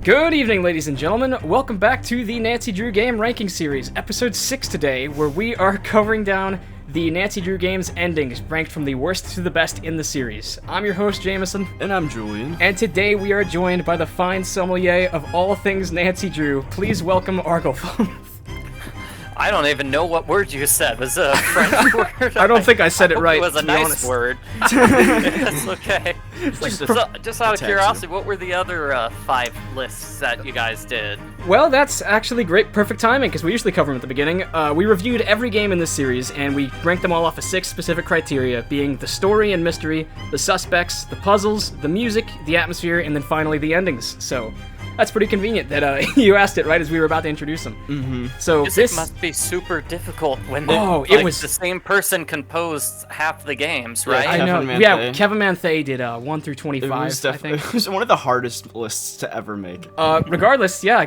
Good evening, ladies and gentlemen. Welcome back to the Nancy Drew Game Ranking Series, episode 6 today, where we are covering down the Nancy Drew Games endings, ranked from the worst to the best in the series. I'm your host, Jameson. And I'm Julian. And today we are joined by the fine sommelier of all things Nancy Drew. Please welcome Arglefumph. I don't even know what word you said. Was it a French word? I don't think I said it right. It was a nice honest. word. That's okay. Just out of tattoo. curiosity, what were the other 5 lists that you guys did? Well, that's actually perfect timing, because we usually cover them at the beginning. We reviewed every game in this series, and we ranked them all off of 6 specific criteria, being the story and mystery, the suspects, the puzzles, the music, the atmosphere, and then finally the endings. So that's pretty convenient that you asked it right as we were about to introduce them. Mm-hmm. So This must be super difficult when it was the same person composed half the games, right? I know. Kevin Yeah, Manthe. Kevin Manthe did 1 through 25, I think. It was one of the hardest lists to ever make. Regardless, yeah,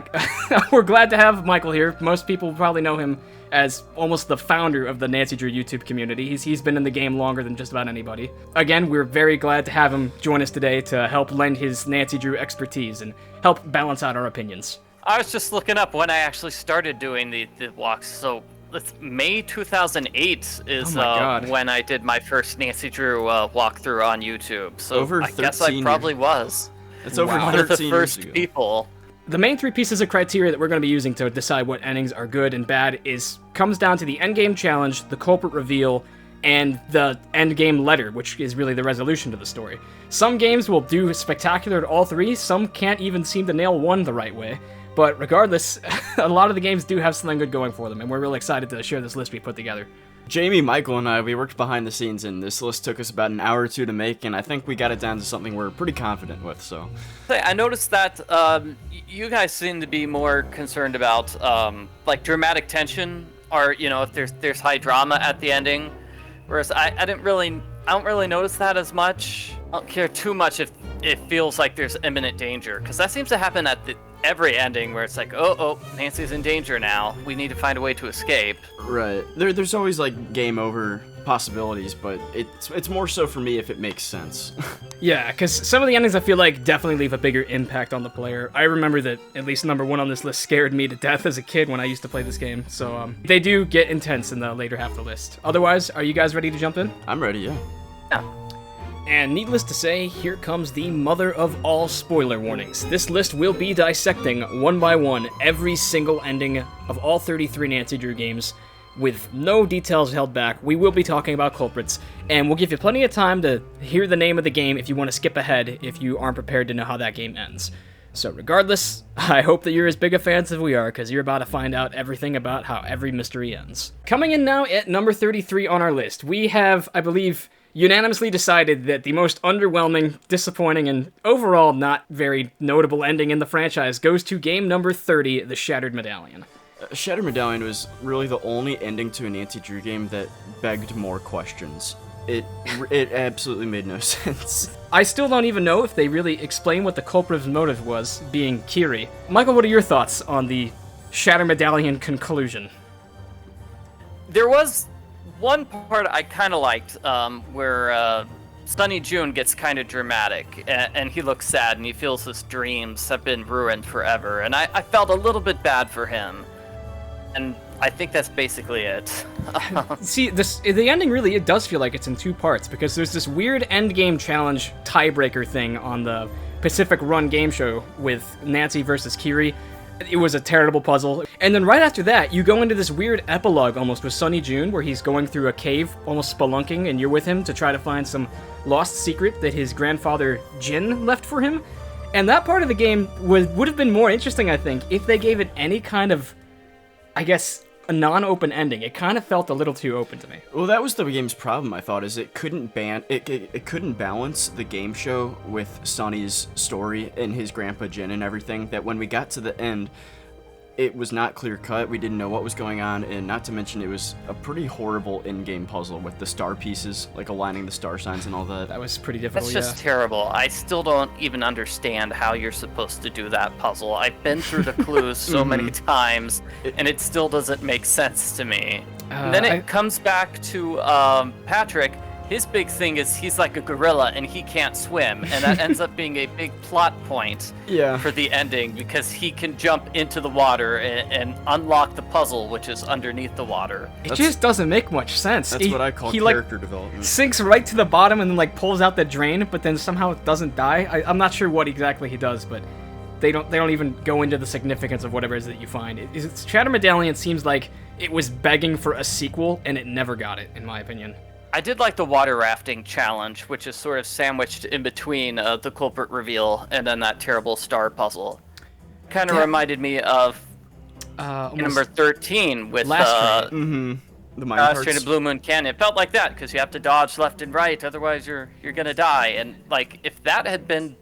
we're glad to have Michael here. Most people probably know him as almost the founder of the Nancy Drew YouTube community. He's been in the game longer than just about anybody. Again, we're very glad to have him join us today to help lend his Nancy Drew expertise and help balance out our opinions. I was just looking up when I actually started doing the walks. So it's May 2008 is God. when I did my first Nancy Drew walkthrough on YouTube. So Over I guess I 13 probably was It's over one of the 13 first years ago. people. The main 3 pieces of criteria that we're going to be using to decide what endings are good and bad comes down to the endgame challenge, the culprit reveal, and the endgame letter, which is really the resolution to the story. Some games will do spectacular at all 3, some can't even seem to nail 1 the right way. But regardless, a lot of the games do have something good going for them, and we're really excited to share this list we put together. Jamie, Michael, and I, we worked behind the scenes, and this list took us about an hour or 2 to make, and I think we got it down to something we're pretty confident with, so. I noticed that you guys seem to be more concerned about like dramatic tension, or if there's high drama at the ending, whereas I don't really notice that as much. I don't care too much if it feels like there's imminent danger, because that seems to happen at every ending where it's like, oh, Nancy's in danger now. We need to find a way to escape. Right. There's always, like, game over possibilities, but it's more so for me if it makes sense. Yeah, because some of the endings I feel like definitely leave a bigger impact on the player. I remember that at least number 1 on this list scared me to death as a kid when I used to play this game, so they do get intense in the later half of the list. Otherwise, are you guys ready to jump in? I'm ready, yeah. Yeah. And needless to say, here comes the mother of all spoiler warnings. This list will be dissecting, one by one, every single ending of all 33 Nancy Drew games, with no details held back. We will be talking about culprits, and we'll give you plenty of time to hear the name of the game if you want to skip ahead if you aren't prepared to know how that game ends. So regardless, I hope that you're as big a fans as we are, because you're about to find out everything about how every mystery ends. Coming in now at number 33 on our list, we have, I believe, unanimously decided that the most underwhelming, disappointing, and overall not very notable ending in the franchise goes to game number 30, The Shattered Medallion. Shattered Medallion was really the only ending to a Nancy Drew game that begged more questions. It absolutely made no sense. I still don't even know if they really explain what the culprit's motive was, being Kiri. Michael, what are your thoughts on the Shattered Medallion conclusion? There was one part I kind of liked, where Sunny June gets kind of dramatic, and he looks sad, and he feels his dreams have been ruined forever, and I felt a little bit bad for him, and I think that's basically it. See, the ending really, it does feel like it's in 2 parts, because there's this weird endgame challenge tiebreaker thing on the Pacific Run game show with Nancy versus Kiri. It was a terrible puzzle. And then right after that, you go into this weird epilogue almost with Sunny June, where he's going through a cave, almost spelunking, and you're with him to try to find some lost secret that his grandfather Jin left for him. And that part of the game would have been more interesting, I think, if they gave it any kind of, I guess, a non-open ending. It kind of felt a little too open to me. Well, that was the game's problem, I thought, is it couldn't it couldn't balance the game show with Sonny's story and his grandpa Jin and everything, that when we got to the end, it was not clear-cut, we didn't know what was going on, and not to mention it was a pretty horrible in-game puzzle with the star pieces, like aligning the star signs and all that. That was pretty difficult, That's just terrible. I still don't even understand how you're supposed to do that puzzle. I've been through the clues so many times, and it still doesn't make sense to me. And then it comes back to Patrick. his big thing is he's like a gorilla and he can't swim, and that ends up being a big plot point for the ending because he can jump into the water and unlock the puzzle, which is underneath the water. It just doesn't make much sense. That's what I call character development. Sinks right to the bottom and then like pulls out the drain, but then somehow doesn't die. I'm not sure what exactly he does, but they don't even go into the significance of whatever it is that you find. Shattered Medallion seems like it was begging for a sequel, and it never got it, in my opinion. I did like the water rafting challenge, which is sort of sandwiched in between the culprit reveal and then that terrible star puzzle. Kind of reminded me of number 13 with the mine Train of Blue Moon Canyon. It felt like that because you have to dodge left and right, otherwise you're gonna die. And like if that had been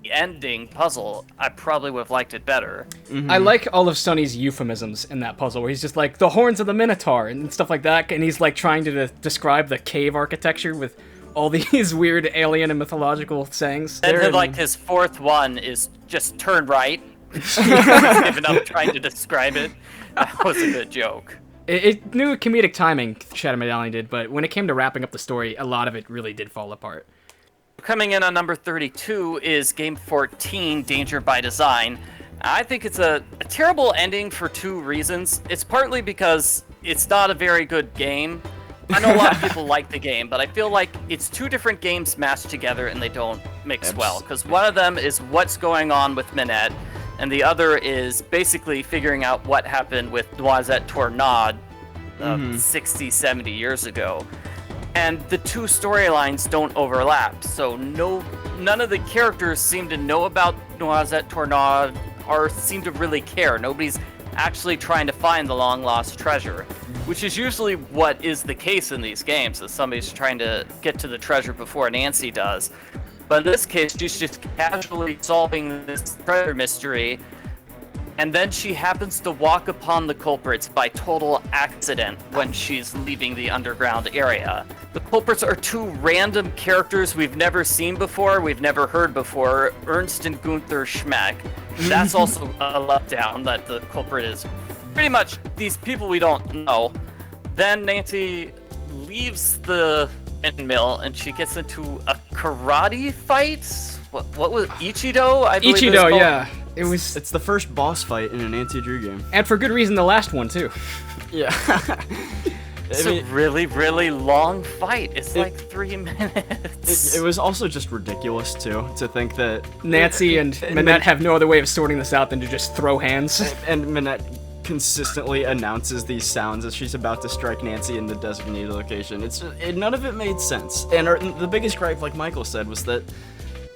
the ending puzzle, I probably would have liked it better. I like all of Sonny's euphemisms in that puzzle, where he's just like, the horns of the Minotaur, and stuff like that, and he's like trying to describe the cave architecture with all these weird alien and mythological sayings. And then, like, his fourth one is just turn right. He's given up trying to describe it. That was a good joke. It knew comedic timing, Shadow Medallion did, but when it came to wrapping up the story, a lot of it really did fall apart. Coming in on number 32 is Game 14, Danger by Design. I think it's a terrible ending for two reasons. It's partly because it's not a very good game. I know a lot of people like the game, but I feel like it's two different games mashed together and they don't mix well. Because one of them is what's going on with Minette, and the other is basically figuring out what happened with Noisette Tornade 60, 70 years ago. And the two storylines don't overlap, so none of the characters seem to know about Noisette Tornade or seem to really care. Nobody's actually trying to find the long-lost treasure, which is usually what is the case in these games, that somebody's trying to get to the treasure before Nancy does. But in this case, she's just casually solving this treasure mystery, and then she happens to walk upon the culprits by total accident when she's leaving the underground area. The culprits are two random characters we've never seen before, we've never heard before, Ernst and Gunther Schmeck. That's also a letdown, that the culprit is pretty much these people we don't know. Then Nancy leaves the mill and she gets into a karate fight? What was Ichido? I believe Ichido, yeah. It's the first boss fight in a Nancy Drew game. And for good reason, the last one, too. Yeah. It's a really, really long fight. It's like 3 minutes. It was also just ridiculous, too, to think that Nancy and Minette have no other way of sorting this out than to just throw hands. And Minette consistently announces these sounds as she's about to strike Nancy in the designated location. None of it made sense. And the biggest gripe, like Michael said, was that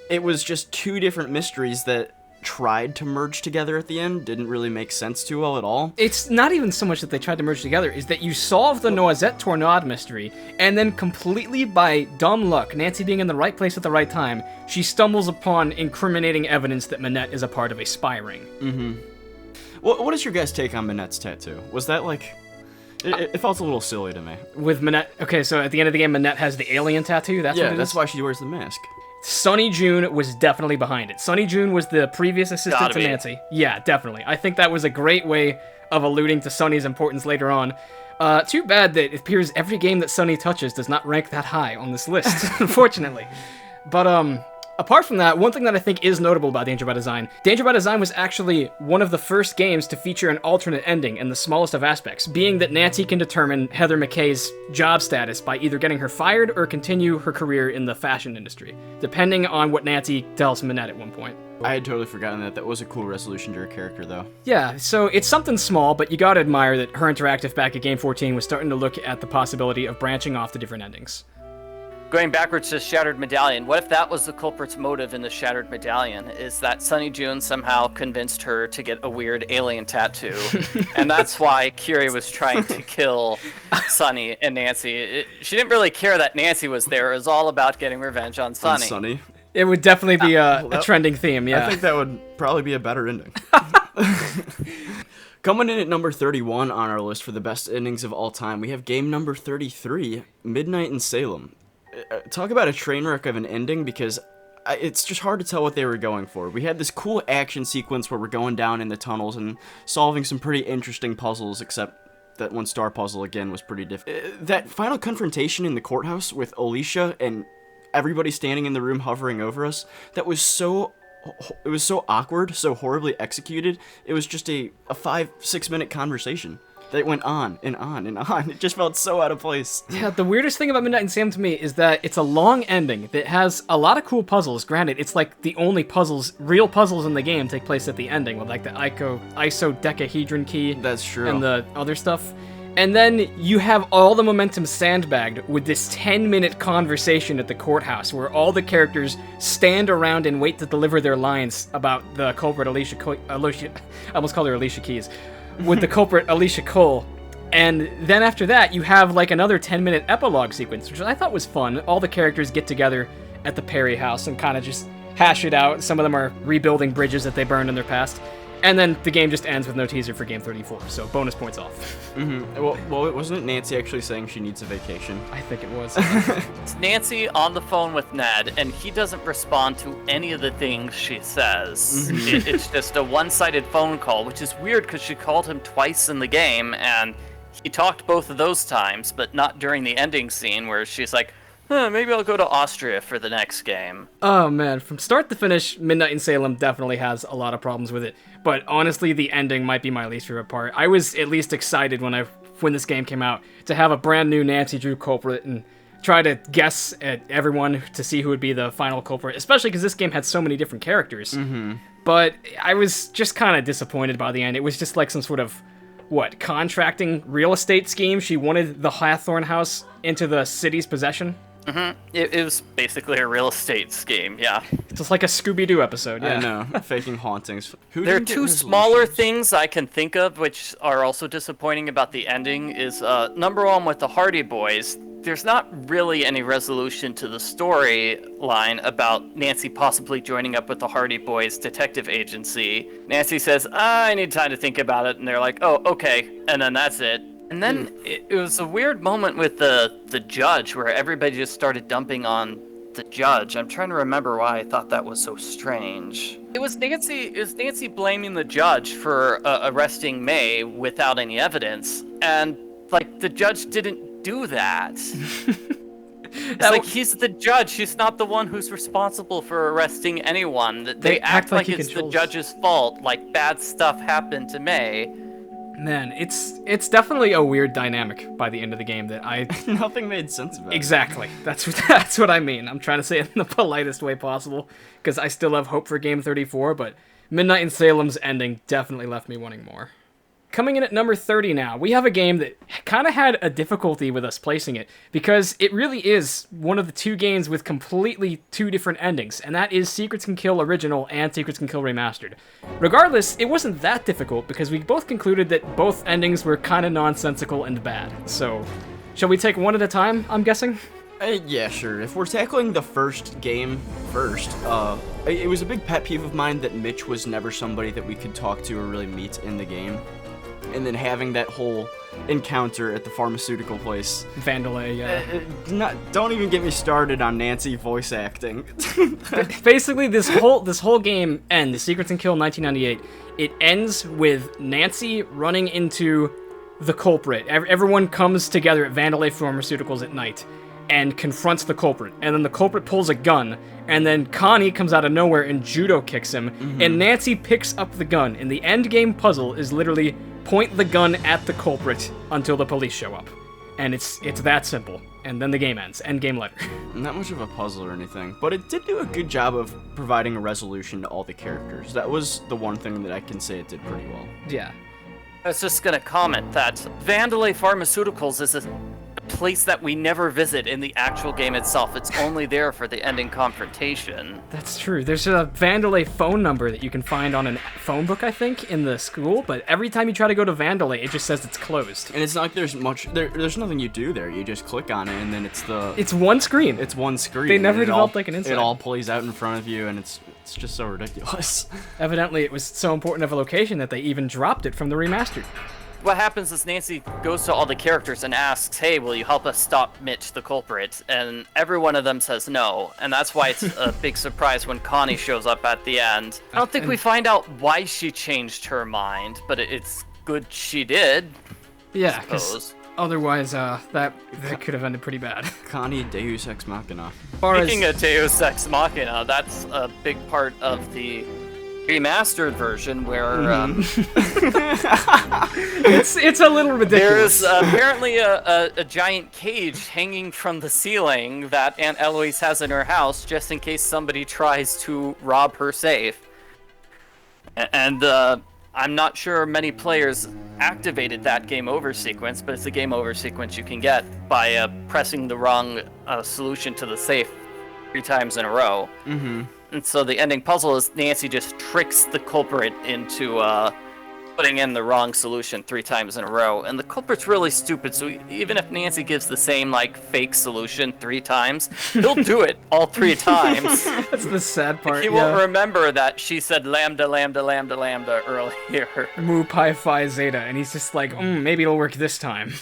it was just two different mysteries that tried to merge together at the end. Didn't really make sense too well at all. It's not even so much that they tried to merge together, is that you solve the Noisette Tornade mystery, and then completely by dumb luck, Nancy being in the right place at the right time, she stumbles upon incriminating evidence that Minette is a part of a spy ring. What is your guys' take on Minette's tattoo? Was that like... It felt a little silly to me. With Minette... Okay, so at the end of the game, Minette has the alien tattoo? That's why she wears the mask. Sonny June was definitely behind it. Sonny June was the previous assistant to Nancy. Yeah, definitely. I think that was a great way of alluding to Sonny's importance later on. Too bad that it appears every game that Sonny touches does not rank that high on this list, unfortunately. But, apart from that, one thing that I think is notable about Danger by Design was actually one of the first games to feature an alternate ending in the smallest of aspects, being that Nancy can determine Heather McKay's job status by either getting her fired or continue her career in the fashion industry, depending on what Nancy tells Minette at one point. I had totally forgotten that. That was a cool resolution to her character, though. Yeah, so it's something small, but you gotta admire that her interactive back at Game 14 was starting to look at the possibility of branching off to different endings. Going backwards to Shattered Medallion, what if that was the culprit's motive in the Shattered Medallion? Is that Sonny June somehow convinced her to get a weird alien tattoo? And that's why Curie was trying to kill Sonny and Nancy. She didn't really care that Nancy was there. It was all about getting revenge on Sonny. It would definitely be a trending theme, yeah. I think that would probably be a better ending. Coming in at number 31 on our list for the best endings of all time, we have game number 33, Midnight in Salem. Talk about a train wreck of an ending, because it's just hard to tell what they were going for. We had this cool action sequence where we're going down in the tunnels and solving some pretty interesting puzzles, except that one star puzzle again was pretty difficult. That final confrontation in the courthouse with Alicia and everybody standing in the room hovering over us, it was so awkward, so horribly executed. It was just a 5-6 minute conversation that went on and on and on. It just felt so out of place. Yeah, the weirdest thing about Midnight in Salem to me is that it's a long ending that has a lot of cool puzzles. Granted, it's like the only real puzzles in the game take place at the ending, with like the isodecahedron key. That's true. And the other stuff. And then you have all the momentum sandbagged with this 10-minute conversation at the courthouse where all the characters stand around and wait to deliver their lines about the culprit Alicia I almost called her Alicia Keys. With the culprit Alicia Cole. And then after that, you have like another 10-minute epilogue sequence, which I thought was fun. All the characters get together at the Perry house and kind of just hash it out. Some of them are rebuilding bridges that they burned in their past. And then the game just ends with no teaser for Game 34, so bonus points off. Mm-hmm. Well, wasn't it Nancy actually saying she needs a vacation? I think it was. It's Nancy on the phone with Ned, and he doesn't respond to any of the things she says. It's just a one-sided phone call, which is weird because she called him twice in the game, and he talked both of those times, but not during the ending scene where she's like, maybe I'll go to Austria for the next game. Oh man, from start to finish, Midnight in Salem definitely has a lot of problems with it. But honestly, the ending might be my least favorite part. I was at least excited when this game came out to have a brand new Nancy Drew culprit and try to guess at everyone to see who would be the final culprit, especially because this game had so many different characters. But I was just kind of disappointed by the end. It was just like some sort of contracting real estate scheme. She wanted the Hathorn house into the city's possession. It was basically a real estate scheme, yeah. Just like a Scooby-Doo episode, yeah. I know, faking hauntings. There are two smaller things I can think of which are also disappointing about the ending is, number one, with the Hardy Boys, there's not really any resolution to the storyline about Nancy possibly joining up with the Hardy Boys detective agency. Nancy says, I need time to think about it, and they're like, oh, okay, and then that's it. And then it was a weird moment with the judge where everybody just started dumping on the judge. I'm trying to remember why I thought that was so strange. It was Nancy blaming the judge for arresting May without any evidence, and like the judge didn't do that. It's like he's the judge. He's not the one who's responsible for arresting anyone. They act like it's the judge's fault. Like bad stuff happened to May. Man, it's definitely a weird dynamic by the end of the game that nothing made sense about. Exactly. That's what I mean. I'm trying to say it in the politest way possible because I still have hope for Game 34, but Midnight in Salem's ending definitely left me wanting more. Coming in at number 30 now, we have a game that kind of had a difficulty with us placing it, because it really is one of the two games with completely two different endings, and that is Secrets Can Kill Original and Secrets Can Kill Remastered. Regardless, it wasn't that difficult, because we both concluded that both endings were kind of nonsensical and bad. So, shall we take one at a time, I'm guessing? Yeah, sure. If we're tackling the first game first, it was a big pet peeve of mine that Mitch was never somebody that we could talk to or really meet in the game. And then having that whole encounter at the pharmaceutical place. Vandalay, yeah. Don't even get me started on Nancy voice acting. Basically, this whole game ends, Secrets and Kill 1998, it ends with Nancy running into the culprit. Everyone comes together at Vandalay Pharmaceuticals at night and confronts the culprit. And then the culprit pulls a gun, and then Connie comes out of nowhere and judo kicks him, and Nancy picks up the gun. And the end game puzzle is literally point the gun at the culprit until the police show up. And it's that simple. And then the game ends. End game letter. Not much of a puzzle or anything, but it did do a good job of providing a resolution to all the characters. That was the one thing that I can say it did pretty well. Yeah. I was just gonna comment that Vandalay Pharmaceuticals is a place that we never visit in the actual game itself. It's only there for the ending confrontation. That's true. There's a Vandalay phone number that you can find on a phone book, I think, in the school, but every time you try to go to Vandalay, it just says it's closed. And it's not like there's nothing you do there. You just click on it, and then it's one screen. It's one screen. They never developed like an inside. It all plays out in front of you, and it's just so ridiculous. Evidently, it was so important of a location that they even dropped it from the remastered. What happens is Nancy goes to all the characters and asks, hey, will you help us stop Mitch, the culprit? And every one of them says no. And that's why it's a big surprise when Connie shows up at the end. I don't think we find out why she changed her mind, but it's good she did. Yeah, I because suppose. otherwise, that could have ended pretty bad. Connie Deus Ex Machina. Speaking of Deus Ex Machina, that's a big part of the remastered version where it's a little ridiculous. there's apparently a giant cage hanging from the ceiling that Aunt Eloise has in her house just in case somebody tries to rob her safe. And I'm not sure many players activated that game over sequence, but it's a game over sequence you can get by pressing the wrong solution to the safe 3 times in a row. Mm-hmm. And so the ending puzzle is Nancy just tricks the culprit into putting in the wrong solution 3 times in a row. And the culprit's really stupid, so even if Nancy gives the same, like, fake solution 3 times, he'll do it all 3 times. That's the sad part. He won't remember that she said lambda, lambda, lambda, lambda earlier. Mu pi phi zeta, and he's just like, maybe it'll work this time.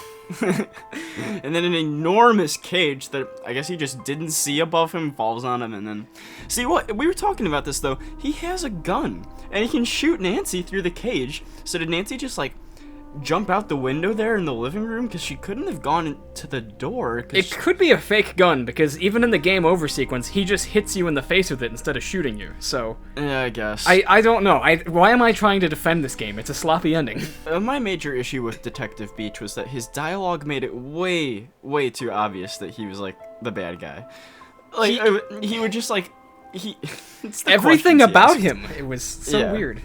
And then an enormous cage that I guess he just didn't see above him falls on him, and then... See, what we were talking about this, though. He has a gun, and he can shoot Nancy through the cage. So did Nancy just, like, jump out the window there in the living room? Because she couldn't have gone to the door. It could be a fake gun, because even in the game over sequence, he just hits you in the face with it instead of shooting you, so... Yeah, I guess. I don't know. Why am I trying to defend this game? It's a sloppy ending. My major issue with Detective Beach was that his dialogue made it way, way too obvious that he was, like, the bad guy. Like, he would just, like... it's the Everything questions he about asked. him, it was so weird.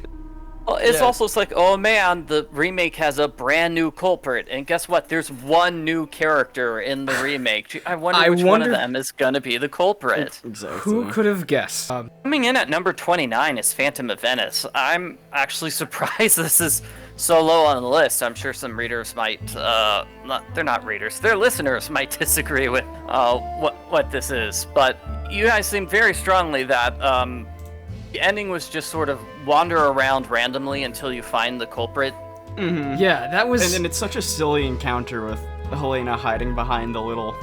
Well, it's also like, oh man, the remake has a brand new culprit, and guess what? There's one new character in the remake. I wonder which one of them is gonna be the culprit. Exactly. Who could have guessed? Coming in at number 29 is Phantom of Venice. I'm actually surprised this is so low on the list. I'm sure some readers might, they're not readers, their listeners might disagree with what this is. But you guys seem very strongly that the ending was just sort of wander around randomly until you find the culprit. Mm-hmm. Yeah, that was... And then it's such a silly encounter with Helena hiding behind the little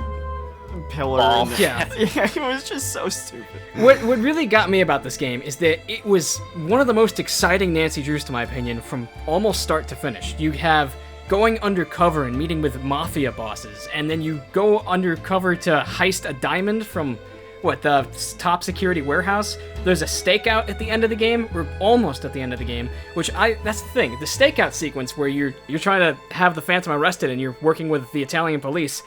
pillar. Ball. Yeah. Yeah, it was just so stupid. What really got me about this game is that it was one of the most exciting Nancy Drews, to my opinion, from almost start to finish. You have going undercover and meeting with mafia bosses, and then you go undercover to heist a diamond from... the top security warehouse. There's a stakeout at the end of the game. We're almost at the end of the game, that's the thing. The stakeout sequence where you're trying to have the Phantom arrested and you're working with the Italian police,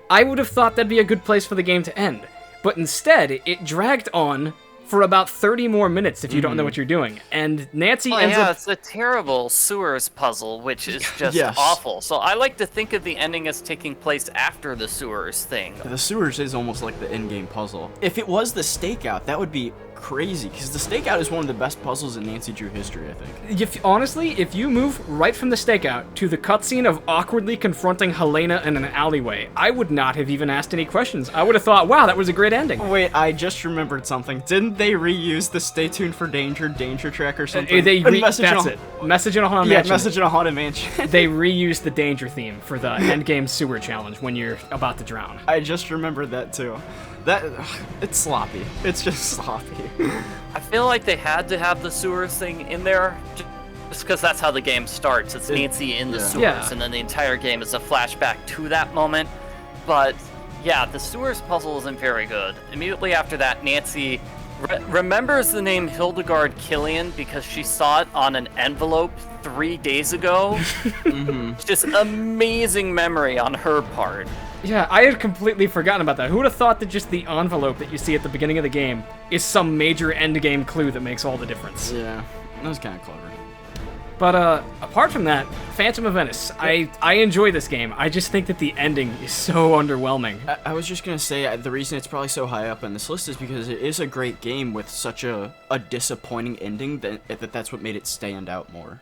I would have thought that'd be a good place for the game to end. But instead, it dragged on for about 30 more minutes if you don't know what you're doing. And Nancy ends up... it's a terrible sewers puzzle, which is just awful. So I like to think of the ending as taking place after the sewers thing. The sewers is almost like the in-game puzzle. If it was the stakeout, that would be crazy, because the stakeout is one of the best puzzles in Nancy Drew history, I think. Honestly, if you move right from the stakeout to the cutscene of awkwardly confronting Helena in an alleyway, I would not have even asked any questions. I would have thought, wow, that was a great ending. Wait, I just remembered something. Didn't they reuse the Stay Tuned for Danger track or something? That's it. Message in a Haunted Mansion. Yeah, Message in a Haunted Mansion. They reused the danger theme for the endgame sewer challenge when you're about to drown. I just remembered that too. It's sloppy. It's just sloppy. I feel like they had to have the sewers thing in there just because that's how the game starts. It's Nancy in the sewers, and then the entire game is a flashback to that moment. But yeah, the sewers puzzle isn't very good. Immediately after that, Nancy remembers the name Hildegard Killian because she saw it on an envelope 3 days ago. Just amazing memory on her part. Yeah, I had completely forgotten about that. Who would have thought that just the envelope that you see at the beginning of the game is some major endgame clue that makes all the difference? Yeah, that was kind of clever. But apart from that, Phantom of Venice, I enjoy this game. I just think that the ending is so underwhelming. I was just going to say, the reason it's probably so high up on this list is because it is a great game with such a disappointing ending that's what made it stand out more.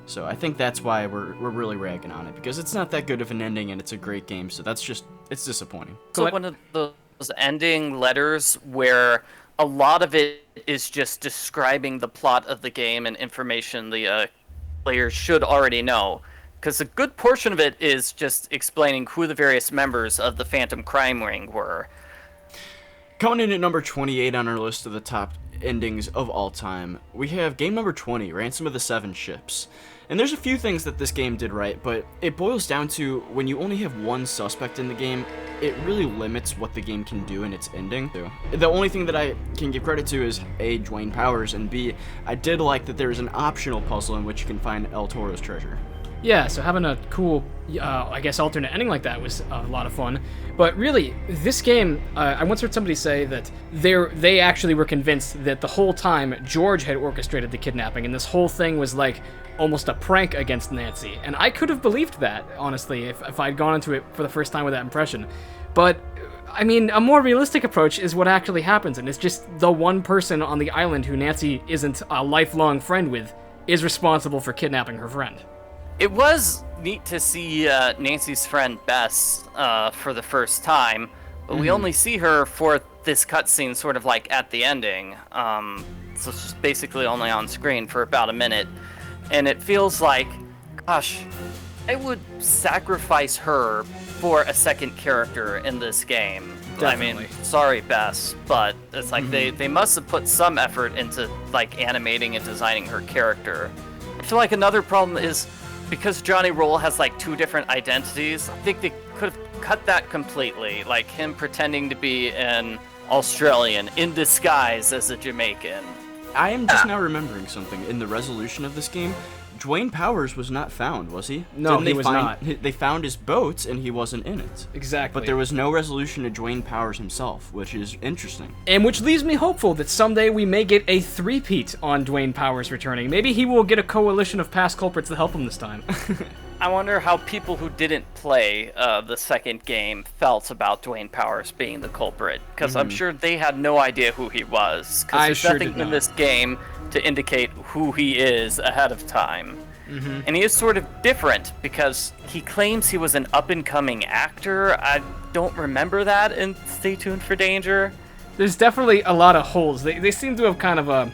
So I think that's why we're really ragging on it, because it's not that good of an ending and it's a great game, so it's disappointing. So one of those ending letters where a lot of it is just describing the plot of the game and information the players should already know, because a good portion of it is just explaining who the various members of the Phantom Crime Ring were. Coming in at number 28 on our list of the top endings of all time, we have game number 20, Ransom of the Seven Ships. And there's a few things that this game did right, but it boils down to when you only have one suspect in the game, it really limits what the game can do in its ending. The only thing that I can give credit to is A, Dwayne Powers, and B, I did like that there's an optional puzzle in which you can find El Toro's treasure. Yeah, so having a cool, I guess, alternate ending like that was a lot of fun. But really, this game, I once heard somebody say that they actually were convinced that the whole time George had orchestrated the kidnapping, and this whole thing was like almost a prank against Nancy. And I could have believed that, honestly, if I'd gone into it for the first time with that impression. But, I mean, a more realistic approach is what actually happens, and it's just the one person on the island who Nancy isn't a lifelong friend with is responsible for kidnapping her friend. It was neat to see Nancy's friend Bess for the first time, but we only see her for this cutscene sort of like at the ending. So she's basically only on screen for about a minute. And it feels like, gosh, I would sacrifice her for a second character in this game. Definitely. I mean, sorry, Bess, but it's like they must have put some effort into like animating and designing her character. I feel like another problem is, because Johnny Roll has like two different identities, I think they could have cut that completely. Like him pretending to be an Australian in disguise as a Jamaican. I am just now remembering something. In the resolution of this game, Dwayne Powers was not found, was he? No, he was not. They found his boat, and he wasn't in it. Exactly. But there was no resolution to Dwayne Powers himself, which is interesting. And which leaves me hopeful that someday we may get a three-peat on Dwayne Powers returning. Maybe he will get a coalition of past culprits to help him this time. I wonder how people who didn't play the second game felt about Dwayne Powers being the culprit, because I'm sure they had no idea who he was. Because there's nothing in this game to indicate who he is ahead of time. And he is sort of different because he claims he was an up-and-coming actor. I don't remember that in Stay Tuned for Danger. There's definitely a lot of holes. They seem to have kind of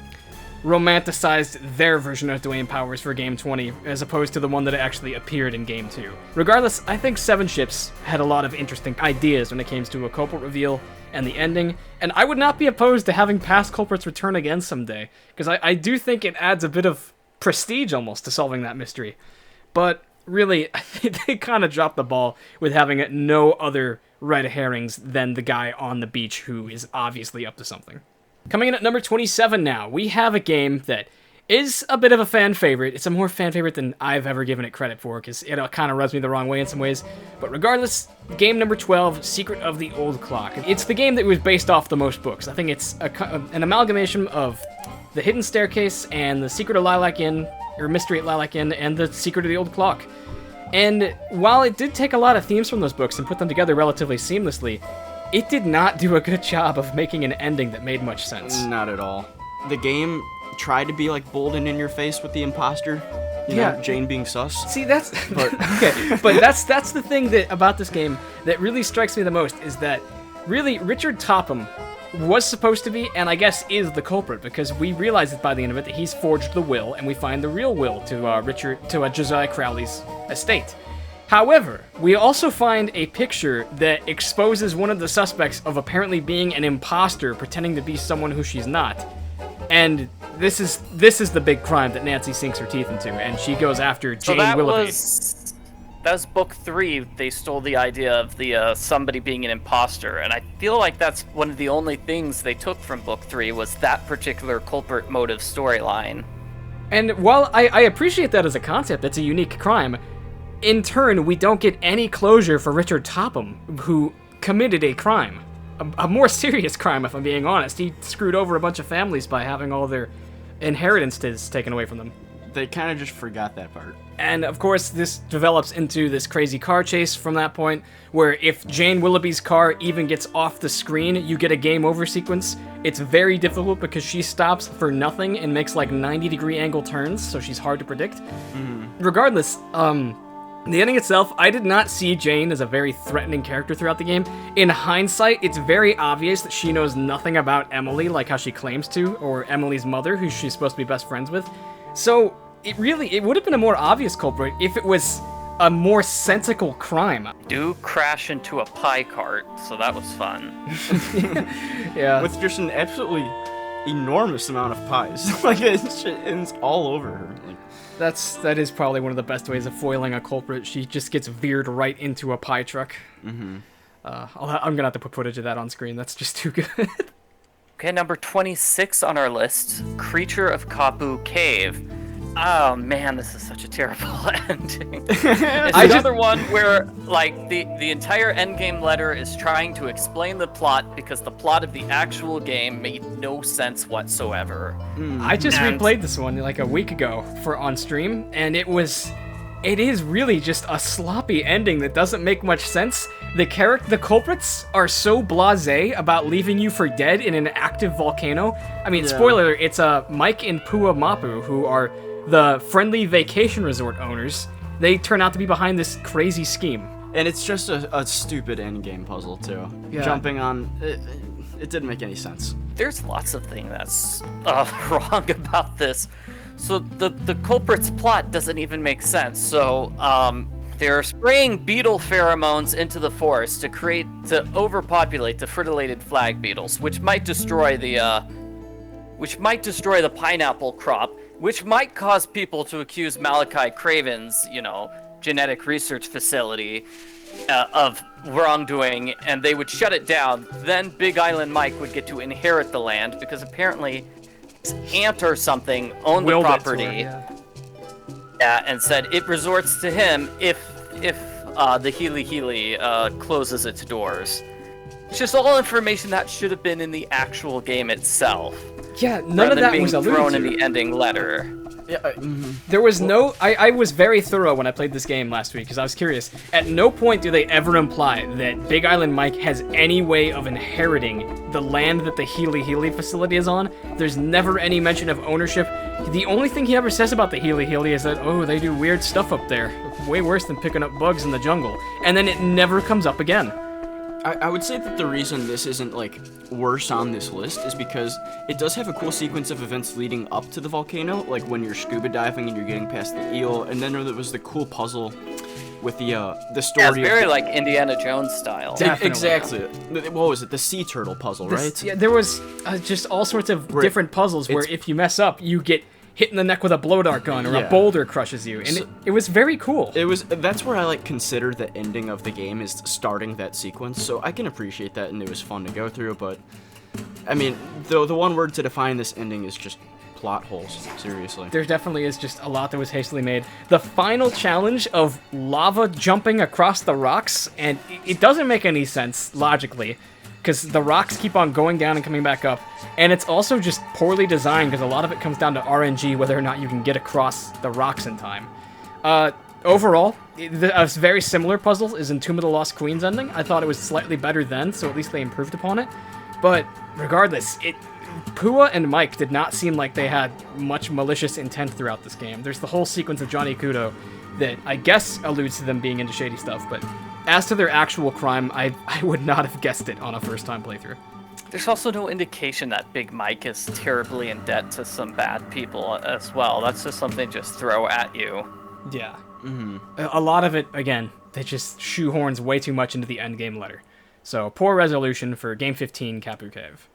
romanticized their version of Dwayne Powers for Game 20, as opposed to the one that actually appeared in Game 2. Regardless, I think Seven Ships had a lot of interesting ideas when it came to a culprit reveal and the ending, and I would not be opposed to having past culprits return again someday, because I do think it adds a bit of prestige almost to solving that mystery. But really, I think they kind of dropped the ball with having no other red herrings than the guy on the beach who is obviously up to something. Coming in at number 27 now, we have a game that is a bit of a fan favorite. It's a more fan favorite than I've ever given it credit for, because it kind of rubs me the wrong way in some ways. But regardless, game number 12, Secret of the Old Clock. It's the game that was based off the most books. I think it's an amalgamation of The Hidden Staircase and The Secret of Lilac Inn, or Mystery at Lilac Inn, and The Secret of the Old Clock. And while it did take a lot of themes from those books and put them together relatively seamlessly, it did not do a good job of making an ending that made much sense. Not at all. The game tried to be like bold and in your face with the imposter. You know, Jane being sus. See, that's okay, but that's the thing that about this game that really strikes me the most is that really Richard Topham was supposed to be, and I guess is, the culprit, because we realize it by the end of it that he's forged the will, and we find the real will to Josiah Crowley's estate. However, we also find a picture that exposes one of the suspects of apparently being an imposter, pretending to be someone who she's not. And this is the big crime that Nancy sinks her teeth into, and she goes after Jane Willoughby. That was book 3. They stole the idea of the somebody being an imposter, and I feel like that's one of the only things they took from book 3 was that particular culprit motive storyline. And while I appreciate that as a concept, that's a unique crime, in turn, we don't get any closure for Richard Topham, who committed a crime. A more serious crime, if I'm being honest. He screwed over a bunch of families by having all their inheritances taken away from them. They kind of just forgot that part. And, of course, this develops into this crazy car chase from that point, where if Jane Willoughby's car even gets off the screen, you get a game over sequence. It's very difficult because she stops for nothing and makes, like, 90-degree angle turns, so she's hard to predict. Regardless, the ending itself, I did not see Jane as a very threatening character throughout the game. In hindsight, it's very obvious that she knows nothing about Emily, like how she claims to, or Emily's mother, who she's supposed to be best friends with. So, it would have been a more obvious culprit if it was a more sensical crime. Do crash into a pie cart, so that was fun. Yeah. With just an absolutely enormous amount of pies. Like, it's all over her. Like, that is probably one of the best ways of foiling a culprit. She just gets veered right into a pie truck. mm-hmm. I'm gonna have to put footage of that on screen. That's just too good. Okay, number 26 on our list, Creature of Kapu Cave. Oh man, this is such a terrible ending. It's another one where, like, the entire endgame letter is trying to explain the plot because the plot of the actual game made no sense whatsoever. I just replayed this one like a week ago on stream, and it is really just a sloppy ending that doesn't make much sense. The culprits are so blasé about leaving you for dead in an active volcano. I mean, spoiler, it's Mike and Pua Mapu, who are the friendly vacation resort owners. They turn out to be behind this crazy scheme. And it's just a stupid endgame puzzle, too. Yeah. Jumping on... It didn't make any sense. There's lots of things that's wrong about this. So the culprit's plot doesn't even make sense. So they're spraying beetle pheromones into the forest to overpopulate the frittulated flag beetles, which might destroy the pineapple crop, which might cause people to accuse Malachi Craven's, genetic research facility of wrongdoing, and they would shut it down. Then Big Island Mike would get to inherit the land because apparently his aunt or something owned the property. And said it resorts to him if the Healy closes its doors. It's just all information that should have been in the actual game itself. Yeah, none of that was alluded thrown to. in the ending letter. Yeah, There was no... I was very thorough when I played this game last week, because I was curious. At no point do they ever imply that Big Island Mike has any way of inheriting the land that the Healy facility is on. There's never any mention of ownership. The only thing he ever says about the Healy is that, oh, they do weird stuff up there. Way worse than picking up bugs in the jungle. And then it never comes up again. I would say that the reason this isn't, like, worse on this list is because it does have a cool sequence of events leading up to the volcano, like when you're scuba diving and you're getting past the eel, and then there was the cool puzzle with the story. Yeah, it's very like Indiana Jones style. Definitely. Exactly. What was it? The sea turtle puzzle, right? Yeah, there was just all sorts of different puzzles where if you mess up, you get hit in the neck with a blow dart gun, or a boulder crushes you, and it was very cool. That's where I consider the ending of the game is starting that sequence, so I can appreciate that, and it was fun to go through. But I mean, the one word to define this ending is just plot holes. Seriously, there definitely is just a lot that was hastily made. The final challenge of lava jumping across the rocks, and it doesn't make any sense logically, because the rocks keep on going down and coming back up, and it's also just poorly designed because a lot of it comes down to RNG, whether or not you can get across the rocks in time. Overall, a very similar puzzle is in Tomb of the Lost Queen's ending. I thought it was slightly better then, so at least they improved upon it. But regardless, Pua and Mike did not seem like they had much malicious intent throughout this game. There's the whole sequence of Johnny Kudo that I guess alludes to them being into shady stuff, but as to their actual crime, I would not have guessed it on a first-time playthrough. There's also no indication that Big Mike is terribly in debt to some bad people as well. That's just something just throw at you. Yeah. Mm-hmm. A lot of it, again, they just shoehorns way too much into the endgame letter. So, poor resolution for Game 15, Kapu Cave.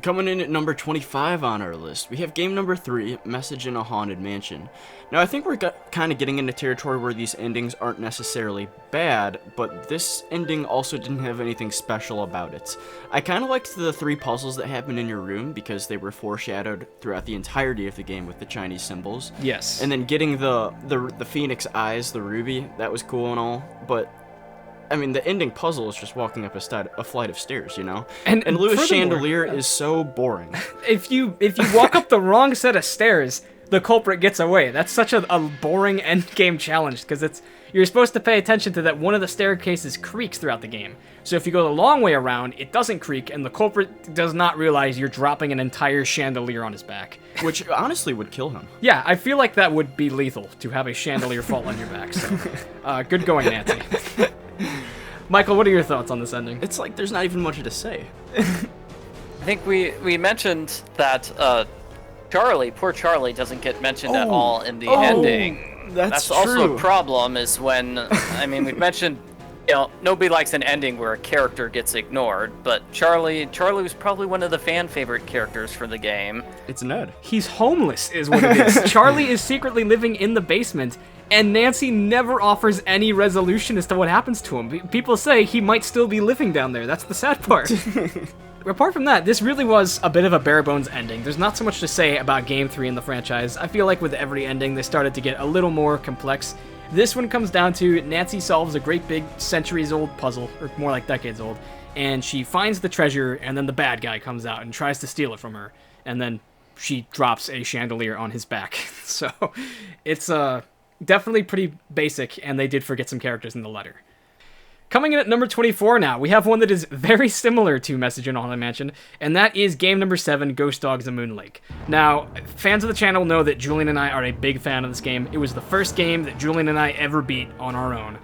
Coming in at number 25 on our list, we have game number 3, Message in a Haunted Mansion. Now, I think we're kind of getting into territory where these endings aren't necessarily bad, but this ending also didn't have anything special about it. I kind of liked the 3 puzzles that happened in your room because they were foreshadowed throughout the entirety of the game with the Chinese symbols. Yes. And then getting the phoenix eyes, the ruby, that was cool and all, but I mean, the ending puzzle is just walking up a flight of stairs, you know? And Louis' chandelier is so boring. If you walk up the wrong set of stairs, the culprit gets away. That's such a boring endgame challenge, because you're supposed to pay attention to that one of the staircases creaks throughout the game. So if you go the long way around, it doesn't creak, and the culprit does not realize you're dropping an entire chandelier on his back. Which honestly would kill him. Yeah, I feel like that would be lethal, to have a chandelier fall on your back. So, good going, Nancy. Michael, what are your thoughts on this ending? It's like there's not even much to say. I think we mentioned that poor Charlie doesn't get mentioned at all in the ending. That's also true. a problem is when, I mean, we've mentioned Nobody likes an ending where a character gets ignored, but Charlie was probably one of the fan favorite characters for the game. It's Ned. He's homeless, is what it is. Charlie is secretly living in the basement, and Nancy never offers any resolution as to what happens to him. People say he might still be living down there. That's the sad part. Apart from that, this really was a bit of a bare-bones ending. There's not so much to say about Game 3 in the franchise. I feel like with every ending, they started to get a little more complex. This one comes down to Nancy solves a great big centuries-old puzzle, or more like decades-old, and she finds the treasure, and then the bad guy comes out and tries to steal it from her, and then she drops a chandelier on his back. So it's definitely pretty basic, and they did forget some characters in the letter. Coming in at number 24 now, we have one that is very similar to Message in a Haunted Mansion, and that is game number 7, Ghost Dogs of Moon Lake. Now, fans of the channel know that Julian and I are a big fan of this game. It was the first game that Julian and I ever beat on our own.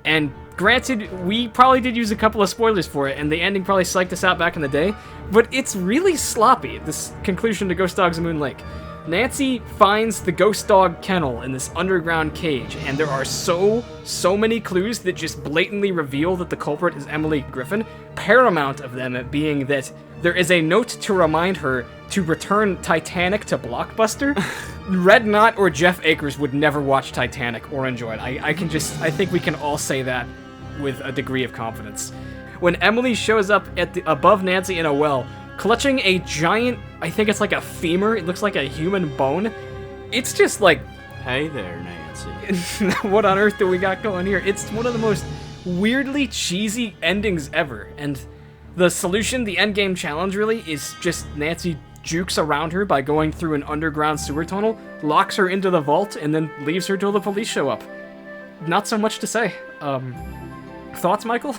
And granted, we probably did use a couple of spoilers for it, and the ending probably psyched us out back in the day, but it's really sloppy, this conclusion to Ghost Dogs of Moon Lake. Nancy finds the ghost dog kennel in this underground cage, and there are so many clues that just blatantly reveal that the culprit is Emily Griffin, paramount of them being that there is a note to remind her to return Titanic to Blockbuster. Red Knot or Jeff Akers would never watch Titanic or enjoy it. I think we can all say that with a degree of confidence. When Emily shows up above Nancy in a well, clutching a giant, I think it's like a femur, it looks like a human bone. It's just like, hey there, Nancy. What on earth do we got going here? It's one of the most weirdly cheesy endings ever, and the solution, the endgame challenge really, is just Nancy jukes around her by going through an underground sewer tunnel, locks her into the vault, and then leaves her till the police show up. Not so much to say. Thoughts, Michael?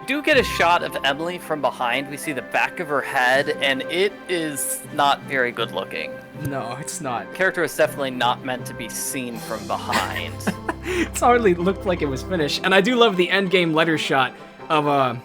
Do get a shot of Emily from behind. We see the back of her head, and it is not very good looking. No, it's not. The character is definitely not meant to be seen from behind. It's hardly looked like it was finished. And I do love the endgame letter shot of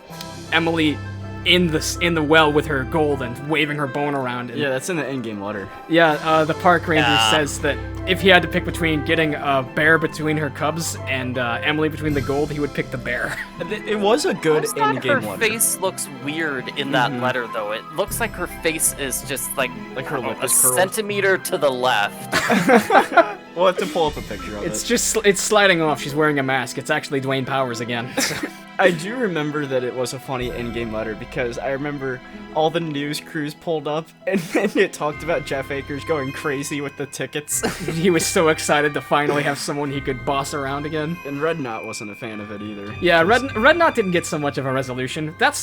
Emily in the well with her gold and waving her bone around. And, yeah, that's in the endgame letter. Yeah, the park ranger says that if he had to pick between getting a bear between her cubs and Emily between the gold, he would pick the bear. It was a good endgame letter. Her face looks weird in that letter, though. It looks like her face is just like her lip a is curled. centimeter to the left. We'll have to pull up a picture of it. It's sliding off. She's wearing a mask. It's actually Dwayne Powers again. I do remember that it was a funny endgame letter because I remember all the news crews pulled up and it talked about Jeff Akers going crazy with the tickets. He was so excited to finally have someone he could boss around again. And Red Knot wasn't a fan of it either. Yeah, Red Knot didn't get so much of a resolution. That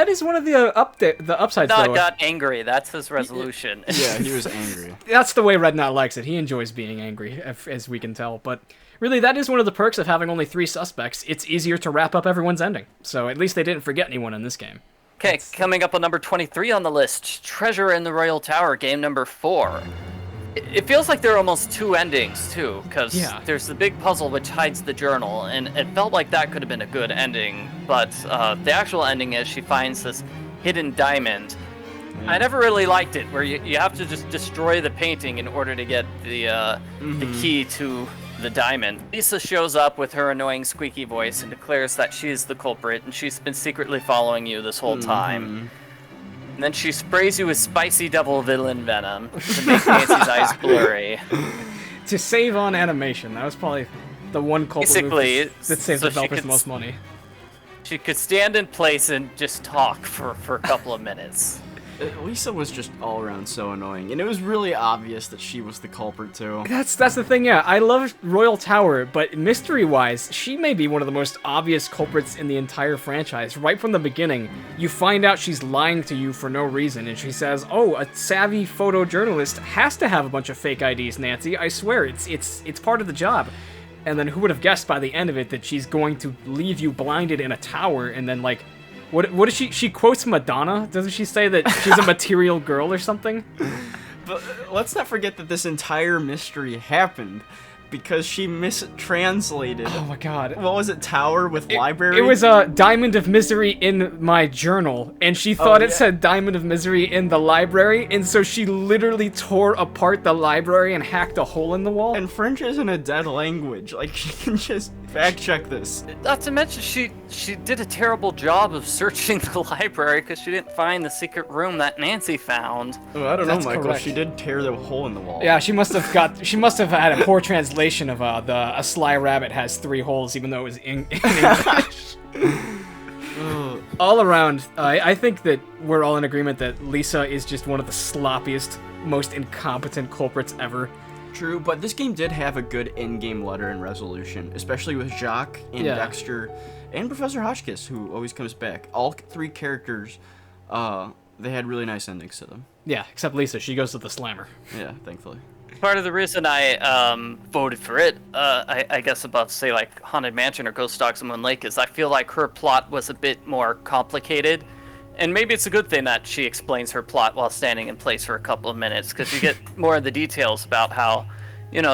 is one of the upsides. Knot got angry. That's his resolution. Yeah, he was angry. That's the way Red Knot likes it. He enjoys being angry, as we can tell. But really, that is one of the perks of having only 3 suspects. It's easier to wrap up everyone's ending. So at least they didn't forget anyone in this game. Okay, coming up on number 23 on the list, Treasure in the Royal Tower, game number 4. It feels like there are almost 2 endings, too, because there's the big puzzle which hides the journal, and it felt like that could have been a good ending, but the actual ending is she finds this hidden diamond. I never really liked it, where you have to just destroy the painting in order to get the key to the diamond. Lisa shows up with her annoying squeaky voice and declares that she's the culprit and she's been secretly following you this whole time. And then she sprays you with spicy double villain venom to make Nancy's eyes blurry. To save on animation. That was probably the one culprit that saved the developers the most money. She could stand in place and just talk for a couple of minutes. Lisa was just all around so annoying, and it was really obvious that she was the culprit too. That's the thing, yeah. I love Royal Tower, but mystery-wise, she may be one of the most obvious culprits in the entire franchise. Right from the beginning, you find out she's lying to you for no reason, and she says, "Oh, a savvy photojournalist has to have a bunch of fake IDs, Nancy. I swear, it's part of the job." And then who would have guessed by the end of it that she's going to leave you blinded in a tower, and then like. What is she? She quotes Madonna? Doesn't she say that she's a material girl or something? But let's not forget that this entire mystery happened because she mistranslated. Oh my god. What was it? Tower with library? It was a Diamond of Misery in my journal, and she thought it said Diamond of Misery in the library, and so she literally tore apart the library and hacked a hole in the wall. And French isn't a dead language. Like, she can just Fact check this. Not to mention, she did a terrible job of searching the library because she didn't find the secret room that Nancy found. Oh, I don't That's know, Michael. correct. She did tear the hole in the wall. Yeah, she must have had a poor translation of a sly rabbit has 3 holes, even though it was in English. All around, I think that we're all in agreement that Lisa is just one of the sloppiest, most incompetent culprits ever. True, but this game did have a good in-game letter and resolution, especially with Jacques and Dexter and Professor Hotchkiss, who always comes back. All 3 characters, they had really nice endings to them. Yeah, except Lisa. She goes to the slammer. Yeah, thankfully. Part of the reason I voted for it, I guess above, say, like Haunted Mansion or Ghost Dogs in Moon Lake, is I feel like her plot was a bit more complicated. And maybe it's a good thing that she explains her plot while standing in place for a couple of minutes, because you get more of the details about how,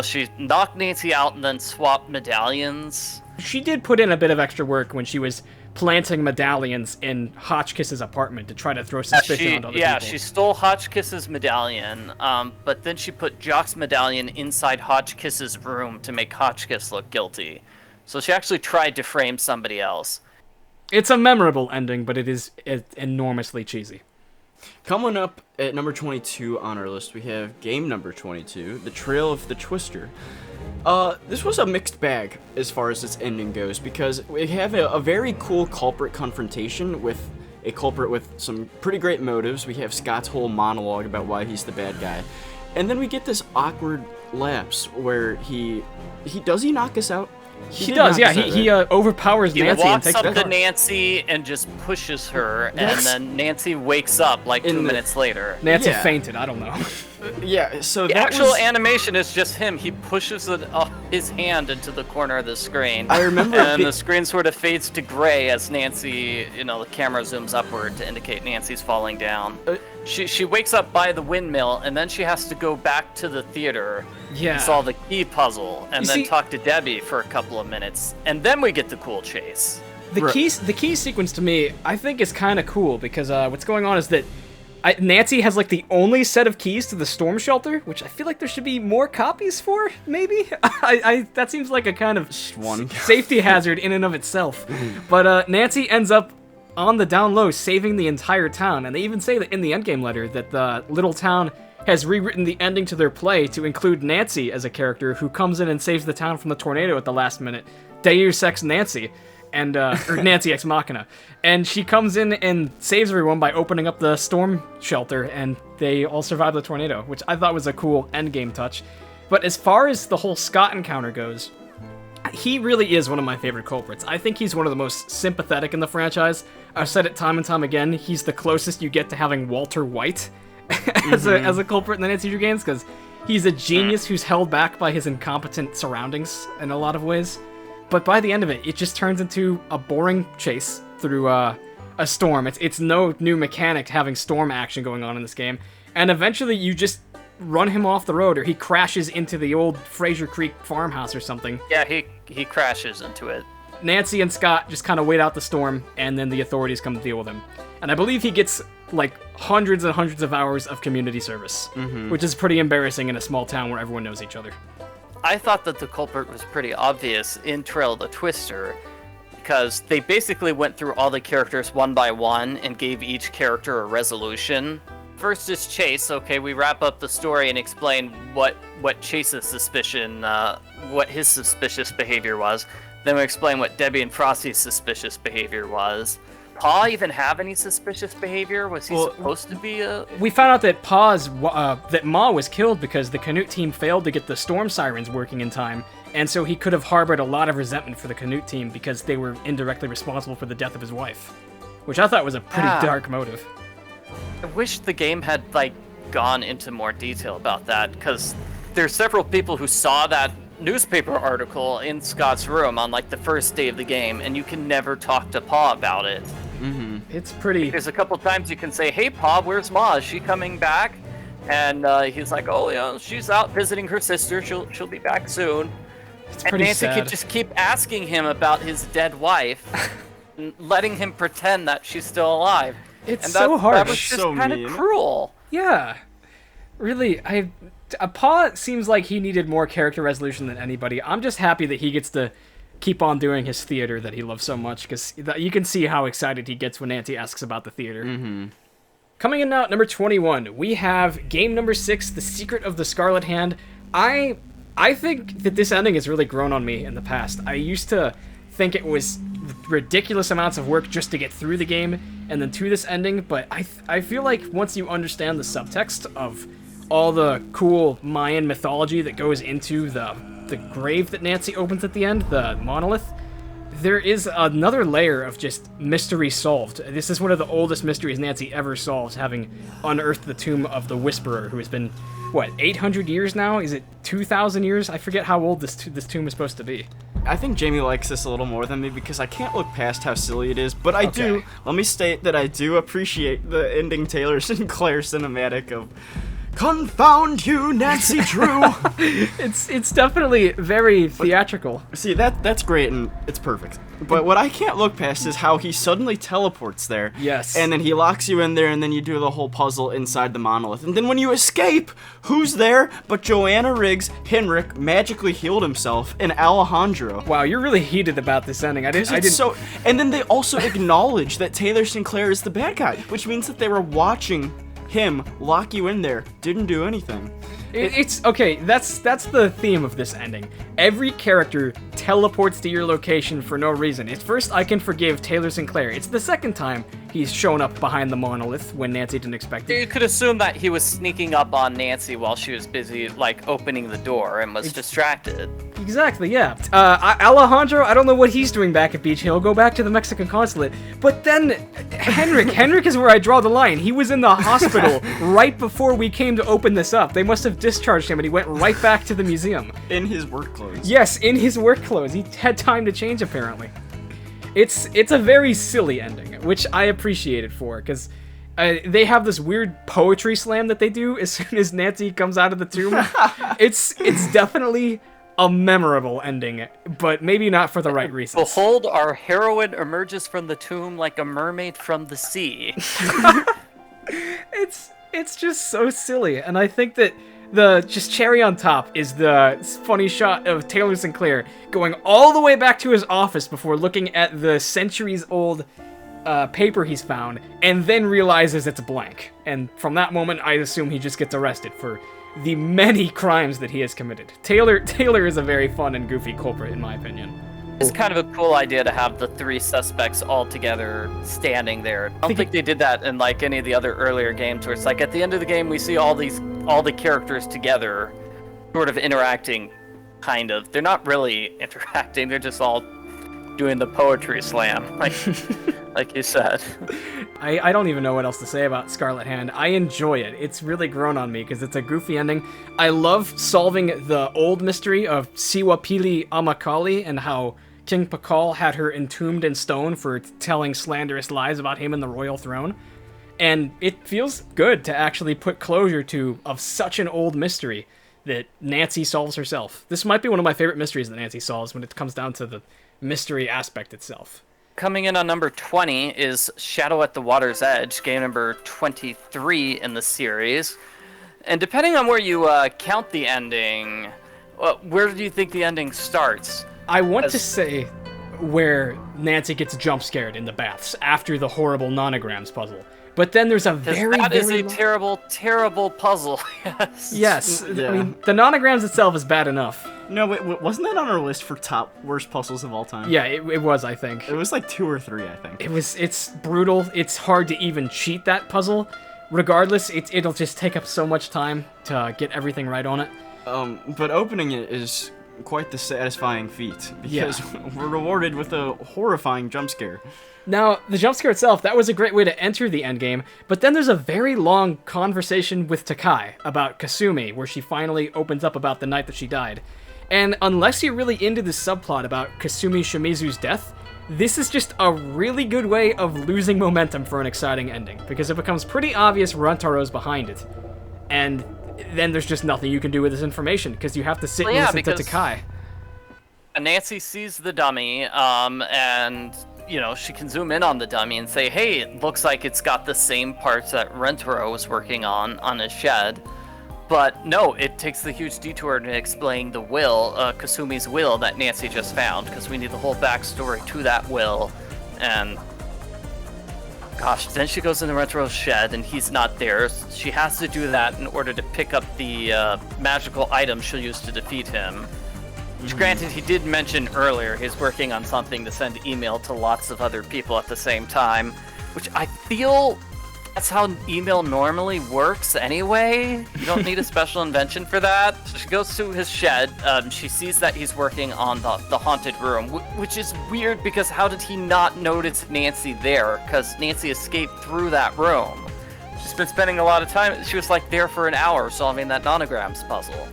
she knocked Nancy out and then swapped medallions. She did put in a bit of extra work when she was planting medallions in Hotchkiss's apartment to try to throw suspicion onto other people. She stole Hotchkiss's medallion, but then she put Jock's medallion inside Hotchkiss's room to make Hotchkiss look guilty. So she actually tried to frame somebody else. It's a memorable ending, but it is enormously cheesy. Coming up at number 22 on our list, we have game number 22, The Trail of the Twister. This was a mixed bag as far as its ending goes, because we have a very cool culprit confrontation with a culprit with some pretty great motives. We have Scott's whole monologue about why he's the bad guy. And then we get this awkward lapse where he knock us out? He does, yeah. He overpowers He Nancy and walks takes up the to Nancy and just pushes her, and then Nancy wakes up like 2 minutes later. Nancy Yeah. fainted, I don't know. Yeah, so The that actual was... animation is just him. He pushes his hand into the corner of the screen. I remember and the screen sort of fades to gray as Nancy, the camera zooms upward to indicate Nancy's falling down. She wakes up by the windmill, and then she has to go back to the theater Yeah. and solve the key puzzle, and You then see- talk to Debbie for a couple of minutes, and then we get the cool chase. The key sequence to me, I think, is kind of cool, because what's going on is that Nancy has, like, the only set of keys to the storm shelter, which I feel like there should be more copies for, maybe? That seems like a kind of one. safety hazard in and of itself. But Nancy ends up on the down low saving the entire town, and they even say that in the endgame letter that the little town has rewritten the ending to their play to include Nancy as a character who comes in and saves the town from the tornado at the last minute. Deus Ex Nancy. And or Nancy Ex Machina, and she comes in and saves everyone by opening up the storm shelter, and they all survive the tornado, which I thought was a cool endgame touch. But as far as the whole Scott encounter goes, he really is one of my favorite culprits. I think he's one of the most sympathetic in the franchise. I've said it time and time again. He's the closest you get to having Walter White as a culprit in the Nancy Drew games, because he's a genius who's held back by his incompetent surroundings in a lot of ways. But by the end of it, it just turns into a boring chase through a storm. It's no new mechanic having storm action going on in this game. And eventually you just run him off the road, or he crashes into the old Fraser Creek farmhouse or something. Yeah, he crashes into it. Nancy and Scott just kind of wait out the storm, and then the authorities come to deal with him. And I believe he gets, like, hundreds and hundreds of hours of community service, which is pretty embarrassing in a small town where everyone knows each other. I thought that the culprit was pretty obvious in Trail of the Twister, because they basically went through all the characters one by one and gave each character a resolution. First is Chase. Okay, we wrap up the story and explain what Chase's suspicion, what his suspicious behavior was. Then we explain what Debbie and Frosty's suspicious behavior was. Pa even have any suspicious behavior? Was he supposed to be a... We found out that that Ma was killed because the Canute team failed to get the storm sirens working in time, and so he could have harbored a lot of resentment for the Canute team because they were indirectly responsible for the death of his wife, which I thought was a pretty dark motive. I wish the game had, like, gone into more detail about that, because there's several people who saw that newspaper article in Scott's room on, like, the first day of the game, and you can never talk to Pa about it. It's pretty... There's a couple times you can say, "Hey, Pa, where's Ma? Is she coming back?" And he's like, "Oh, yeah, she's out visiting her sister. She'll be back soon." It's And pretty Nancy sad. could just keep asking him about his dead wife, and letting him pretend that she's still alive. It's And so harsh. That was just So kind of mean. cruel. Yeah. Really, Pa seems like he needed more character resolution than anybody. I'm just happy that he gets to keep on doing his theater that he loves so much, because you can see how excited he gets when Nancy asks about the theater. Mm-hmm. Coming in now at number 21, we have game number 6, The Secret of the Scarlet Hand. I think that this ending has really grown on me in the past. I used to think it was ridiculous amounts of work just to get through the game and then to this ending, but I feel like once you understand the subtext of all the cool Mayan mythology that goes into the grave that Nancy opens at the end, the monolith, there is another layer of just mystery solved. This is one of the oldest mysteries Nancy ever solves, having unearthed the tomb of the Whisperer, who has been, 800 years now? Is it 2,000 years? I forget how old this tomb is supposed to be. I think Jamie likes this a little more than me because I can't look past how silly it is, but I do. Let me state that I do appreciate the ending Taylor Sinclair cinematic of "Confound you, Nancy Drew." It's definitely very theatrical. See, that's great and it's perfect. But what I can't look past is how he suddenly teleports there. Yes. And then he locks you in there, and then you do the whole puzzle inside the monolith. And then when you escape, who's there but Joanna Riggs, Henrik magically healed himself, and Alejandro. Wow, you're really heated about this ending. I didn't. So, and then they also acknowledge that Taylor Sinclair is the bad guy, which means that they were watching him lock you in there, didn't do anything. It's okay, that's the theme of this ending. Every character teleports to your location for no reason. At first, I can forgive Taylor Sinclair. It's the second time he's shown up behind the monolith when Nancy didn't expect it. You could assume that he was sneaking up on Nancy while she was busy, opening the door and was distracted. Exactly, yeah. Alejandro, I don't know what he's doing back at Beach Hill. Go back to the Mexican consulate. But then, Henrik is where I draw the line. He was in the hospital right before we came to open this up. They must have discharged him and he went right back to the museum. In his work clothes. Yes, in his work clothes. He had time to change, apparently. It's a very silly ending, which I appreciate it for, because they have this weird poetry slam that they do as soon as Nancy comes out of the tomb. It's definitely a memorable ending, but maybe not for the right reasons. Behold, our heroine emerges from the tomb like a mermaid from the sea. It's just so silly, and I think that the just cherry on top is the funny shot of Taylor Sinclair going all the way back to his office before looking at the centuries-old paper he's found, and then realizes it's blank. And from that moment, I assume he just gets arrested for the many crimes that he has committed. Taylor is a very fun and goofy culprit, in my opinion. It's kind of a cool idea to have the three suspects all together standing there. I don't think they did that in any of the other earlier games where it's at the end of the game we see all the characters together sort of interacting, kind of. They're not really interacting, they're just all doing the poetry slam, like you said. I don't even know what else to say about Scarlet Hand. I enjoy it. It's really grown on me because it's a goofy ending. I love solving the old mystery of Siwapili Amakali and how King Pakal had her entombed in stone for telling slanderous lies about him and the royal throne. And it feels good to actually put closure to of such an old mystery that Nancy solves herself. This might be one of my favorite mysteries that Nancy solves when it comes down to the mystery aspect itself. Coming in on number 20 is Shadow at the Water's Edge, game number 23 in the series. And depending on where you count the ending, where do you think the ending starts? I want to say where Nancy gets jump scared in the baths after the horrible nonograms puzzle. But then there's a very terrible, terrible puzzle. Yes. Yeah. I mean, the nonograms itself is bad enough. No, wait, wasn't that on our list for top worst puzzles of all time? Yeah, it was, I think. It was 2 or 3, I think. It's brutal. It's hard to even cheat that puzzle. Regardless, it'll just take up so much time to get everything right on it. But opening it is quite the satisfying feat, because we're rewarded with a horrifying jump scare. Now, the jump scare itself, that was a great way to enter the endgame, but then there's a very long conversation with Takai about Kasumi, where she finally opens up about the night that she died. And unless you're really into the subplot about Kasumi Shimizu's death, this is just a really good way of losing momentum for an exciting ending, because it becomes pretty obvious Runtaro's behind it. And then there's just nothing you can do with this information, because you have to sit and listen to Takai. Nancy sees the dummy, and she can zoom in on the dummy and say, hey, it looks like it's got the same parts that Rentaro was working on his shed. But no, it takes the huge detour to explain the will, Kasumi's will that Nancy just found, because we need the whole backstory to that will. And gosh, then she goes into Rentro's shed and he's not there. She has to do that in order to pick up the magical item she'll use to defeat him. Which, granted, he did mention earlier he's working on something to send email to lots of other people at the same time, which I feel that's how email normally works anyway. You don't need a special invention for that. So she goes to his shed. She sees that he's working on the haunted room, which is weird because how did he not notice Nancy there? Because Nancy escaped through that room. She's been spending a lot of time. She was like there for an hour solving that nonograms puzzle.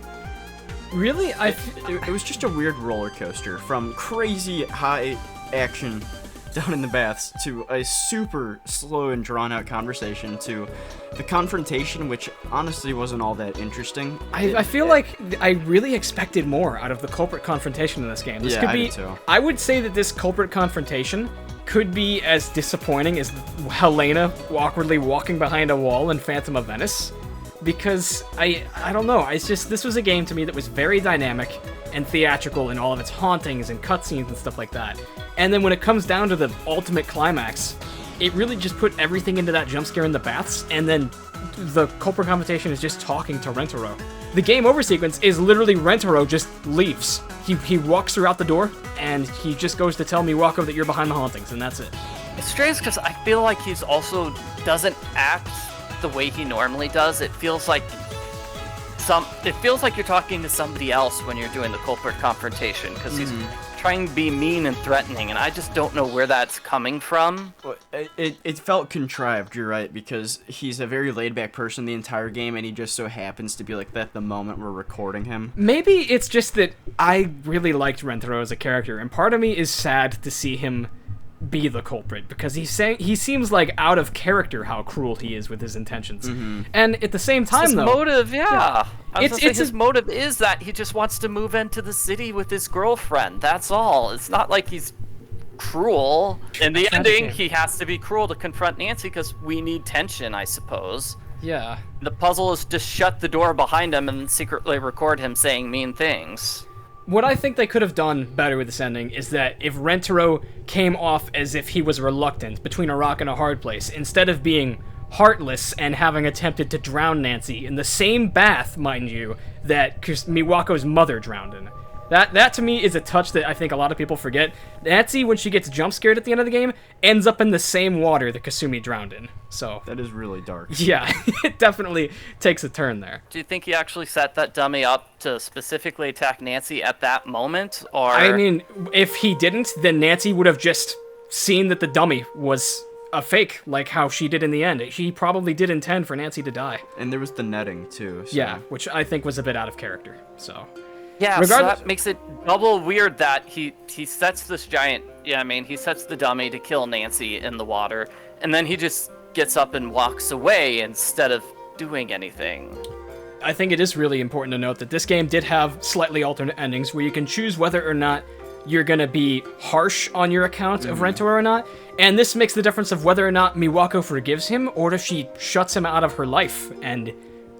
Really? It was just a weird roller coaster from crazy high action down in the baths to a super slow and drawn out conversation to the confrontation, which honestly wasn't all that interesting. I feel like I really expected more out of the culprit confrontation in this game. This Yeah, could I be, did too. I would say that this culprit confrontation could be as disappointing as Helena awkwardly walking behind a wall in Phantom of Venice. Because I don't know, this was a game to me that was very dynamic and theatrical in all of its hauntings and cutscenes and stuff like that. And then when it comes down to the ultimate climax, it really just put everything into that jump scare in the baths, and then the culprit confrontation is just talking to Rentaro. The game over sequence is literally Rentaro just leaves. He walks throughout the door, and he just goes to tell Miwako that you're behind the hauntings, and that's it. It's strange because I feel like he's also doesn't act the way he normally does. It feels like you're talking to somebody else when you're doing the culprit confrontation, because he's trying to be mean and threatening, and I just don't know where that's coming from. It felt contrived, you're right, because he's a very laid-back person the entire game, and he just so happens to be like that the moment we're recording him. Maybe it's just that I really liked Rentaro as a character, and part of me is sad to see him be the culprit, because he seems like out of character how cruel he is with his intentions. And at the same time, His though, motive, yeah. His a- motive is that he just wants to move into the city with his girlfriend. That's all. It's not like he's cruel. In the ending, he has to be cruel to confront Nancy because we need tension, I suppose. yeah. The puzzle is to shut the door behind him and secretly record him saying mean things. What I think they could have done better with this ending is that if Rentaro came off as if he was reluctant, between a rock and a hard place, instead of being heartless and having attempted to drown Nancy in the same bath, mind you, that Miwako's mother drowned in. That to me is a touch that I think a lot of people forget. Nancy, when she gets jump scared at the end of the game, ends up in the same water that Kasumi drowned in. So That is really dark. yeah, it definitely takes a turn there. Do you think he actually set that dummy up to specifically attack Nancy at that moment? Or I mean, if he didn't, then Nancy would have just seen that the dummy was a fake, like how she did in the end. He probably did intend for Nancy to die. And there was the netting, too. So. Yeah, which I think was a bit out of character, so... yeah, regardless- so that makes it double weird that he sets this giant, he sets the dummy to kill Nancy in the water, and then he just gets up and walks away instead of doing anything. I think it is really important to note that this game did have slightly alternate endings where you can choose whether or not you're going to be harsh on your account of Rentaro or not, and this makes the difference of whether or not Miwako forgives him or if she shuts him out of her life, and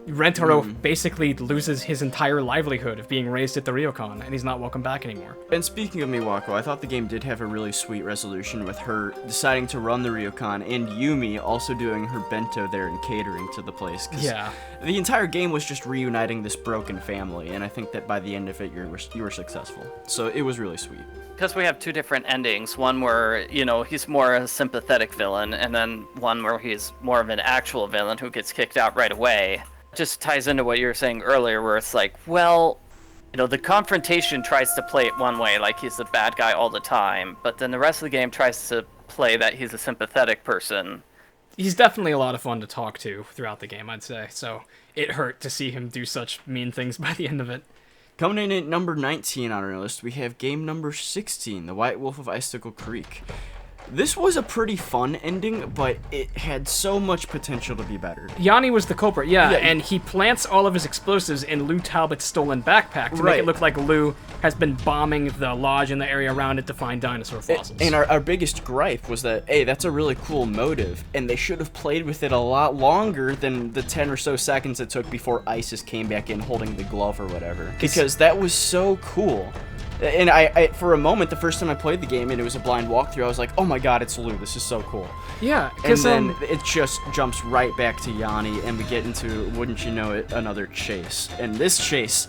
Rentaro basically loses his entire livelihood of being raised at the Ryokan, and he's not welcome back anymore. And speaking of Miwako, I thought the game did have a really sweet resolution with her deciding to run the Ryokan and Yumi also doing her bento there and catering to the place. 'Cause Yeah. the entire game was just reuniting this broken family, and I think that by the end of it, you were successful. So it was really sweet. Because we have two different endings, one where, he's more a sympathetic villain, and then one where he's more of an actual villain who gets kicked out right away. Just ties into what you were saying earlier, where it's like, well, the confrontation tries to play it one way, like he's the bad guy all the time, but then the rest of the game tries to play that he's a sympathetic person. He's definitely a lot of fun to talk to throughout the game, I'd say, so it hurt to see him do such mean things by the end of it. Coming in at number 19 on our list, we have game number 16, The White Wolf of Icicle Creek. This was a pretty fun ending, but it had so much potential to be better. Yanni was the culprit, and he plants all of his explosives in Lou Talbot's stolen backpack to make it look like Lou has been bombing the lodge and the area around it to find dinosaur fossils. And our biggest gripe was that, hey, that's a really cool motive, and they should have played with it a lot longer than the 10 or so seconds it took before Isis came back in holding the glove or whatever. Because that was so cool. And I for a moment, the first time I played the game and it was a blind walkthrough, I was like, oh my god, it's Lou, this is so cool. Yeah, and then it just jumps right back to Yanni, and we get into, wouldn't you know it, another chase. And this chase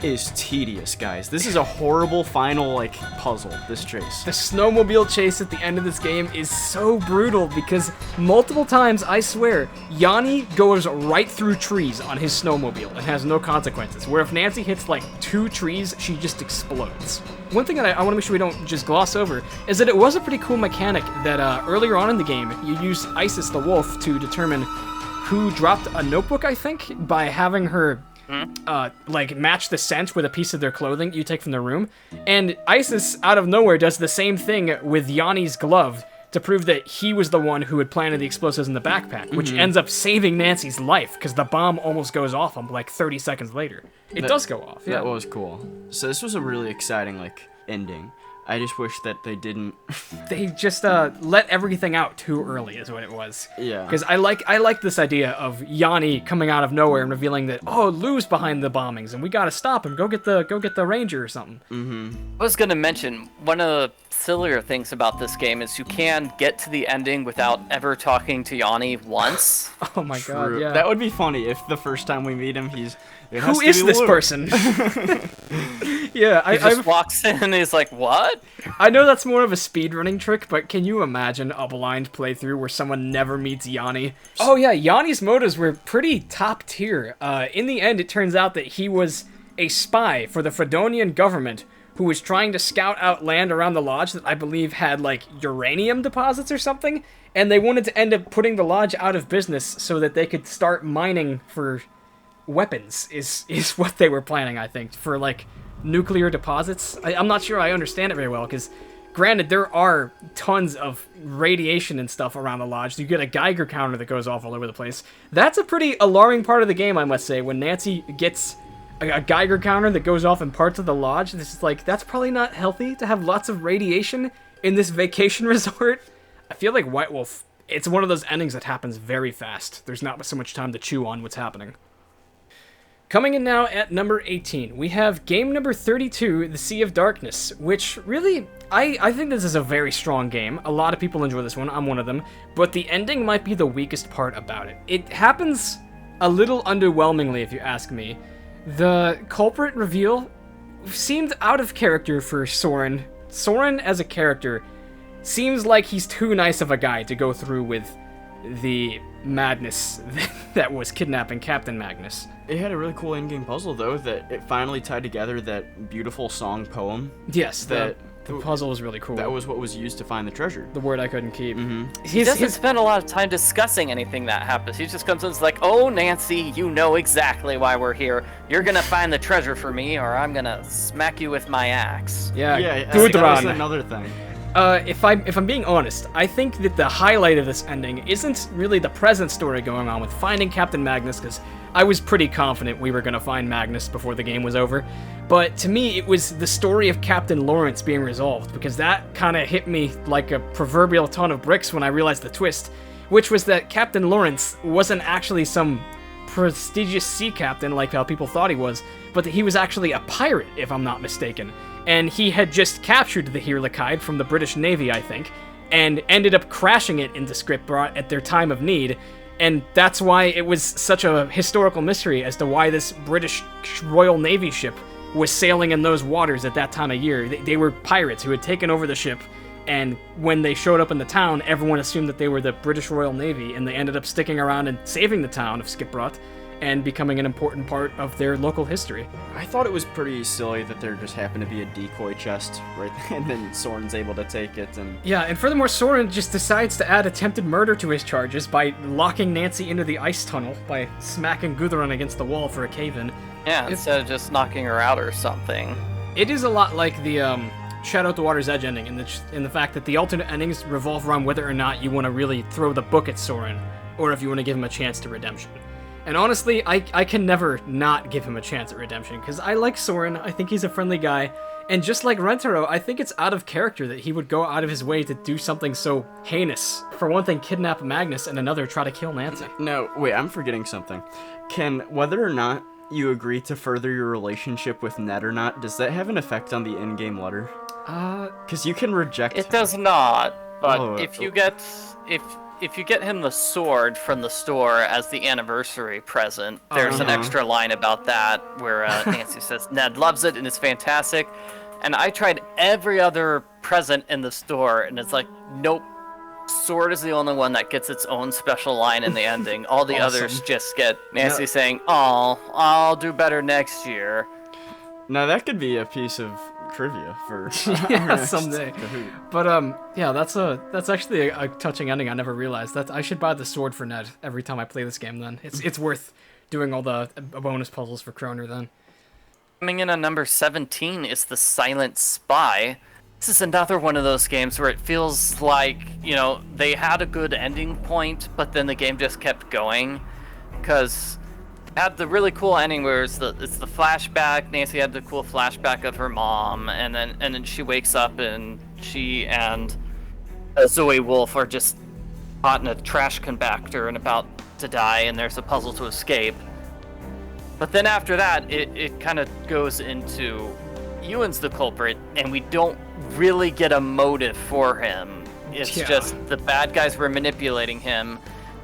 is tedious, guys. This is a horrible final, like, puzzle, this chase. The snowmobile chase at the end of this game is so brutal because multiple times, I swear, Yanni goes right through trees on his snowmobile and has no consequences, where if Nancy hits, like, 2 trees, she just explodes. One thing that I want to make sure we don't just gloss over is that it was a pretty cool mechanic that earlier on in the game, you used Isis the wolf to determine who dropped a notebook, I think, by having her like match the scent with a piece of their clothing you take from their room. And Isis, out of nowhere, does the same thing with Yanni's glove to prove that he was the one who had planted the explosives in the backpack, which ends up saving Nancy's life because the bomb almost goes off him like 30 seconds later. It does go off. Yeah. That was cool. So this was a really exciting, like, ending. I just wish that they didn't. They just let everything out too early, is what it was. Yeah. Because I like this idea of Yanni coming out of nowhere and revealing that, oh, Lou's behind the bombings and we gotta stop him. Go get the ranger or something. I was gonna mention one of the sillier things about this game is you can get to the ending without ever talking to Yanni once. Oh my god, yeah. That would be funny if the first time we meet him, who is this person? Yeah, he just walks in and he's like, what? I know that's more of a speedrunning trick, but can you imagine a blind playthrough where someone never meets Yanni? Oh yeah, Yanni's motives were pretty top tier. In the end, it turns out that he was a spy for the Fredonian government who was trying to scout out land around the lodge that I believe had, like, uranium deposits or something, and they wanted to end up putting the lodge out of business so that they could start mining for weapons, is what they were planning, I think, for, like, nuclear deposits. I'm not sure I understand it very well, because granted, there are tons of radiation and stuff around the lodge. You get a Geiger counter that goes off all over the place. That's a pretty alarming part of the game, I must say, when Nancy gets a Geiger counter that goes off in parts of the lodge. This is like, that's probably not healthy to have lots of radiation in this vacation resort. I feel like White Wolf, it's one of those endings that happens very fast. There's not so much time to chew on what's happening. Coming in now at number 18, we have game number 32, The Sea of Darkness, which really, I think this is a very strong game. A lot of people enjoy this one, I'm one of them, but the ending might be the weakest part about it. It happens a little underwhelmingly, if you ask me. The culprit reveal seemed out of character for Soren. Soren, as a character, seems like he's too nice of a guy to go through with the madness that was kidnapping Captain Magnus. It had a really cool in-game puzzle, though, that it finally tied together that beautiful song poem. Yes, the puzzle was really cool. That was what was used to find the treasure. The word I couldn't keep. He doesn't spend a lot of time discussing anything that happens. He just comes in and is like, oh, Nancy, you know exactly why we're here. You're going to find the treasure for me, or I'm going to smack you with my axe. Yeah, that was another thing. If I'm being honest, I think that the highlight of this ending isn't really the present story going on with finding Captain Magnus, because I was pretty confident we were going to find Magnus before the game was over. But to me, it was the story of Captain Lawrence being resolved, because that kind of hit me like a proverbial ton of bricks when I realized the twist, which was that Captain Lawrence wasn't actually some prestigious sea captain like how people thought he was, but that he was actually a pirate, if I'm not mistaken. And he had just captured the Heerlijkheid from the British Navy, I think, and ended up crashing it into Skipbrat at their time of need. And that's why it was such a historical mystery as to why this British Royal Navy ship was sailing in those waters at that time of year. They were pirates who had taken over the ship, and when they showed up in the town, everyone assumed that they were the British Royal Navy, and they ended up sticking around and saving the town of Skipbrat and becoming an important part of their local history. I thought it was pretty silly that there just happened to be a decoy chest right there, and then Soren's able to take it. And yeah, and furthermore, Soren just decides to add attempted murder to his charges by locking Nancy into the ice tunnel by smacking Gudrun against the wall for a cave-in. Yeah, instead of just knocking her out or something. It is a lot like the Shadow at the Water's Edge ending in the fact that the alternate endings revolve around whether or not you want to really throw the book at Soren, or if you want to give him a chance to redemption. And honestly, I can never not give him a chance at redemption, because I like Soren, I think he's a friendly guy, and just like Rentaro, I think it's out of character that he would go out of his way to do something so heinous. For one thing, kidnap Magnus, and another, try to kill Nancy. No, wait, I'm forgetting something. Whether or not you agree to further your relationship with Ned or not, does that have an effect on the in-game letter? Because you can reject... It does not, but if you get him the sword from the store as the anniversary present, there's an extra line about that where Nancy says Ned loves it and it's fantastic. And I tried every other present in the store, and it's like, nope. Sword is the only one that gets its own special line in the ending. All the others just get Nancy saying, "Oh, I'll do better next year." Now that could be a piece of trivia for someday. But yeah, that's actually a touching ending. I never realized that. I should buy the sword for Ned every time I play this game. Then it's worth doing all the bonus puzzles for Kroner. Then coming in on number 17 is The Silent Spy. This is another one of those games where it feels like, they had a good ending point, but then the game just kept going. Because it had the really cool ending where it's the flashback. Nancy had the cool flashback of her mom, and then she wakes up and she and Zoe Wolf are just caught in a trash compactor and about to die, and there's a puzzle to escape. But then after that, it kind of goes into Ewan's the culprit, and we don't really get a motive for him. It's just the bad guys were manipulating him,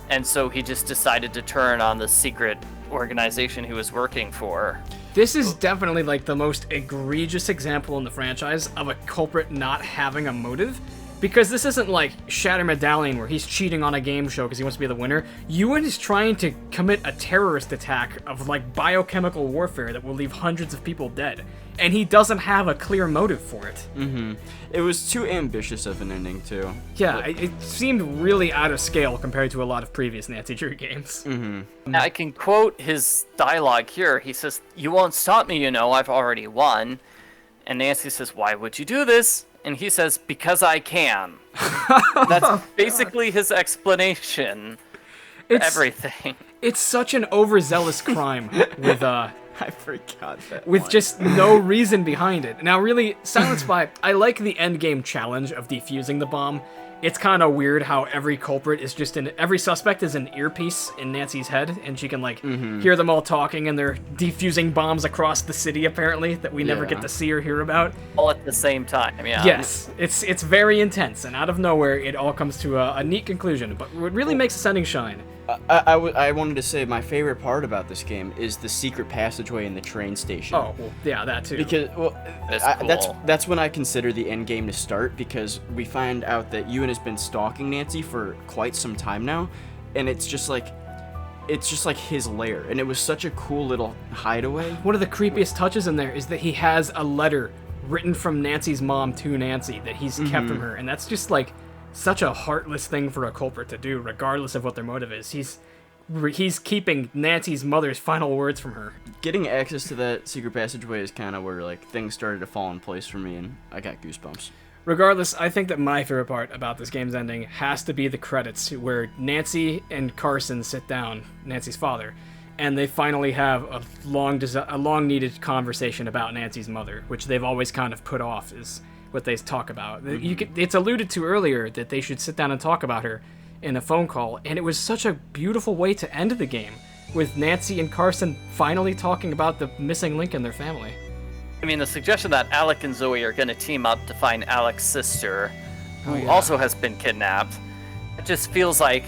and so he just decided to turn on the secret organization he was working for. This is definitely like the most egregious example in the franchise of a culprit not having a motive. Because this isn't like Shatter Medallion where he's cheating on a game show because he wants to be the winner. Ewan is trying to commit a terrorist attack of like biochemical warfare that will leave hundreds of people dead. And he doesn't have a clear motive for it. Mm-hmm. It was too ambitious of an ending, too. Yeah, it seemed really out of scale compared to a lot of previous Nancy Drew games. Mm-hmm. Now, I can quote his dialogue here. He says, "You won't stop me, I've already won." And Nancy says, "Why would you do this?" And he says, "Because I can." That's basically his explanation for everything. It's such an overzealous crime with I forgot that with line. Just no reason behind it. Now, really, Silent Spy, I like the endgame challenge of defusing the bomb. It's kind of weird how every culprit is every suspect is an earpiece in Nancy's head, and she can, hear them all talking, and they're defusing bombs across the city, apparently, that we never get to see or hear about. All at the same time, yeah. Yes, it's very intense, and out of nowhere, it all comes to a neat conclusion. But what really makes this ending shine... I wanted to say my favorite part about this game is the secret passageway in the train station. Oh, well, yeah, that too. Because, that's cool. that's when I consider the end game to start, because we find out that Ewan has been stalking Nancy for quite some time now, and it's just like his lair, and it was such a cool little hideaway. One of the creepiest touches in there is that he has a letter written from Nancy's mom to Nancy that he's kept from her, and that's just such a heartless thing for a culprit to do, regardless of what their motive is. He's keeping Nancy's mother's final words from her. Getting access to that secret passageway is kind of where things started to fall in place for me, and I got goosebumps. Regardless, I think that my favorite part about this game's ending has to be the credits, where Nancy and Carson sit down, Nancy's father, and they finally have a long-needed conversation about Nancy's mother, which they've always kind of put off is what they talk about. It's alluded to earlier that they should sit down and talk about her in a phone call, and it was such a beautiful way to end the game, with Nancy and Carson finally talking about the missing link in their family. I mean, the suggestion that Alec and Zoe are going to team up to find Alec's sister, who also has been kidnapped, it just feels like...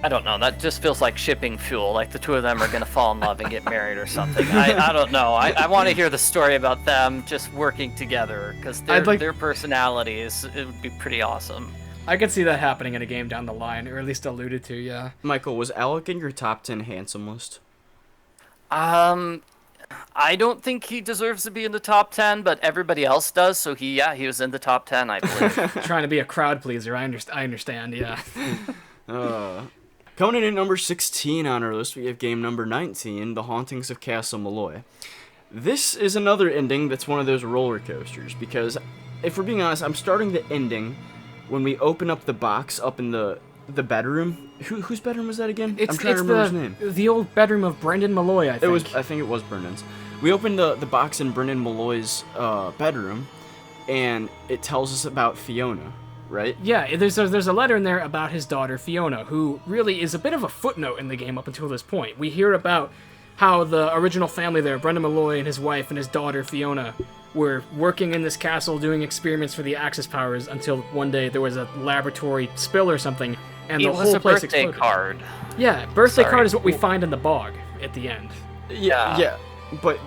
I don't know, that just feels like shipping fuel, like the two of them are going to fall in love and get married or something. I don't know. I want to hear the story about them just working together, because their personalities, it would be pretty awesome. I could see that happening in a game down the line, or at least alluded to, yeah. Michael, was Alec in your top 10 handsome list? I don't think he deserves to be in the top 10, but everybody else does, so he was in the top 10, I believe. Trying to be a crowd pleaser, I understand, yeah. Coming in at number 16 on our list, we have game number 19, The Hauntings of Castle Malloy. This is another ending that's one of those roller coasters, because if we're being honest, I'm starting the ending when we open up the box up in the bedroom. Whose bedroom was that again? I'm trying to remember his name. The old bedroom of Brendan Malloy, I think. I think it was Brendan's. We opened the box in Brendan Malloy's bedroom, and it tells us about Fiona, right? Yeah, there's a letter in there about his daughter Fiona, who really is a bit of a footnote in the game up until this point. We hear about how the original family there, Brendan Malloy and his wife and his daughter Fiona, were working in this castle doing experiments for the Axis powers until one day there was a laboratory spill or something, and the whole place exploded. It was a birthday card. Yeah, birthday card is what we find in the bog at the end. Yeah, but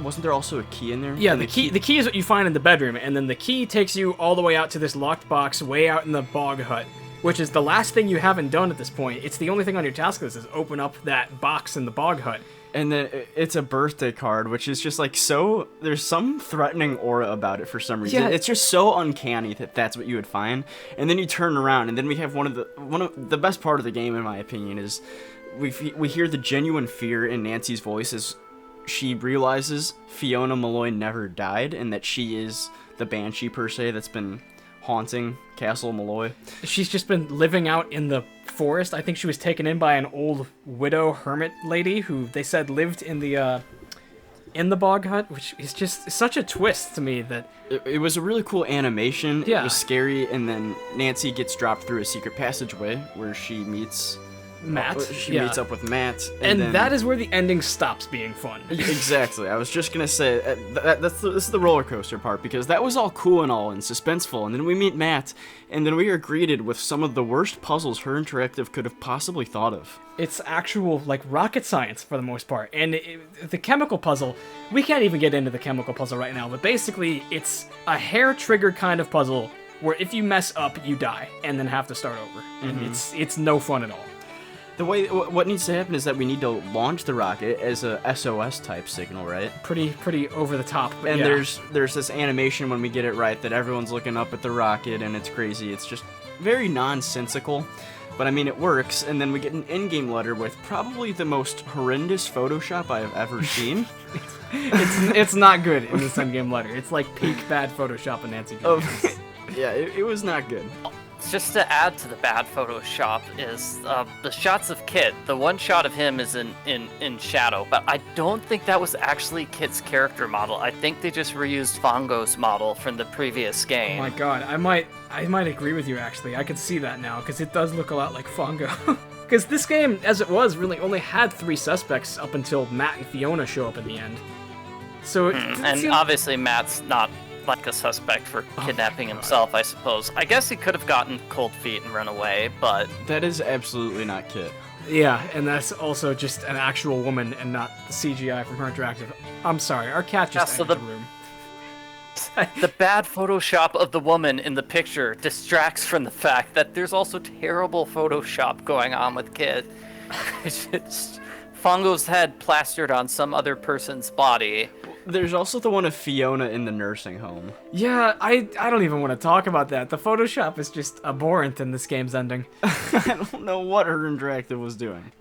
wasn't there also a key in there? Yeah, the key is what you find in the bedroom, and then the key takes you all the way out to this locked box way out in the bog hut, which is the last thing you haven't done at this point. It's the only thing on your task list is open up that box in the bog hut. And then it's a birthday card, which is just like so. There's some threatening aura about it for some reason. Yeah. It's just so uncanny that that's what you would find. And then you turn around, and then we have one of the best part of the game, in my opinion, is we hear the genuine fear in Nancy's voice as she realizes Fiona Malloy never died, and that she is the banshee per se that's been haunting Castle Malloy. She's just been living out in the forest. I think she was taken in by an old widow hermit lady who they said lived in the bog hut, which is just such a twist to me that... It was a really cool animation. Yeah. It was scary, and then Nancy gets dropped through a secret passageway where she meets... Matt. She meets up with Matt. And then... that is where the ending stops being fun. Exactly. I was just going to say, this is the roller coaster part, because that was all cool and all and suspenseful, and then we meet Matt, and then we are greeted with some of the worst puzzles Her Interactive could have possibly thought of. It's actual, like, rocket science for the most part. And the chemical puzzle, we can't even get into the chemical puzzle right now, but basically it's a hair-triggered kind of puzzle where if you mess up, you die, and then have to start over. And it's no fun at all. The way what needs to happen is that we need to launch the rocket as a SOS type signal, right? Pretty over the top. But and yeah. there's this animation when we get it right that everyone's looking up at the rocket, and it's crazy. It's just very nonsensical, but I mean it works. And then we get an in-game letter with probably the most horrendous Photoshop I have ever seen. it's not good in this in-game letter. It's like peak bad Photoshop in Nancy Drew. Yeah, it was not good. Just to add to the bad Photoshop is the shots of Kit. The one shot of him is in shadow, but I don't think that was actually Kit's character model. I think they just reused Fongo's model from the previous game. Oh my god, I might agree with you actually. I can see that now, because it does look a lot like Fongo. Because this game, as it was, really only had 3 suspects up until Matt and Fiona show up in the end. So and obviously Matt's not like a suspect for kidnapping himself, I suppose. I guess he could have gotten cold feet and run away, but... That is absolutely not Kit. Yeah, and that's also just an actual woman and not the CGI from Her Interactive. I'm sorry, our cat just entered the room. The bad Photoshop of the woman in the picture distracts from the fact that there's also terrible Photoshop going on with Kit. It's just Fongo's head plastered on some other person's body. There's also the one of Fiona in the nursing home. Yeah, I don't even want to talk about that. The Photoshop is just abhorrent in this game's ending. I don't know what Her Interactive was doing.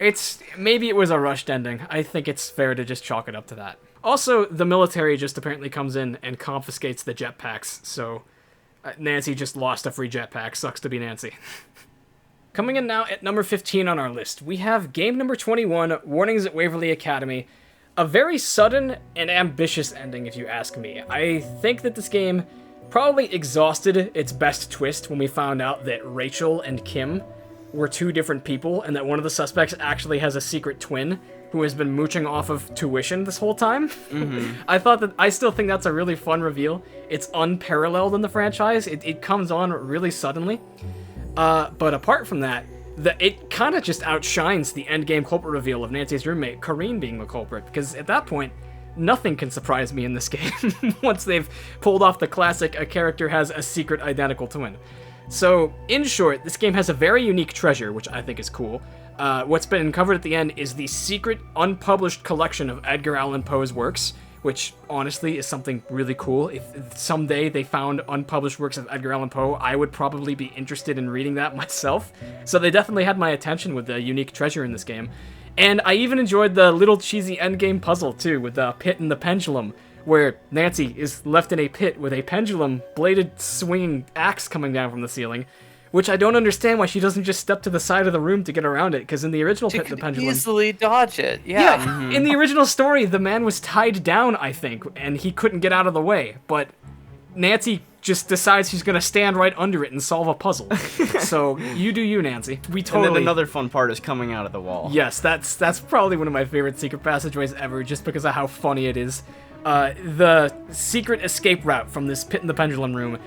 Maybe it was a rushed ending. I think it's fair to just chalk it up to that. Also, the military just apparently comes in and confiscates the jetpacks, so Nancy just lost a free jetpack. Sucks to be Nancy. Coming in now at number 15 on our list, we have game number 21, Warnings at Waverly Academy. A very sudden and ambitious ending, if you ask me. I think that this game probably exhausted its best twist when we found out that Rachel and Kim were 2 different people, and that one of the suspects actually has a secret twin who has been mooching off of tuition this whole time. I still think that's a really fun reveal. It's unparalleled in the franchise. It comes on really suddenly. But apart from that, it kind of just outshines the endgame culprit reveal of Nancy's roommate, Corrine, being the culprit, because at that point, nothing can surprise me in this game once they've pulled off the classic, a character has a secret identical twin. So, in short, this game has a very unique treasure, which I think is cool. What's been uncovered at the end is the secret, unpublished collection of Edgar Allan Poe's works, which honestly is something really cool. If someday they found unpublished works of Edgar Allan Poe, I would probably be interested in reading that myself. So they definitely had my attention with the unique treasure in this game. And I even enjoyed the little cheesy endgame puzzle, too, with the pit and the pendulum, where Nancy is left in a pit with a pendulum-bladed swinging axe coming down from the ceiling, which I don't understand why she doesn't just step to the side of the room to get around it, because in the original Pit the Pendulum... easily dodge it, yeah. In the original story, the man was tied down, I think, and he couldn't get out of the way, but Nancy just decides she's gonna stand right under it and solve a puzzle. So, you do you, Nancy. We totally... And then another fun part is coming out of the wall. Yes, that's probably one of my favorite secret passageways ever, just because of how funny it is. The secret escape route from this Pit in the Pendulum room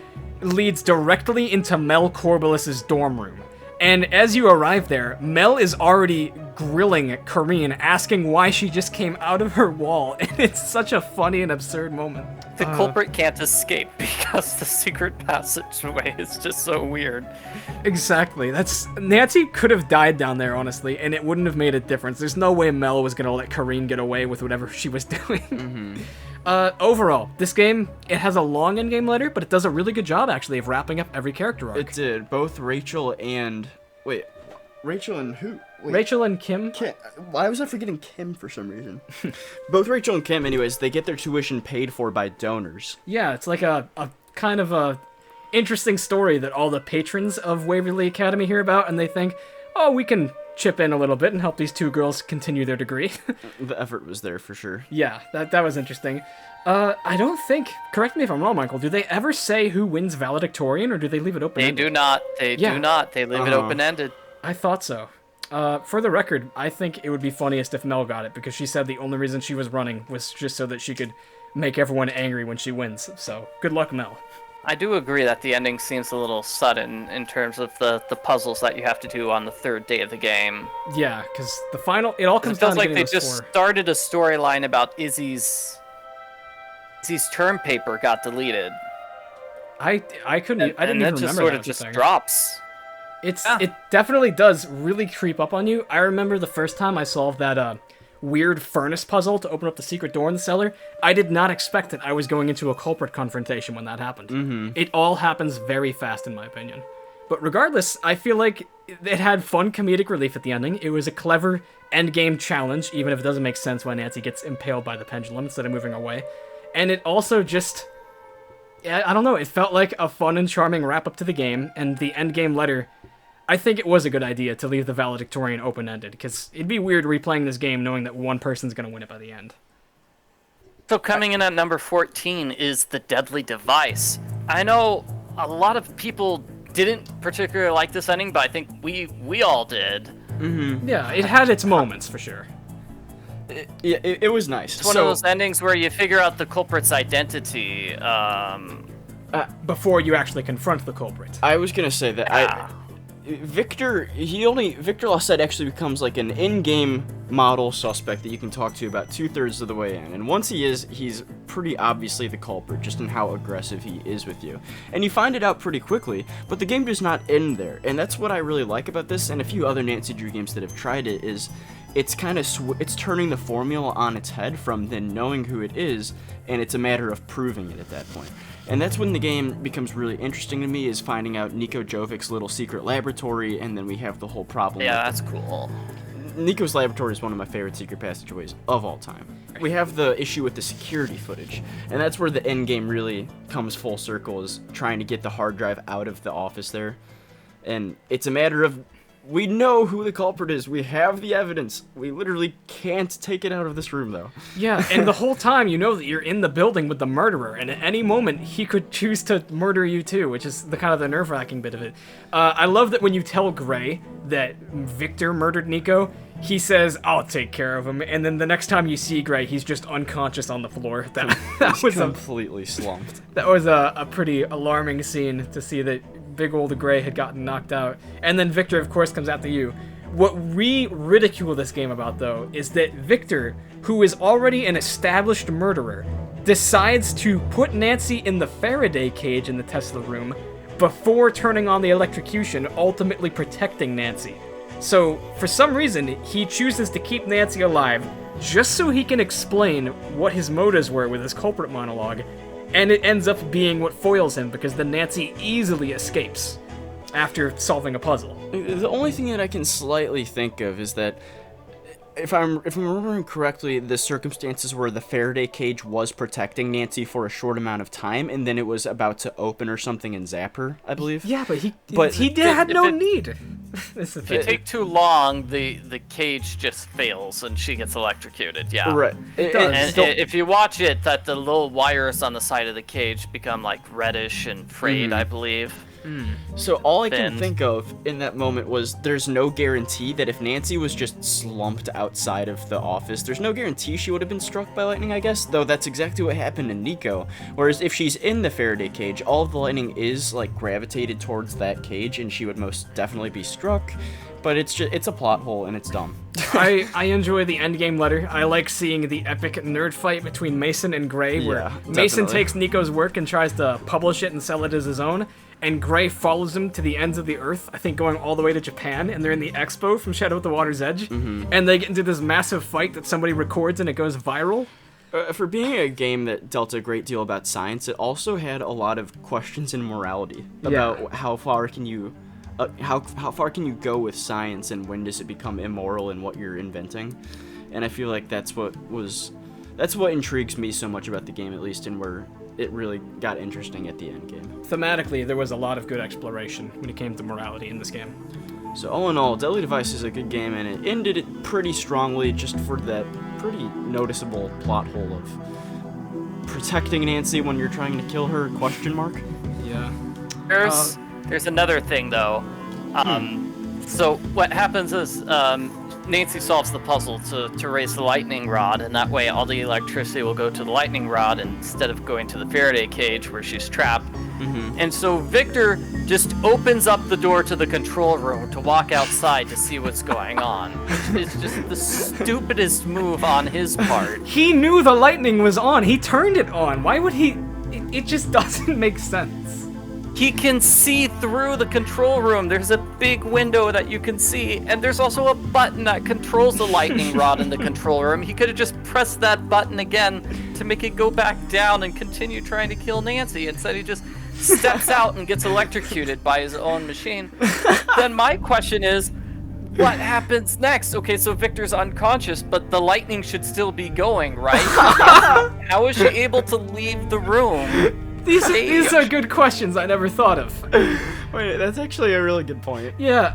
leads directly into Mel Corbelis's dorm room. And as you arrive there, Mel is already grilling Corinne, asking why she just came out of her wall, and it's such a funny and absurd moment. The culprit can't escape because the secret passageway is just so weird. Exactly. Nancy could have died down there, honestly, and it wouldn't have made a difference. There's no way Mel was gonna let Corinne get away with whatever she was doing. Overall, this game, it has a long in-game letter, but it does a really good job, actually, of wrapping up every character arc. It did. Both Rachel and... Wait, Rachel and who? Wait. Rachel and Kim? Why was I forgetting Kim for some reason? Both Rachel and Kim, anyways, they get their tuition paid for by donors. Yeah, it's like a kind of a interesting story that all the patrons of Waverly Academy hear about, and they think, oh, we can chip in a little bit and help these two girls continue their degree. The effort was there for sure. Yeah, that was interesting. I don't think, correct me if I'm wrong, Michael, do they ever say who wins valedictorian, or do they leave it open-ended? They do not. They do not. They leave it open-ended. I thought so. For the record, I think it would be funniest if Mel got it, because she said the only reason she was running was just so that she could make everyone angry when she wins. So, good luck, Mel. I do agree that the ending seems a little sudden in terms of the puzzles that you have to do on the third day of the game. Yeah, because the final, it all comes down to like they just started a storyline about Izzy's term paper got deleted. I didn't even remember that. And just sort of just drops. It definitely does really creep up on you. I remember the first time I solved that weird furnace puzzle to open up the secret door in the cellar. I did not expect that I was going into a culprit confrontation when that happened. It all happens very fast, in my opinion. But regardless, I feel like it had fun comedic relief at the ending. It was a clever endgame challenge, even if it doesn't make sense when Nancy gets impaled by the pendulum instead of moving away. And it also just... I don't know, it felt like a fun and charming wrap-up to the game, and the endgame letter... I think it was a good idea to leave the valedictorian open-ended, because it'd be weird replaying this game knowing that one person's going to win it by the end. So coming in at number 14 is The Deadly Device. I know a lot of people didn't particularly like this ending, but I think we all did. Yeah, it had its moments, for sure. It was nice. It's one of those endings where you figure out the culprit's identity. Before you actually confront the culprit. I was going to say that Victor Lassette actually becomes like an in-game model suspect that you can talk to about 2/3 of the way in. And once he's pretty obviously the culprit, just in how aggressive he is with you. And you find it out pretty quickly, but the game does not end there. And that's what I really like about this, and a few other Nancy Drew games that have tried it, is it's kind of it's turning the formula on its head from then knowing who it is, and it's a matter of proving it at that point. And that's when the game becomes really interesting to me, is finding out Niko Jovic's little secret laboratory, and then we have the whole problem. Yeah, that's cool. Niko's laboratory is one of my favorite secret passageways of all time. We have the issue with the security footage, and that's where the end game really comes full circle, is trying to get the hard drive out of the office there. And it's a matter of, we know who the culprit is. We have the evidence. We literally can't take it out of this room, though. Yeah, and the whole time you know that you're in the building with the murderer, and at any moment he could choose to murder you too, which is the kind of the nerve-wracking bit of it. I love that when you tell Gray that Victor murdered Niko, he says, "I'll take care of him," and then the next time you see Gray, he's just unconscious on the floor. That was completely slumped. That was a pretty alarming scene to see that big old Gray had gotten knocked out. And then Victor, of course, comes after you. What we ridicule this game about, though, is that Victor, who is already an established murderer, decides to put Nancy in the Faraday cage in the Tesla room before turning on the electrocution, ultimately protecting Nancy. So, for some reason, he chooses to keep Nancy alive just so he can explain what his motives were with his culprit monologue, and it ends up being what foils him, because then Nancy easily escapes after solving a puzzle. The only thing that I can slightly think of is that if I'm remembering correctly, the circumstances where the Faraday cage was protecting Nancy for a short amount of time, and then it was about to open or something and zap her, I believe. Yeah, but he had no need. That's the If you thing. take too long, the cage just fails and she gets electrocuted. Yeah. Right. does. And if you watch it, that the little wires on the side of the cage become like reddish and frayed, I believe. So all I can Then- think of in that moment was there's no guarantee that if Nancy was just slumped outside of the office, there's no guarantee she would have been struck by lightning, I guess, though that's exactly what happened to Nico. Whereas if she's in the Faraday cage, all of the lightning is like gravitated towards that cage and she would most definitely be struck, but it's a plot hole and it's dumb. I enjoy the endgame letter. I like seeing the epic nerd fight between Mason and Gray, where Yeah, Mason definitely. takes Nico's work and tries to publish it and sell it as his own, and Gray follows him to the ends of the earth, I think going all the way to Japan, and they're in the expo from Shadow at the Water's Edge, and they get into this massive fight that somebody records and it goes viral. For being a game that dealt a great deal about science, it also had a lot of questions in morality about how far can you how far can you go with science, and when does it become immoral in what you're inventing. And I feel like that's what intrigues me so much about the game, at least, and where it really got interesting at the end game. Thematically, there was a lot of good exploration when it came to morality in this game. So all in all, Deadly Device is a good game, and it ended it pretty strongly just for that pretty noticeable plot hole of protecting Nancy when you're trying to kill her, question mark. Yeah. There's another thing though. So what happens is Nancy solves the puzzle to raise the lightning rod, and that way all the electricity will go to the lightning rod instead of going to the Faraday cage where she's trapped. And so Victor just opens up the door to the control room to walk outside to see what's going on. It's just the stupidest move on his part. He knew the lightning was on. He turned it on. Why would he? It just doesn't make sense. He can see through the control room. There's a big window that you can see, and there's also a button that controls the lightning rod in the control room. He could have just pressed that button again to make it go back down and continue trying to kill Nancy. Instead, he just steps out and gets electrocuted by his own machine. Then my question is, what happens next? Okay, so Victor's unconscious, but the lightning should still be going, right? How is she able to leave the room? These are good questions I never thought of. Wait, that's actually a really good point. Yeah,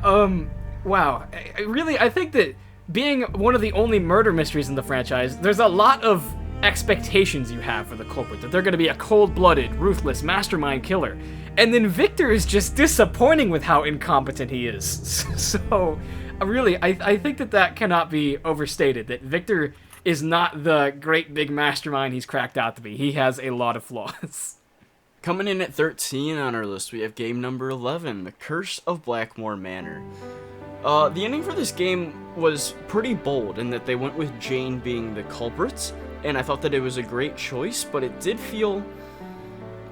wow. I think that being one of the only murder mysteries in the franchise, there's a lot of expectations you have for the culprit, that they're going to be a cold-blooded, ruthless, mastermind killer. And then Victor is just disappointing with how incompetent he is. So, really, I think that cannot be overstated, that Victor is not the great big mastermind he's cracked out to be. He has a lot of flaws. Coming in at 13 on our list, we have game number 11, The Curse of Blackmoor Manor. The ending for this game was pretty bold in that they went with Jane being the culprit, and I thought that it was a great choice, but it did feel...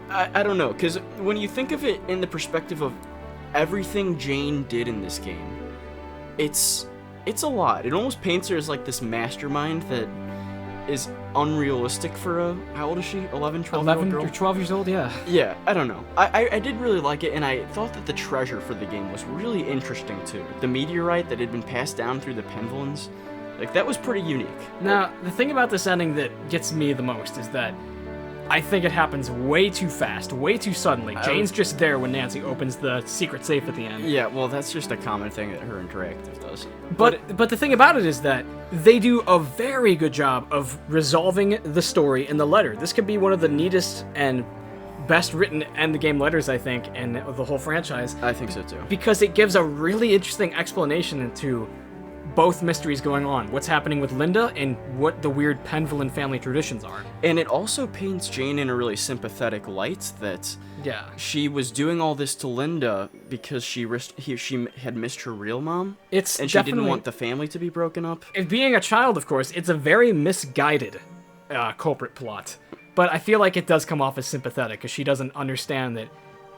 I don't know, because when you think of it in the perspective of everything Jane did in this game, it's a lot. It almost paints her as like this mastermind that is unrealistic for a... How old is she? 11, 12 year old 11 girl? or 12 years old, yeah. Yeah, I don't know. I did really like it, and I thought that the treasure for the game was really interesting, too. The meteorite that had been passed down through the Penvillans, like, that was pretty unique. Now, the thing about this ending that gets me the most is that I think it happens way too fast, way too suddenly. Jane's just there when Nancy opens the secret safe at the end. Yeah, well, that's just a common thing that her interactive does. But the thing about it is that they do a very good job of resolving the story in the letter. This could be one of the neatest and best written end game letters, I think, in the whole franchise. I think so, too. Because it gives a really interesting explanation into both mysteries going on. What's happening with Linda and what the weird Penvillan family traditions are. And it also paints Jane in a really sympathetic light that she was doing all this to Linda because she had missed her real mom. And she didn't want the family to be broken up. Being a child, of course, it's a very misguided culprit plot. But I feel like it does come off as sympathetic because she doesn't understand that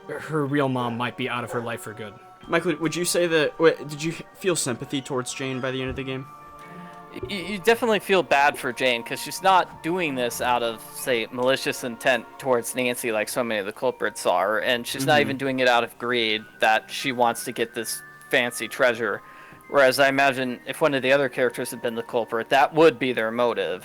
her real mom might be out of her life for good. Michael, would you say that... did you feel sympathy towards Jane by the end of the game? You definitely feel bad for Jane, because she's not doing this out of, say, malicious intent towards Nancy like so many of the culprits are, and she's not even doing it out of greed that she wants to get this fancy treasure. Whereas I imagine if one of the other characters had been the culprit, that would be their motive.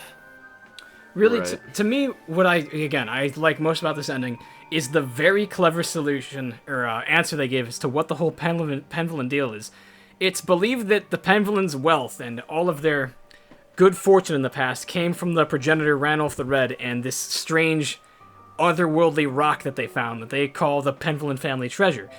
Really, Right. to me, what I like most about this ending is the very clever solution or answer they gave as to what the whole Penvillin deal is. It's believed that the Penvillin's wealth and all of their good fortune in the past came from the progenitor Ranulf the Red and this strange, otherworldly rock that they found that they call the Penvillin family treasure.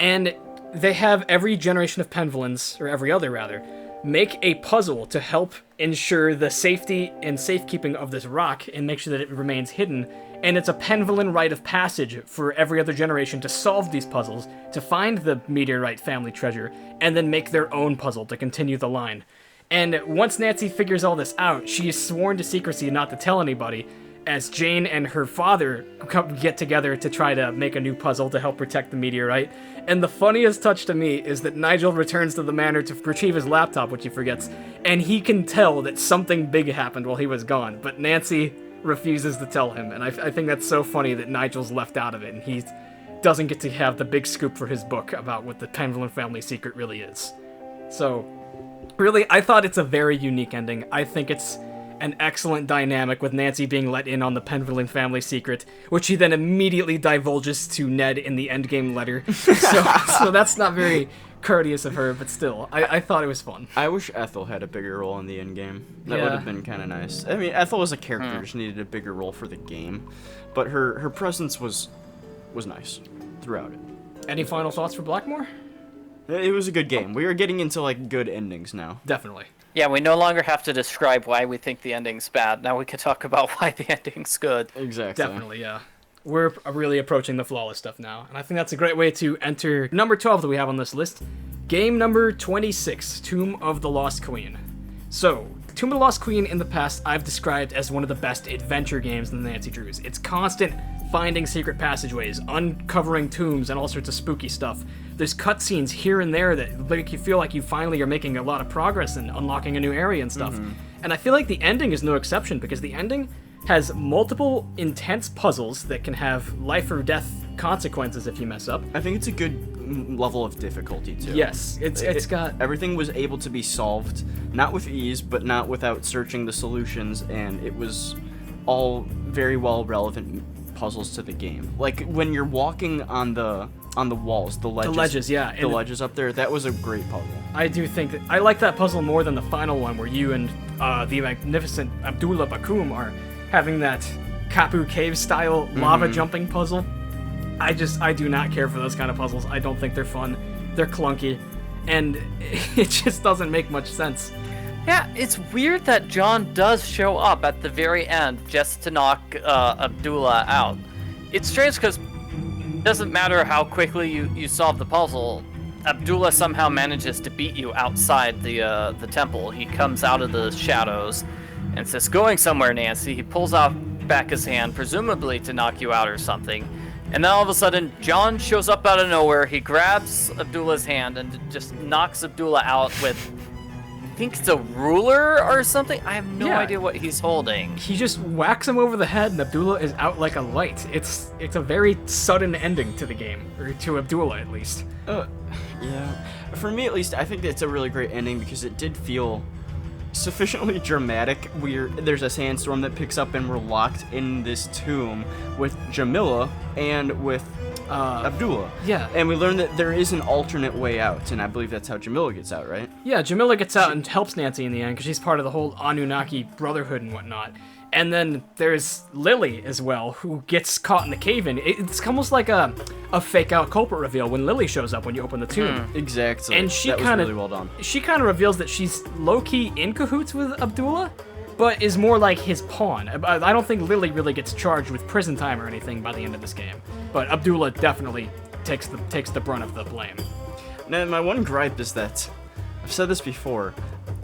And they have every generation of Penvillins, or every other rather, make a puzzle to help ensure the safety and safekeeping of this rock and make sure that it remains hidden. And it's a Penvillin rite of passage for every other generation to solve these puzzles, to find the meteorite family treasure, and then make their own puzzle to continue the line. And once Nancy figures all this out, she is sworn to secrecy and not to tell anybody, as Jane and her father get together to try to make a new puzzle to help protect the meteorite. And the funniest touch to me is that Nigel returns to the manor to retrieve his laptop, which he forgets, and he can tell that something big happened while he was gone, but Nancy refuses to tell him, and I think that's so funny that Nigel's left out of it, and he doesn't get to have the big scoop for his book about what the Penvillin family secret really is. So, really, I thought it's a very unique ending. I think it's an excellent dynamic with Nancy being let in on the Penvillin family secret, which he then immediately divulges to Ned in the endgame letter. So that's not very courteous of her, but still, I thought it was fun. I wish Ethel had a bigger role in the end game. That Yeah. would have been kind of nice. I mean, Ethel as a character just needed a bigger role for the game, but her presence was nice throughout it. Any final thoughts for Blackmoor? It was a good game. We are getting into like good endings now. Definitely. Yeah, we no longer have to describe why we think the ending's bad. Now we can talk about why the ending's good. Exactly. Definitely, yeah. We're really approaching the flawless stuff now, and I think that's a great way to enter number 12 that we have on this list. Game number 26, Tomb of the Lost Queen. So, Tomb of the Lost Queen in the past I've described as one of the best adventure games in the Nancy Drews. It's constant finding secret passageways, uncovering tombs, and all sorts of spooky stuff. There's cutscenes here and there that make you feel like you finally are making a lot of progress and unlocking a new area and stuff. And I feel like the ending is no exception, because the ending has multiple intense puzzles that can have life or death consequences if you mess up. I think it's a good level of difficulty too. Yes, it's got... Everything was able to be solved, not with ease, but not without searching the solutions, and it was all very well relevant puzzles to the game. Like when you're walking on the walls, the ledges, yeah. the ledges up there, that was a great puzzle. I do think that I like that puzzle more than the final one, where you and the magnificent Abdullah Bakum are having that Kapu cave style lava jumping puzzle. I do not care for those kind of puzzles. I don't think they're fun. They're clunky, and it just doesn't make much sense. Yeah, it's weird that John does show up at the very end just to knock Abdullah out. It's strange because it doesn't matter how quickly you solve the puzzle, Abdullah somehow manages to beat you outside the temple. He comes out of the shadows and says, "Going somewhere, Nancy." He pulls out back his hand, presumably to knock you out or something. And then all of a sudden, John shows up out of nowhere. He grabs Abdullah's hand and just knocks Abdullah out with, I think it's a ruler or something. I have no idea what he's holding. He just whacks him over the head, and Abdullah is out like a light. It's a very sudden ending to the game, or to Abdullah at least. Yeah. For me, at least, I think it's a really great ending because it did feel sufficiently dramatic. There's a sandstorm that picks up, and we're locked in this tomb with Jamila and with Abdullah. Yeah. And we learn that there is an alternate way out, and I believe that's how Jamila gets out, right? Yeah, Jamila gets out and helps Nancy in the end, because she's part of the whole Anunnaki Brotherhood and whatnot. And then there's Lily as well, who gets caught in the cave-in. It's almost like a fake-out culprit reveal when Lily shows up when you open the tomb. Exactly. And she that was kind of really well done. She kind of reveals that she's low-key in cahoots with Abdullah, but is more like his pawn. I don't think Lily really gets charged with prison time or anything by the end of this game, but Abdullah definitely takes the brunt of the blame. Now, my one gripe is that, I've said this before,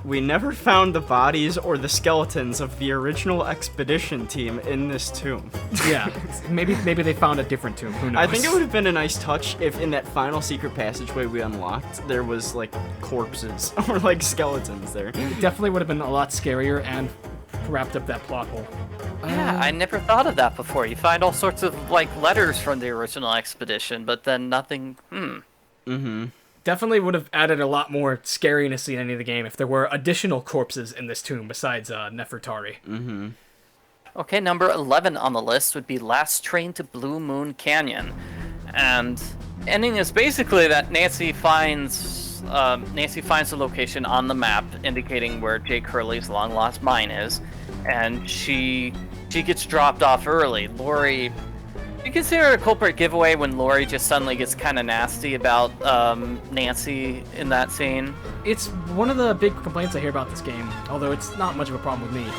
we never found the bodies or the skeletons of the original expedition team in this tomb. Yeah, maybe they found a different tomb. Who knows? I think it would have been a nice touch if in that final secret passageway we unlocked, there was like corpses or like skeletons there. It definitely would have been a lot scarier and wrapped up that plot hole. Yeah, I never thought of that before. You find all sorts of like letters from the original expedition, but then nothing. definitely would have added a lot more scariness in any of the game if there were additional corpses in this tomb besides Nefertari. Mm-hmm. Okay, number 11 on the list would be Last Train to Blue Moon Canyon. And ending is basically that Nancy finds the location on the map indicating where Jake Hurley's long-lost mine is, and she gets dropped off early. Lori, you consider it a culprit giveaway when Lori just suddenly gets kind of nasty about Nancy in that scene. It's one of the big complaints I hear about this game, although it's not much of a problem with me,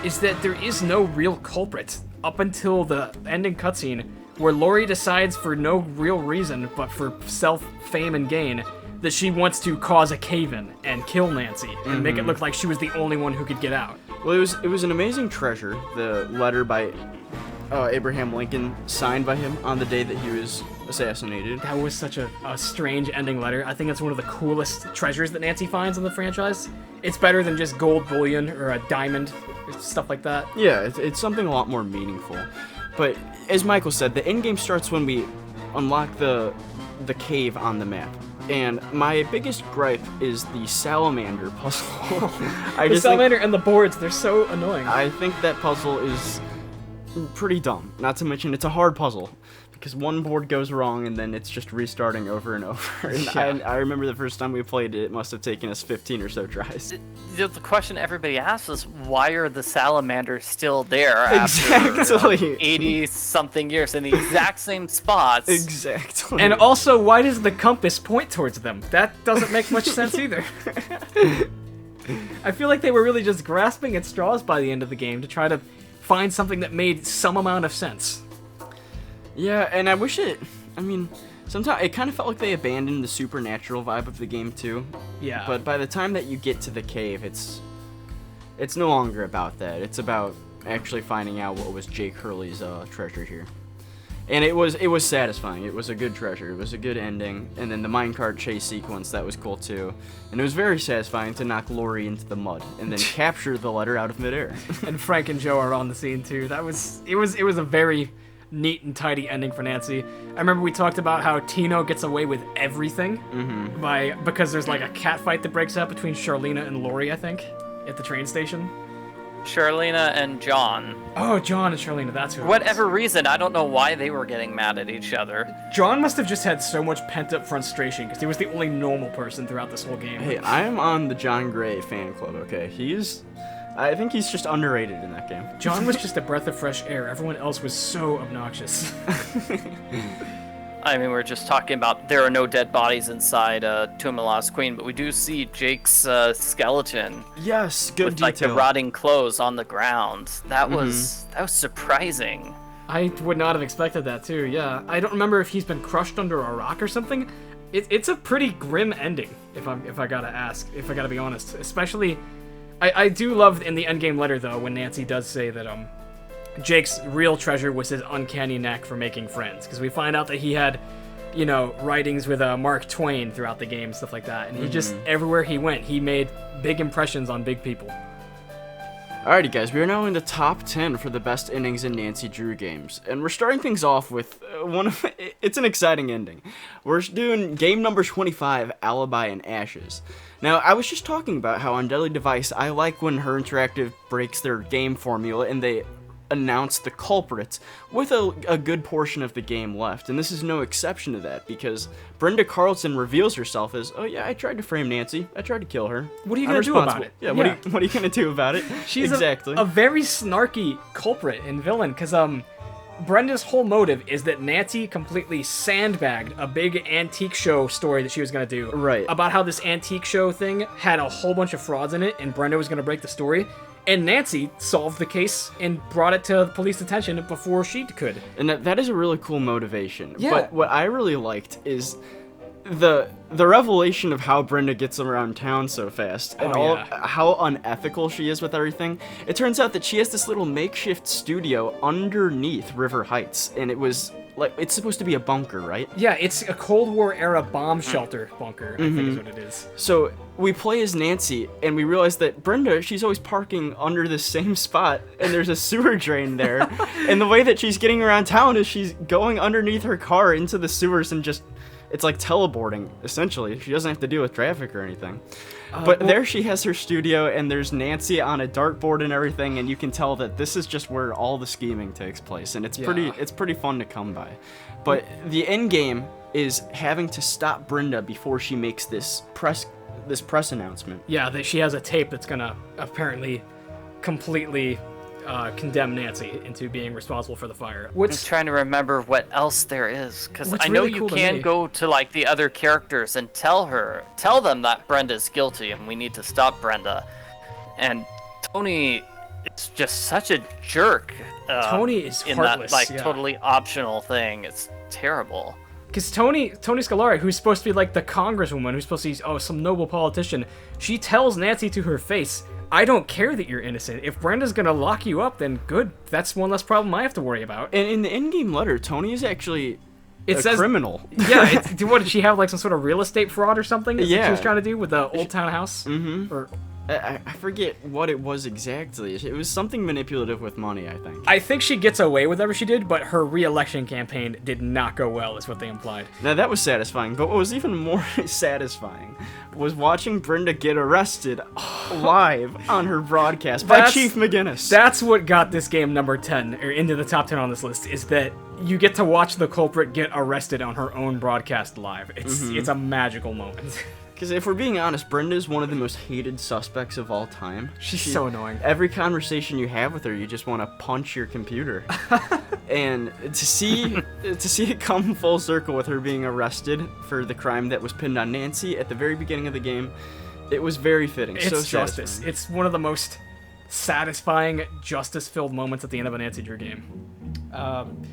is that there is no real culprit up until the ending cutscene where Lori decides for no real reason but for self-fame and gain that she wants to cause a cave-in and kill Nancy and make it look like she was the only one who could get out. Well, it was an amazing treasure, the letter by Abraham Lincoln, signed by him on the day that he was assassinated. That was such a strange ending letter. I think it's one of the coolest treasures that Nancy finds in the franchise. It's better than just gold bullion or a diamond, stuff like that. Yeah, it's something a lot more meaningful. But as Michael said, the end game starts when we unlock the cave on the map. And my biggest gripe is the salamander puzzle. The salamander and the boards, they're so annoying. I think that puzzle is pretty dumb. Not to mention it's a hard puzzle, because one board goes wrong and then it's just restarting over and over. And Yeah. I remember the first time we played it must have taken us 15 or so tries. The question everybody asks is, why are the salamanders still there Exactly. 80-something years in the exact same spots? Exactly. And also, why does the compass point towards them? That doesn't make much sense either. I feel like they were really just grasping at straws by the end of the game to try to find something that made some amount of sense. Yeah, and I wish sometimes it kind of felt like they abandoned the supernatural vibe of the game too. Yeah. But by the time that you get to the cave, it's no longer about that. It's about actually finding out what was Jake Hurley's treasure here. And it was satisfying. It was a good treasure. It was a good ending. And then the minecart chase sequence, that was cool too. And it was very satisfying to knock Lori into the mud and then capture the letter out of midair. And Frank and Joe are on the scene too. It was a very neat and tidy ending for Nancy. I remember we talked about how Tino gets away with everything because there's like a cat fight that breaks out between Charlena and Lori, I think, at the train station. Charlena and John. Oh, John and Charlena, that's who it Whatever reason, I don't know why they were getting mad at each other. was. John must have just had so much pent-up frustration because he was the only normal person throughout this whole game. Hey, I am on the John Gray fan club, okay? I think he's just underrated in that game. John was just a breath of fresh air. Everyone else was so obnoxious. I mean, we're just talking about there are no dead bodies inside Tomb of the Lost Queen, but we do see Jake's skeleton. Yes, good with detail. like the rotting clothes on the ground. That was surprising. I would not have expected that too, yeah. I don't remember if he's been crushed under a rock or something. It's a pretty grim ending, if I gotta be honest. Especially, I do love in the endgame letter though when Nancy does say that Jake's real treasure was his uncanny knack for making friends, because we find out that he had, writings with Mark Twain throughout the game, stuff like that, and he just, everywhere he went, he made big impressions on big people. Alrighty guys, we are now in the top 10 for the best endings in Nancy Drew games, and we're starting things off with it's an exciting ending. We're doing game number 25, Alibi and Ashes. Now, I was just talking about how on Deadly Device, I like when Her Interactive breaks their game formula and they announce the culprits with a good portion of the game left, and this is no exception to that, because Brenda Carlson reveals herself as, oh yeah, I tried to frame Nancy, I tried to kill her. What are you gonna do about it? Yeah, what are you gonna do about it? She's exactly a very snarky culprit and villain, because Brenda's whole motive is that Nancy completely sandbagged a big antique show story that she was gonna do. Right. About how this antique show thing had a whole bunch of frauds in it, and Brenda was gonna break the story. And Nancy solved the case and brought it to the police attention before she could. And that is a really cool motivation. Yeah. But what I really liked is the revelation of how Brenda gets around town so fast and how unethical she is with everything. It turns out that she has this little makeshift studio underneath River Heights, and it was like, it's supposed to be a bunker, right? Yeah, it's a Cold War era bomb shelter bunker, I think is what it is. So we play as Nancy, and we realize that Brenda, she's always parking under the same spot, and there's a sewer drain there. And the way that she's getting around town is she's going underneath her car into the sewers and just It's like teleporting, essentially. She doesn't have to deal with traffic or anything. But there she has her studio, and there's Nancy on a dartboard and everything, and you can tell that this is just where all the scheming takes place, and it's pretty fun to come by. But the end game is having to stop Brenda before she makes this press announcement. Yeah, that she has a tape that's gonna apparently completely condemn Nancy into being responsible for the fire. I'm trying to remember what else there is, because I know really cool you can go to like the other characters and tell them that Brenda's guilty and we need to stop Brenda. And Tony is just such a jerk. Tony is heartless. In that totally optional thing. It's terrible. Because Tony Scolari, who's supposed to be like the congresswoman, who's supposed to be some noble politician, she tells Nancy to her face, I don't care that you're innocent. If Brenda's gonna lock you up, then good. That's one less problem I have to worry about. And in the in-game letter, Tony is actually a criminal. Yeah, what, did she have like some sort of real estate fraud or something? That she was trying to do with the Old Town House? Mm-hmm. Or I forget what it was exactly. It was something manipulative with money, I think. I think she gets away with whatever she did, but her re-election campaign did not go well, is what they implied. Now, that was satisfying, but what was even more satisfying was watching Brenda get arrested live on her broadcast by Chief McGinnis. That's what got this game number 10, or into the top 10 on this list, is that you get to watch the culprit get arrested on her own broadcast live. It's a magical moment. Because if we're being honest, Brenda is one of the most hated suspects of all time. She's so annoying. Every conversation you have with her, you just want to punch your computer. And to see it come full circle with her being arrested for the crime that was pinned on Nancy at the very beginning of the game, it was very fitting. It's so justice. satisfying. It's one of the most satisfying, justice-filled moments at the end of a Nancy Drew game.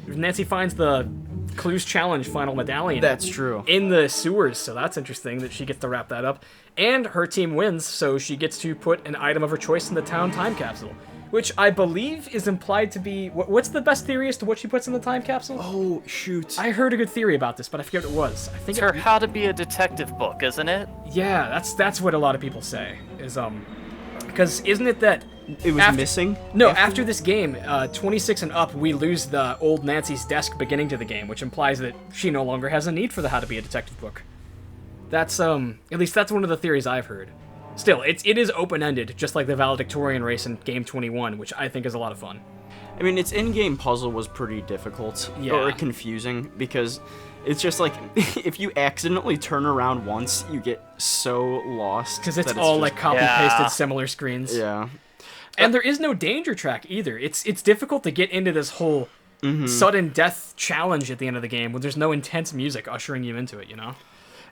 Nancy finds the Clues Challenge final medallion. That's true. In the sewers, so that's interesting that she gets to wrap that up. And her team wins, so she gets to put an item of her choice in the town time capsule, which I believe is implied to be... What's the best theory as to what she puts in the time capsule? Oh, shoot. I heard a good theory about this, but I forget what it was. I think it's her How to Be a Detective book, isn't it? Yeah, that's what a lot of people say. Because isn't it that... It was missing? No, after this game, 26 and up, we lose the old Nancy's desk beginning to the game, which implies that she no longer has a need for the How to Be a Detective book. That's, at least that's one of the theories I've heard. Still, it is open-ended, just like the valedictorian race in Game 21, which I think is a lot of fun. I mean, its in-game puzzle was pretty difficult, or confusing, because it's just like, if you accidentally turn around once, you get so lost. Because it's all like copy-pasted similar screens. Yeah. And there is no danger track either. It's difficult to get into this whole sudden death challenge at the end of the game when there's no intense music ushering you into it, you know?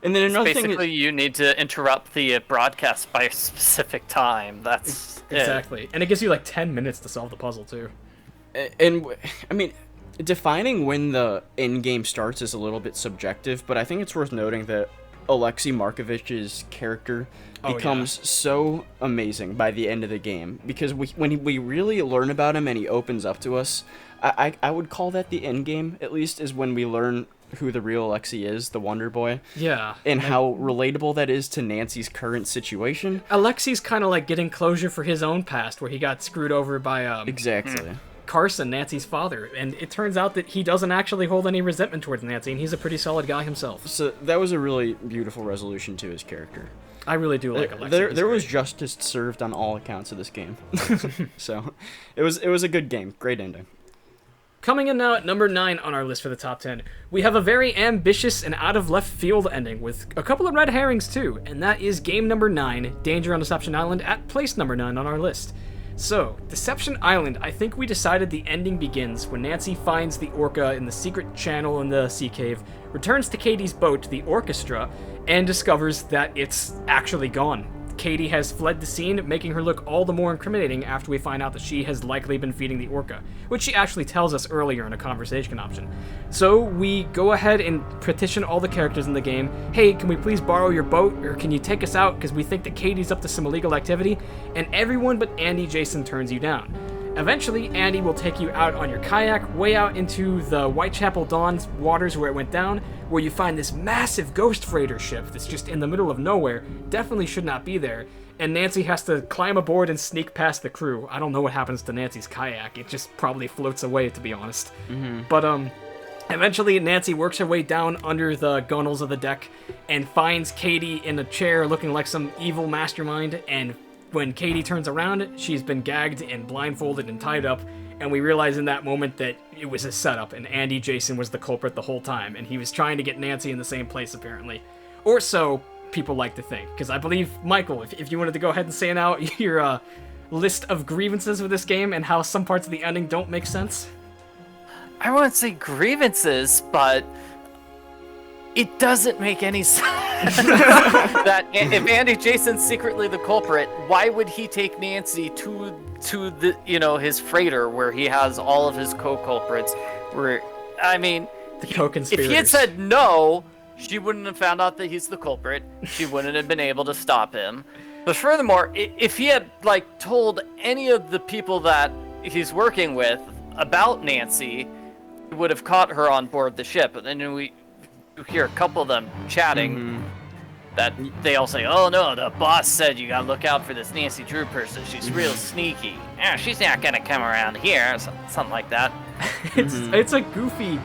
And then another thing is, you need to interrupt the broadcast by a specific time. That's exactly. And it gives you like 10 minutes to solve the puzzle too. And I mean, defining when the end game starts is a little bit subjective, but I think it's worth noting that Alexei Markovich's character becomes so amazing by the end of the game, because when we really learn about him and he opens up to us, I would call that the end game, at least, is when we learn who the real Alexei is, the Wonder Boy. Yeah. And how relatable that is to Nancy's current situation. Alexei's kind of like getting closure for his own past, where he got screwed over by exactly. Carson, Nancy's father, and it turns out that he doesn't actually hold any resentment towards Nancy, and he's a pretty solid guy himself. So that was a really beautiful resolution to his character. I really do like Alexei. There was justice served on all accounts of this game. So it was a good game. Great ending. Coming in now at number 9 on our list for the top 10, we have a very ambitious and out of left field ending with a couple of red herrings too, and that is game number 9, Danger on Deception Island, at place number 9 on our list. So, Deception Island, I think we decided the ending begins when Nancy finds the orca in the secret channel in the sea cave, returns to Katie's boat, the orchestra, and discovers that it's actually gone. Katie has fled the scene, making her look all the more incriminating after we find out that she has likely been feeding the orca, which she actually tells us earlier in a conversation option. So we go ahead and petition all the characters in the game, hey, can we please borrow your boat, or can you take us out because we think that Katie's up to some illegal activity? And everyone but Andy Jason turns you down. Eventually, Andy will take you out on your kayak, way out into the Whitechapel Dawn's waters where it went down, where you find this massive ghost freighter ship that's just in the middle of nowhere, definitely should not be there, and Nancy has to climb aboard and sneak past the crew. I don't know what happens to Nancy's kayak, it just probably floats away, to be honest. But Eventually, Nancy works her way down under the gunnels of the deck and finds Katie in a chair looking like some evil mastermind, and when Katie turns around, she's been gagged and blindfolded and tied up, and we realize in that moment that it was a setup, and Andy Jason was the culprit the whole time, and he was trying to get Nancy in the same place, apparently. Or so people like to think, because I believe, Michael, if you wanted to go ahead and say now your list of grievances with this game and how some parts of the ending don't make sense. I wouldn't say grievances, but it doesn't make any sense that if Andy Jason's secretly the culprit, why would he take Nancy to the his freighter where he has all of his co-culprits? Where the co-conspirators. If he had said no, she wouldn't have found out that he's the culprit. She wouldn't have been able to stop him. But furthermore, if he had told any of the people that he's working with about Nancy, he would have caught her on board the ship. And then we hear a couple of them chatting that they all say, "Oh no, the boss said you gotta look out for this Nancy Drew person. She's real sneaky. She's not gonna come around here." Something like that. It's a goofy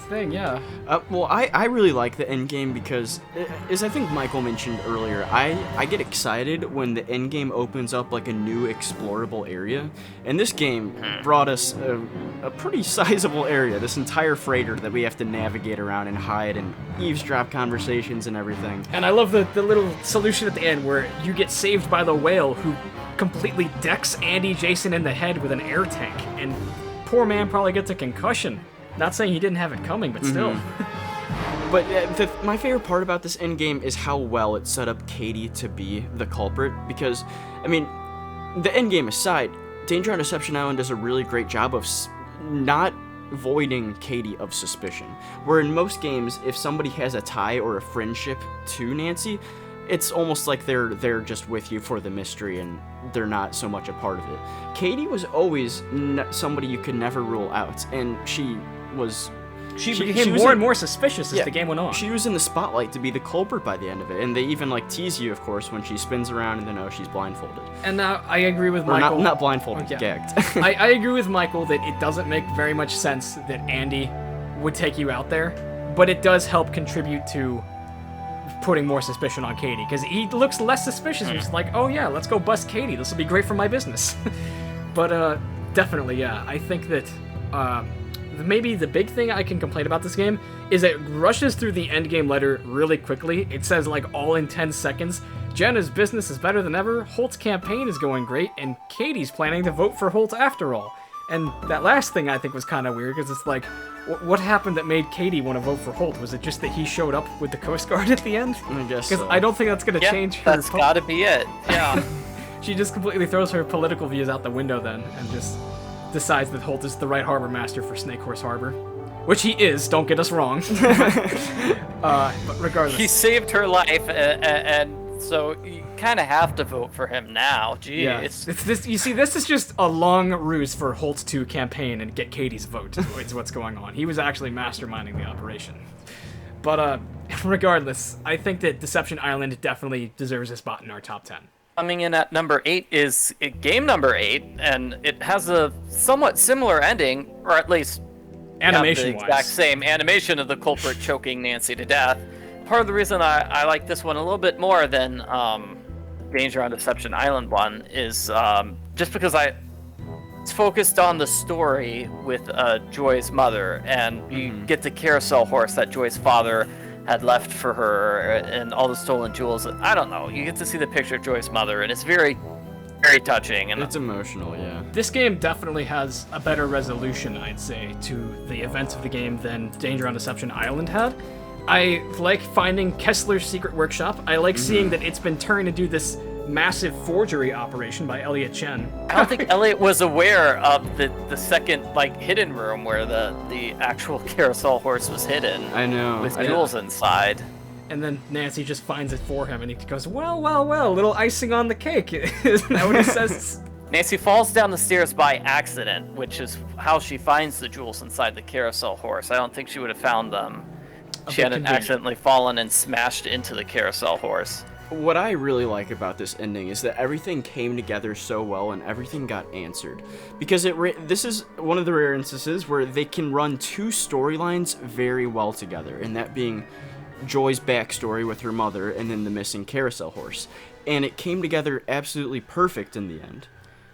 thing, yeah. Well, I really like the end game because, as I think Michael mentioned earlier, I get excited when the end game opens up like a new explorable area, and this game brought us a pretty sizable area, this entire freighter that we have to navigate around and hide and eavesdrop conversations and everything. And I love the little solution at the end where you get saved by the whale who completely decks Andy Jason in the head with an air tank, and poor man probably gets a concussion. Not saying he didn't have it coming, but still. But my favorite part about this endgame is how well it set up Katie to be the culprit, because, the endgame aside, Danger on Deception Island does a really great job of not voiding Katie of suspicion. Where in most games, if somebody has a tie or a friendship to Nancy, it's almost like they're just with you for the mystery and they're not so much a part of it. Katie was always somebody you could never rule out, and she became more and more suspicious as the game went on. She was in the spotlight to be the culprit by the end of it, and they even tease you, of course, when she spins around and then she's blindfolded. And now I agree with Michael. Not blindfolded, gagged. I agree with Michael that it doesn't make very much sense that Andy would take you out there, but it does help contribute to putting more suspicion on Katie, because he looks less suspicious. He's like, oh yeah, let's go bust Katie. This will be great for my business. But definitely, yeah, I think that maybe the big thing I can complain about this game is it rushes through the endgame letter really quickly. It says all in 10 seconds, Jenna's business is better than ever, Holt's campaign is going great, and Katie's planning to vote for Holt after all. And that last thing I think was kind of weird, because it's what happened that made Katie want to vote for Holt? Was it just that he showed up with the Coast Guard at the end? I guess Because I don't think that's going to change her... That's gotta be it, yeah. She just completely throws her political views out the window then, and just decides that Holt is the right harbor master for Snake Horse Harbor. Which he is, don't get us wrong. But regardless. He saved her life, and so you kind of have to vote for him now. Jeez. Yeah, it's this. You see, this is just a long ruse for Holt to campaign and get Katie's vote, is what's going on. He was actually masterminding the operation. But regardless, I think that Deception Island definitely deserves a spot in our top 10. Coming in at number 8 is game number 8, and it has a somewhat similar ending, or at least animation-wise. The exact same animation of the culprit choking Nancy to death. Part of the reason I like this one a little bit more than Danger on Deception Island one is just because it's focused on the story with Joy's mother, and you get the carousel horse that Joy's father had left for her and all the stolen jewels. I don't know. You get to see the picture of Joy's mother, and it's very, very touching. And it's emotional, yeah. This game definitely has a better resolution, I'd say, to the events of the game than Danger on Deception Island had. I like finding Kessler's Secret Workshop. I like seeing that it's been turned into this massive forgery operation by Elliot Chen. I don't think Elliot was aware of the second hidden room where the actual carousel horse was hidden. I know. With jewels inside. And then Nancy just finds it for him, and he goes, well, little icing on the cake. Isn't that what he says? Nancy falls down the stairs by accident, which is how she finds the jewels inside the carousel horse. I don't think she would have found them. She hadn't accidentally fallen and smashed into the carousel horse. what I really like about this ending is that everything came together so well and everything got answered. Because this is one of the rare instances where they can run two storylines very well together, and that being Joy's backstory with her mother and then the missing carousel horse. And it came together absolutely perfect in the end.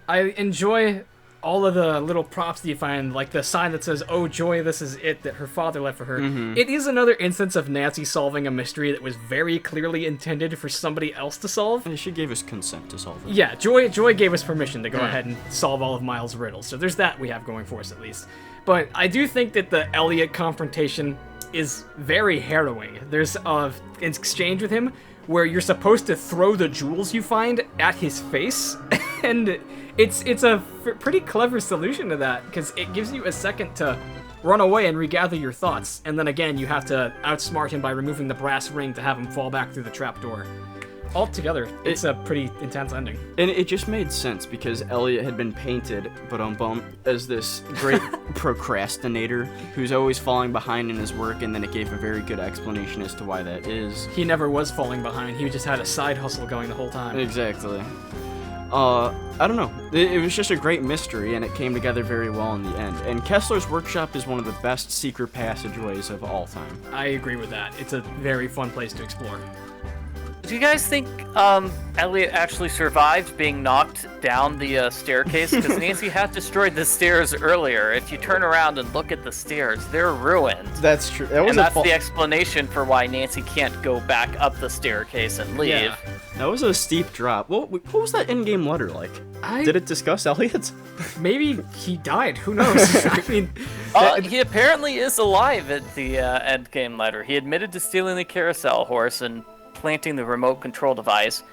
I enjoy all of the little props that you find, like the sign that says, "Oh, Joy, this is it," that her father left for her. It is another instance of Nancy solving a mystery that was very clearly intended for somebody else to solve. And she gave us consent to solve it. Yeah, Joy gave us permission to go ahead and solve all of Miles' riddles, so there's that we have going for us at least. But I do think that the Elliot confrontation is very harrowing. There's an exchange with him where you're supposed to throw the jewels you find at his face, and it's a pretty clever solution to that, because it gives you a second to run away and regather your thoughts, and then again you have to outsmart him by removing the brass ring to have him fall back through the trapdoor. Altogether, it's a pretty intense ending. And it just made sense, because Elliot had been painted, as this great procrastinator who's always falling behind in his work, and then it gave a very good explanation as to why that is. He never was falling behind, he just had a side hustle going the whole time. Exactly. I don't know. It was just a great mystery, and it came together very well in the end. And Kessler's Workshop is one of the best secret passageways of all time. I agree with that. It's a very fun place to explore. Do you guys think Elliot actually survived being knocked down the staircase? Because Nancy had destroyed the stairs earlier. If you turn around and look at the stairs, they're ruined. That's true. And that's the explanation for why Nancy can't go back up the staircase and leave. Yeah. That was a steep drop. What was that in-game letter like? Did it discuss Elliot? Maybe he died. Who knows? I mean... he apparently is alive at the end-game letter. He admitted to stealing the carousel horse and planting the remote control device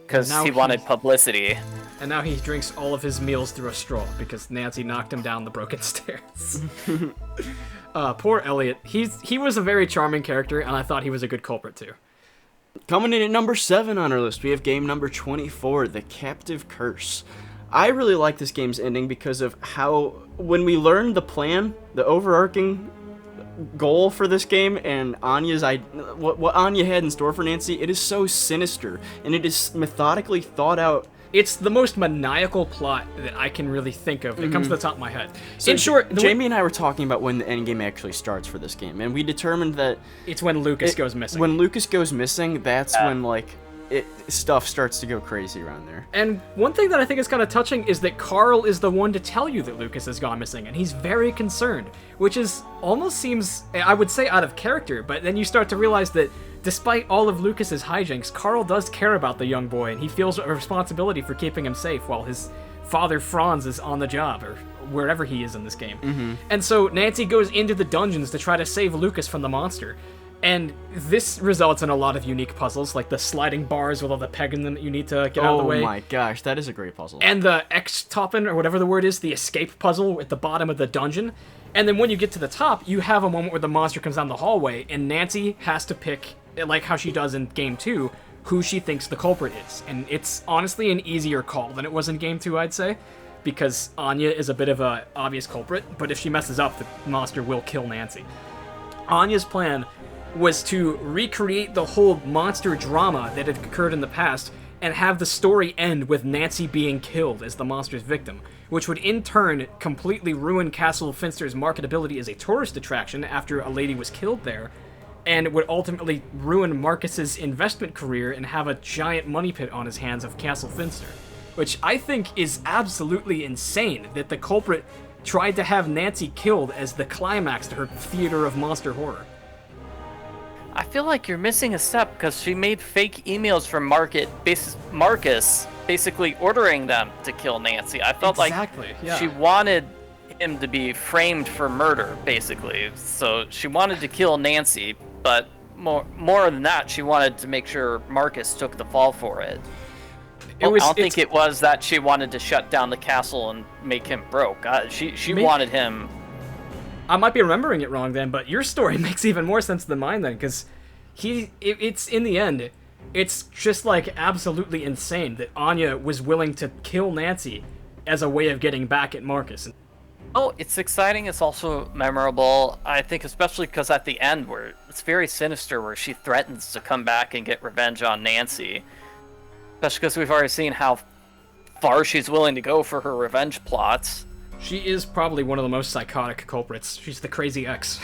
because he wanted publicity. And now he drinks all of his meals through a straw because Nancy knocked him down the broken stairs. Poor Elliot. He was a very charming character, and I thought he was a good culprit too. Coming in at number 7 on our list, we have game number 24, The Captive Curse. I really like this game's ending because of how, when we learned the plan, the overarching goal for this game, and what Anya had in store for Nancy, it is so sinister, and it is methodically thought out. It's the most maniacal plot that I can really think of. It comes to the top of my head. So in short, Jamie and I were talking about when the end game actually starts for this game, and we determined that it's when Lucas goes missing. When Lucas goes missing, that's when stuff starts to go crazy around there. And one thing that I think is kind of touching is that Carl is the one to tell you that Lucas has gone missing, and he's very concerned, which is almost seems, I would say, out of character, but then you start to realize that despite all of Lucas's hijinks, Carl does care about the young boy, and he feels a responsibility for keeping him safe while his father Franz is on the job, or wherever he is in this game. And so Nancy goes into the dungeons to try to save Lucas from the monster. And this results in a lot of unique puzzles, like the sliding bars with all the peg in them that you need to get out of the way. Oh my gosh, that is a great puzzle. And the X-Toppen, or whatever the word is, the escape puzzle at the bottom of the dungeon. And then when you get to the top, you have a moment where the monster comes down the hallway, and Nancy has to pick, like how she does in Game 2, who she thinks the culprit is. And it's honestly an easier call than it was in Game 2, I'd say, because Anya is a bit of an obvious culprit, but if she messes up, the monster will kill Nancy. Anya's plan was to recreate the whole monster drama that had occurred in the past and have the story end with Nancy being killed as the monster's victim, which would in turn completely ruin Castle Finster's marketability as a tourist attraction after a lady was killed there, and it would ultimately ruin Marcus's investment career and have a giant money pit on his hands of Castle Finster, which I think is absolutely insane that the culprit tried to have Nancy killed as the climax to her theater of monster horror. I feel like you're missing a step because she made fake emails from Marcus basically ordering them to kill Nancy. I felt like she wanted him to be framed for murder, basically. So she wanted to kill Nancy, but more than that, she wanted to make sure Marcus took the fall for it. I don't think it was that she wanted to shut down the castle and make him broke. She wanted him... I might be remembering it wrong then, but your story makes even more sense than mine then, because it's in the end, it's just like absolutely insane that Anya was willing to kill Nancy as a way of getting back at Marcus. Oh, it's exciting. It's also memorable. I think especially because at the end, where it's very sinister, where she threatens to come back and get revenge on Nancy. Especially because we've already seen how far she's willing to go for her revenge plots. She is probably one of the most psychotic culprits. She's the crazy ex.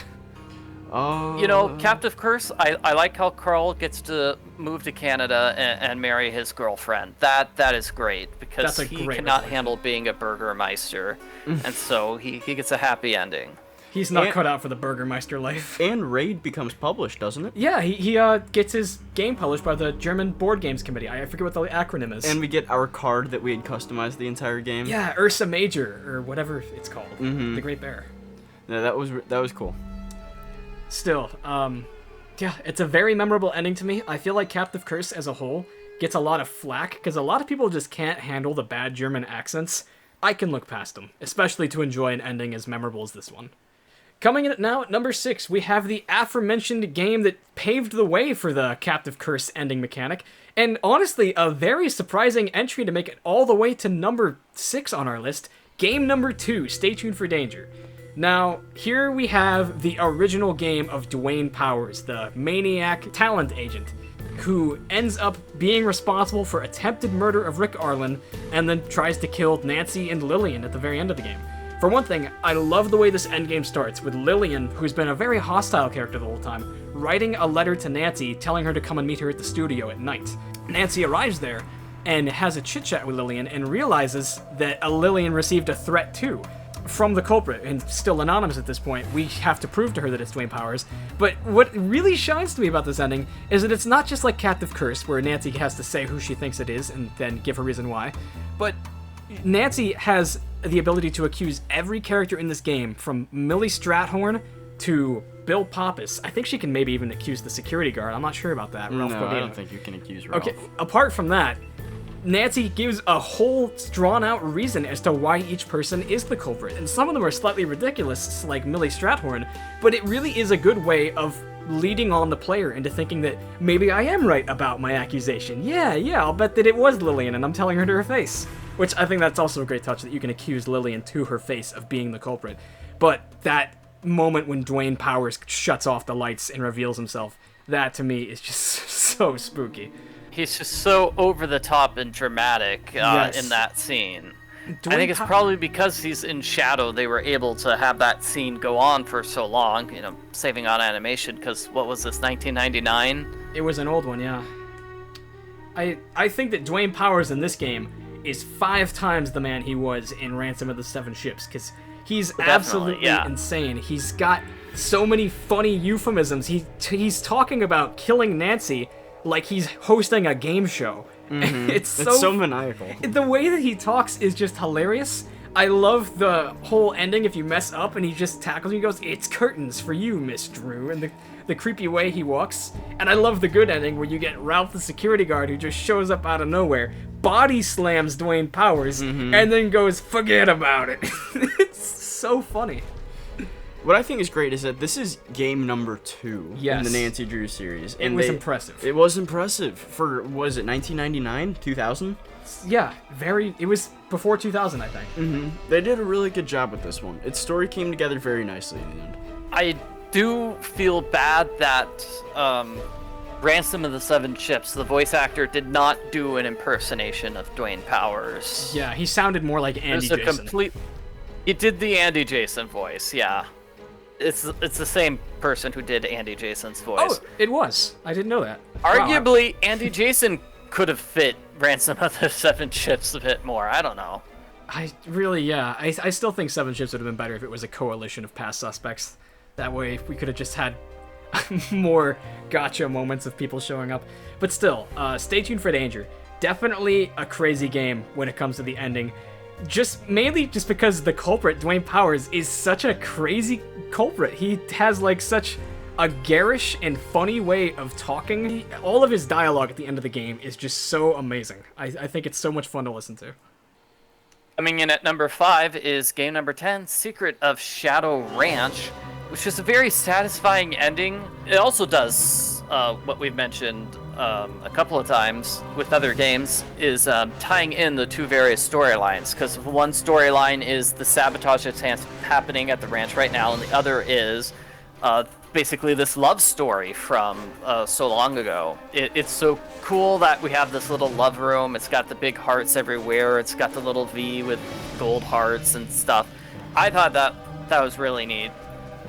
You know, Captive Curse, I like how Carl gets to move to Canada and marry his girlfriend. That is great, because he cannot handle being a burgermeister, and so he gets a happy ending. He's not cut out for the burgermeister life. And Raid becomes published, doesn't it? Yeah, he gets his game published by the German Board Games Committee. I forget what the acronym is. And we get our card that we had customized the entire game. Yeah, Ursa Major, or whatever it's called. The Great Bear. No, that was cool. Still, yeah, it's a very memorable ending to me. I feel like Captive Curse as a whole gets a lot of flack, because a lot of people just can't handle the bad German accents. I can look past them, especially to enjoy an ending as memorable as this one. Coming in now at number 6, we have the aforementioned game that paved the way for the Captive Curse ending mechanic, and honestly, a very surprising entry to make it all the way to number 6 on our list, game number 2, Stay Tuned for Danger. Now, here we have the original game of Dwayne Powers, the maniac talent agent, who ends up being responsible for attempted murder of Rick Arlen, and then tries to kill Nancy and Lillian at the very end of the game. For one thing, I love the way this endgame starts, with Lillian, who's been a very hostile character the whole time, writing a letter to Nancy telling her to come and meet her at the studio at night. Nancy arrives there, and has a chit-chat with Lillian, and realizes that Lillian received a threat too, from the culprit, and still anonymous at this point. We have to prove to her that it's Dwayne Powers. But what really shines to me about this ending is that it's not just like Captive Curse, where Nancy has to say who she thinks it is and then give her reason why, but Nancy has the ability to accuse every character in this game, from Millie Strathorn to Bill Pappas. I think she can maybe even accuse the security guard. I'm not sure about that. No, I don't think you can accuse Ralph. Okay, apart from that, Nancy gives a whole drawn-out reason as to why each person is the culprit, and some of them are slightly ridiculous, like Millie Strathorn, but it really is a good way of leading on the player into thinking that maybe I am right about my accusation. Yeah, I'll bet that it was Lillian, and I'm telling her to her face. Which I think that's also a great touch, that you can accuse Lillian to her face of being the culprit. But that moment when Dwayne Powers shuts off the lights and reveals himself, that to me is just so spooky. He's just so over the top and dramatic Yes. in that scene. I think it's probably because he's in shadow they were able to have that scene go on for so long, you know, saving on animation, because what was this, 1999? It was an old one, yeah. I think that Dwayne Powers in this game is 5 times the man he was in Ransom of the Seven Ships, because he's absolutely insane. He's got so many funny euphemisms. He's talking about killing Nancy like he's hosting a game show. It's so maniacal. The way that he talks is just hilarious. I love the whole ending if you mess up and he just tackles you and goes, "It's curtains for you, Miss Drew," and the creepy way he walks. And I love the good ending where you get Ralph the security guard who just shows up out of nowhere, body slams Dwayne Powers, and then goes, "Forget about it." It's so funny. What I think is great is that this is game number 2 in the Nancy Drew series. And it was impressive. It was impressive for, was it 1999, 2000? Yeah, it was before 2000, I think. They did a really good job with this one. Its story came together very nicely in the end. I do feel bad that Ransom of the Seven Ships, the voice actor, did not do an impersonation of Dwayne Powers. Yeah, he sounded more like Andy Jason. He did the Andy Jason voice, yeah. It's the same person who did Andy Jason's voice. Oh, it was. I didn't know that. Arguably, Andy Jason could have fit Ransom of the Seven Ships a bit more. I don't know. I still think Seven Ships would have been better if it was a coalition of past suspects. That way, we could have just had more gotcha moments of people showing up. But still, Stay Tuned for Danger. Definitely a crazy game when it comes to the ending. Mainly because the culprit, Dwayne Powers, is such a crazy culprit. He has such a garish and funny way of talking. All of his dialogue at the end of the game is just so amazing. I think it's so much fun to listen to. Coming in at number 5 is game number 10, Secret of Shadow Ranch, which is a very satisfying ending. It also does what we've mentioned a couple of times with other games is tying in the two various storylines. Because one storyline is the sabotage that's happening at the ranch right now, and the other is basically this love story from so long ago. It's so cool that we have this little love room. It's got the big hearts everywhere. It's got the little V with gold hearts and stuff. I thought that was really neat.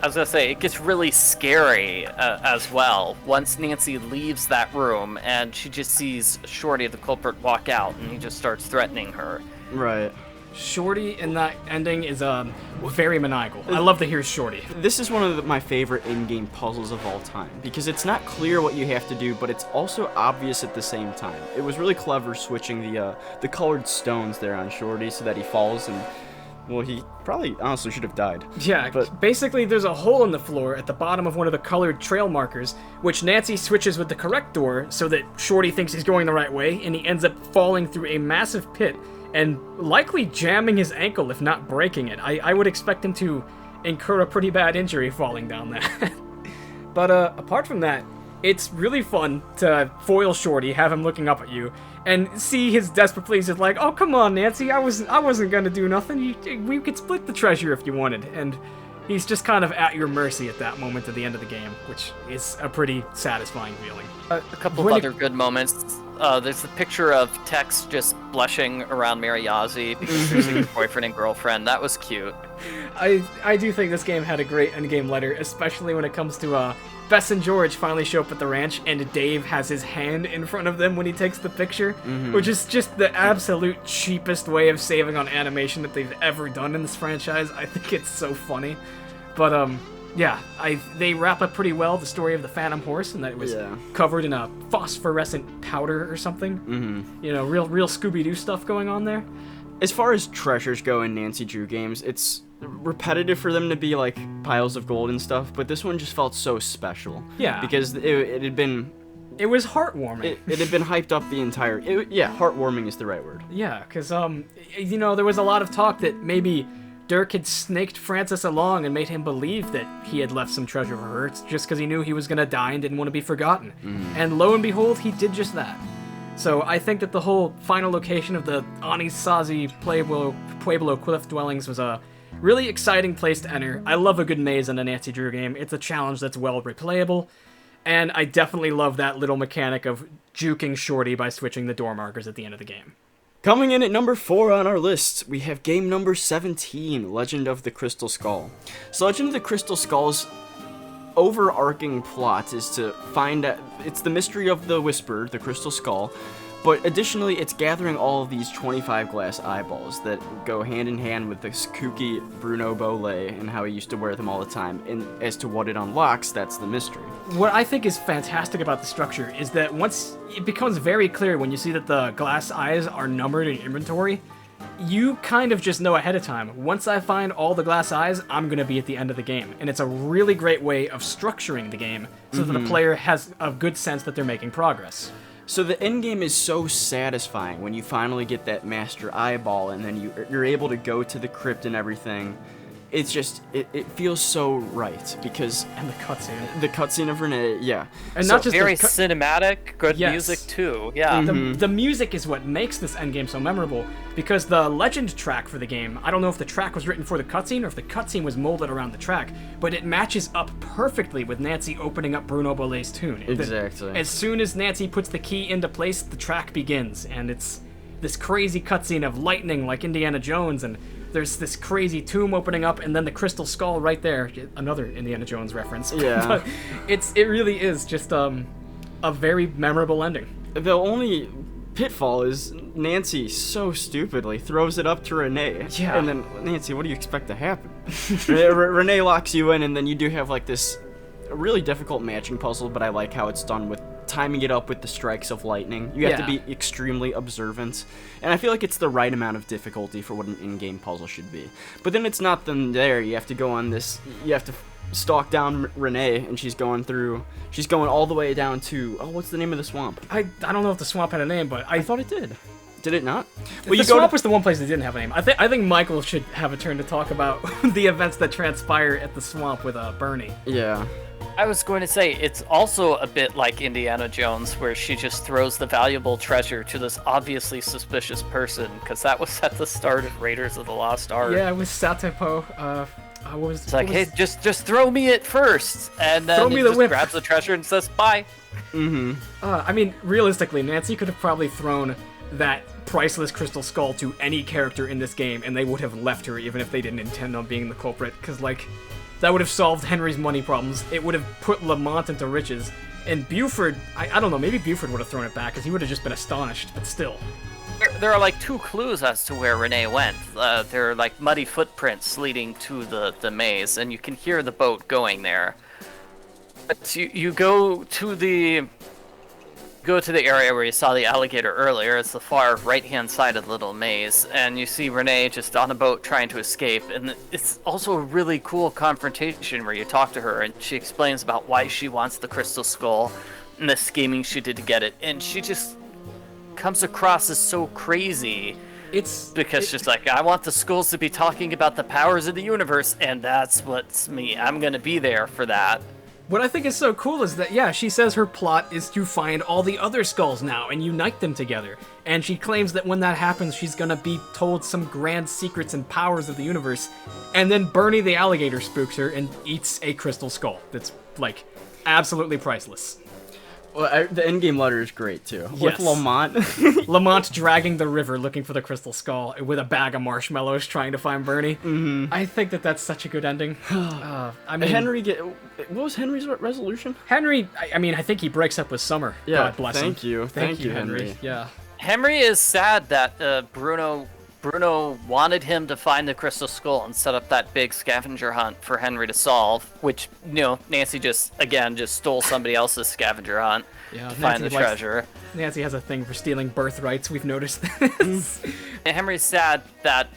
I was gonna say, it gets really scary as well once Nancy leaves that room and she just sees Shorty, the culprit, walk out, and he just starts threatening her. Right. Shorty in that ending is very maniacal. I love to hear Shorty. This is one of my favorite in-game puzzles of all time, because it's not clear what you have to do, but it's also obvious at the same time. It was really clever switching the colored stones there on Shorty so that he falls, and, well, he probably honestly should have died. Yeah, but basically there's a hole in the floor at the bottom of one of the colored trail markers, which Nancy switches with the correct door so that Shorty thinks he's going the right way, and he ends up falling through a massive pit and likely jamming his ankle, if not breaking it. I would expect him to incur a pretty bad injury falling down that. But apart from that, it's really fun to foil Shorty, have him looking up at you, and see his desperate pleas of like, oh, come on, Nancy, I wasn't gonna do nothing. We could split the treasure if you wanted. And he's just kind of at your mercy at that moment at the end of the game, which is a pretty satisfying feeling. A couple of other good moments. There's the picture of Tex just blushing around Mariazi because they're secret boyfriend and girlfriend. That was cute. I do think this game had a great endgame letter, especially when it comes to Bess and George finally show up at the ranch, and Dave has his hand in front of them when he takes the picture, which is just the absolute cheapest way of saving on animation that they've ever done in this franchise. I think it's so funny. But, yeah, they wrap up pretty well the story of the Phantom Horse, and that it was covered in a phosphorescent powder or something. You know, real Scooby-Doo stuff going on there. As far as treasures go in Nancy Drew games, it's repetitive for them to be like piles of gold and stuff, but this one just felt so special. Yeah. Because it had been... It was heartwarming. It had been hyped up the entire... heartwarming is the right word. Yeah, because, you know, there was a lot of talk that maybe Dirk had snaked Francis along and made him believe that he had left some treasure for her just because he knew he was going to die and didn't want to be forgotten. And lo and behold, he did just that. So I think that the whole final location of the Anisazi Pueblo cliff dwellings was a really exciting place to enter. I love a good maze in a Nancy Drew game. It's a challenge that's well replayable. And I definitely love that little mechanic of juking Shorty by switching the door markers at the end of the game. Coming in at number 4 on our list, we have game number 17, Legend of the Crystal Skull. So Legend of the Crystal Skull's overarching plot is to find out, it's the mystery of the Whisper, the Crystal Skull, but additionally it's gathering all of these 25 glass eyeballs that go hand in hand with this kooky Bruno Bollet and how he used to wear them all the time, and as to what it unlocks, that's the mystery. What I think is fantastic about the structure is that once it becomes very clear when you see that the glass eyes are numbered in inventory, you kind of just know ahead of time, once I find all the glass eyes, I'm going to be at the end of the game. And it's a really great way of structuring the game so that the player has a good sense that they're making progress. So the end game is so satisfying when you finally get that master eyeball and then you're able to go to the crypt and everything. It's just, it feels so right, because... And the cutscene. The cutscene of Renee, yeah. And so not just very cinematic, good music too, yeah. The music is what makes this endgame so memorable, because the legend track for the game, I don't know if the track was written for the cutscene or if the cutscene was molded around the track, but it matches up perfectly with Nancy opening up Bruno Bollet's tune. Exactly. As soon as Nancy puts the key into place, the track begins, and it's this crazy cutscene of lightning like Indiana Jones, and there's this crazy tomb opening up, and then the crystal skull right there. Another Indiana Jones reference. Yeah. But it really is just a very memorable ending. The only pitfall is Nancy so stupidly throws it up to Renee. Yeah. And then, Nancy, what do you expect to happen? Renee locks you in, and then you do have like this really difficult matching puzzle, but I like how it's done with timing it up with the strikes of lightning. You have to be extremely observant, and I feel like it's the right amount of difficulty for what an in-game puzzle should be. But then it's not then there. You have to go on this, you have to stalk down Renee, and she's going all the way down to, oh, what's the name of the swamp? I don't know if the swamp had a name, but I thought it did. Did it not? Well, the swamp was the one place that didn't have a name. I think Michael should have a turn to talk about the events that transpire at the swamp with Bernie. Yeah. I was going to say, it's also a bit like Indiana Jones, where she just throws the valuable treasure to this obviously suspicious person, because that was at the start of Raiders of the Lost Ark. Yeah, it was Satapo. It's like, hey, just throw me it first, and then he just grabs the treasure and says bye. I mean, realistically, Nancy could have probably thrown that priceless crystal skull to any character in this game, and they would have left her even if they didn't intend on being the culprit, because, like, that would have solved Henry's money problems. It would have put Lamont into riches. And Buford, I don't know, maybe Buford would have thrown it back, because he would have just been astonished, but still. There are, like, 2 clues as to where Renee went. There are, like, muddy footprints leading to the maze, and you can hear the boat going there. But you go to the area where you saw the alligator earlier. It's the far right-hand side of the little maze, and you see Renee just on a boat trying to escape. And it's also a really cool confrontation where you talk to her, and she explains about why she wants the crystal skull and the scheming she did to get it. And she just comes across as so crazy. Because she's like, I want the skulls to be talking about the powers of the universe, and that's what's me. I'm gonna be there for that. What I think is so cool is that, yeah, she says her plot is to find all the other skulls now and unite them together. And she claims that when that happens, she's gonna be told some grand secrets and powers of the universe. And then Bernie the alligator spooks her and eats a crystal skull that's, like, absolutely priceless. Well, the endgame letter is great, too. Yes. With Lamont. Lamont dragging the river looking for the crystal skull with a bag of marshmallows trying to find Bernie. Mm-hmm. I think that that's such a good ending. I mean, what was Henry's resolution? Henry, I think he breaks up with Summer. Yeah, God bless him. Thank you, Henry. Yeah. Henry is sad that Bruno wanted him to find the crystal skull and set up that big scavenger hunt for Henry to solve, which, Nancy just stole somebody else's scavenger hunt to find the treasure. Nancy has a thing for stealing birthrights, we've noticed this. And Henry's sad that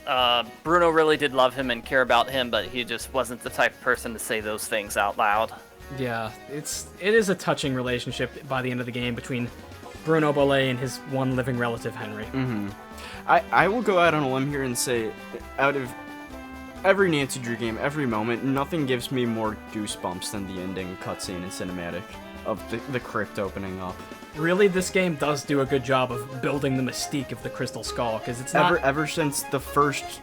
Bruno really did love him and care about him, but he just wasn't the type of person to say those things out loud. Yeah, it is a touching relationship by the end of the game between Bruno Bollet and his one living relative, Henry. Mm-hmm. I will go out on a limb here and say, out of every Nancy Drew game, every moment, nothing gives me more goosebumps than the ending cutscene and cinematic of the crypt opening up. Really, this game does do a good job of building the mystique of the crystal skull, because it's not... Ever since the first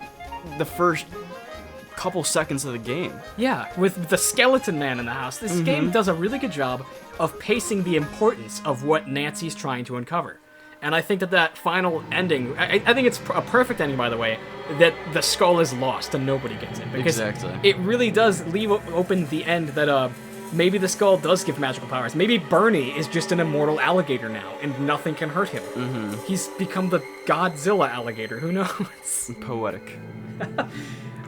couple seconds of the game. Yeah, with the skeleton man in the house, this game does a really good job of pacing the importance of what Nancy's trying to uncover. And I think that final ending, I think it's a perfect ending, by the way, that the skull is lost and nobody gets it. Because it really does leave open the end that maybe the skull does give magical powers. Maybe Bernie is just an immortal alligator now, and nothing can hurt him. Mm-hmm. He's become the Godzilla alligator, who knows? Poetic.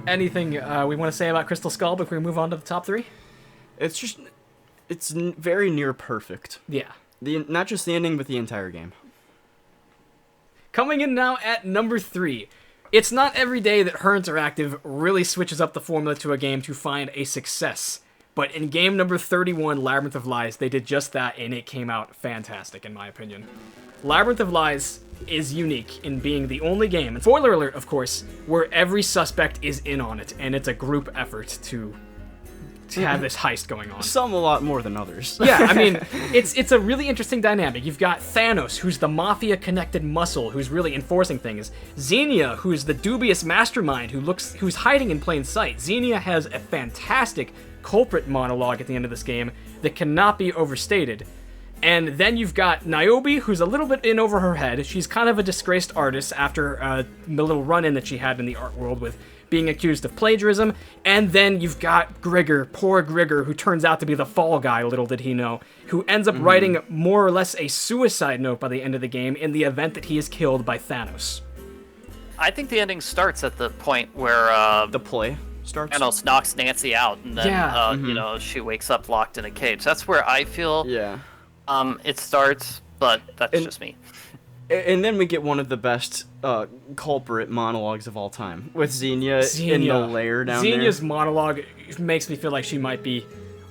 Anything we want to say about Crystal Skull before we move on to the top 3? It's very near perfect. Yeah. Not just the ending, but the entire game. Coming in now at number 3. It's not every day that Her Interactive really switches up the formula to a game to find a success. But in game number 31, Labyrinth of Lies, they did just that, and it came out fantastic, in my opinion. Labyrinth of Lies is unique in being the only game, and spoiler alert, of course, where every suspect is in on it, and it's a group effort to have this heist going on. Some a lot more than others. Yeah, I mean, it's a really interesting dynamic. You've got Thanos, who's the mafia-connected muscle, who's really enforcing things. Xenia, who's the dubious mastermind, who's hiding in plain sight. Xenia has a fantastic culprit monologue at the end of this game that cannot be overstated. And then you've got Niobe, who's a little bit in over her head. She's kind of a disgraced artist after the little run-in that she had in the art world with being accused of plagiarism. And then you've got Grigor, poor Grigor, who turns out to be the fall guy, little did he know, who ends up writing more or less a suicide note by the end of the game in the event that he is killed by Thanos. I think the ending starts at the point where the play starts. Thanos knocks Nancy out, and then she wakes up locked in a cage. That's where I feel it starts, but that's just me. And then we get one of the best culprit monologues of all time with Xenia in the lair down there. Xenia's monologue makes me feel like she might be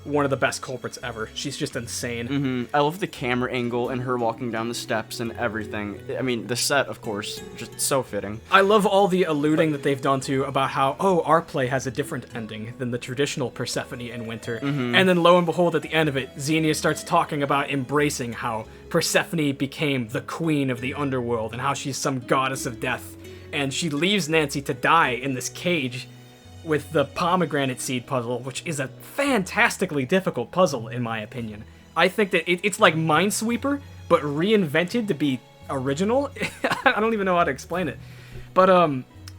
one of the best culprits ever. She's just insane. I love the camera angle and her walking down the steps and everything. I mean, the set, of course, just so fitting. I love all the alluding that they've done to about how, our play has a different ending than the traditional Persephone and Winter. And then lo and behold, at the end of it, Xenia starts talking about embracing how Persephone became the queen of the underworld and how she's some goddess of death. And she leaves Nancy to die in this cage with the pomegranate seed puzzle, which is a fantastically difficult puzzle, in my opinion. I think that it's like Minesweeper, but reinvented to be original. I don't even know how to explain it. But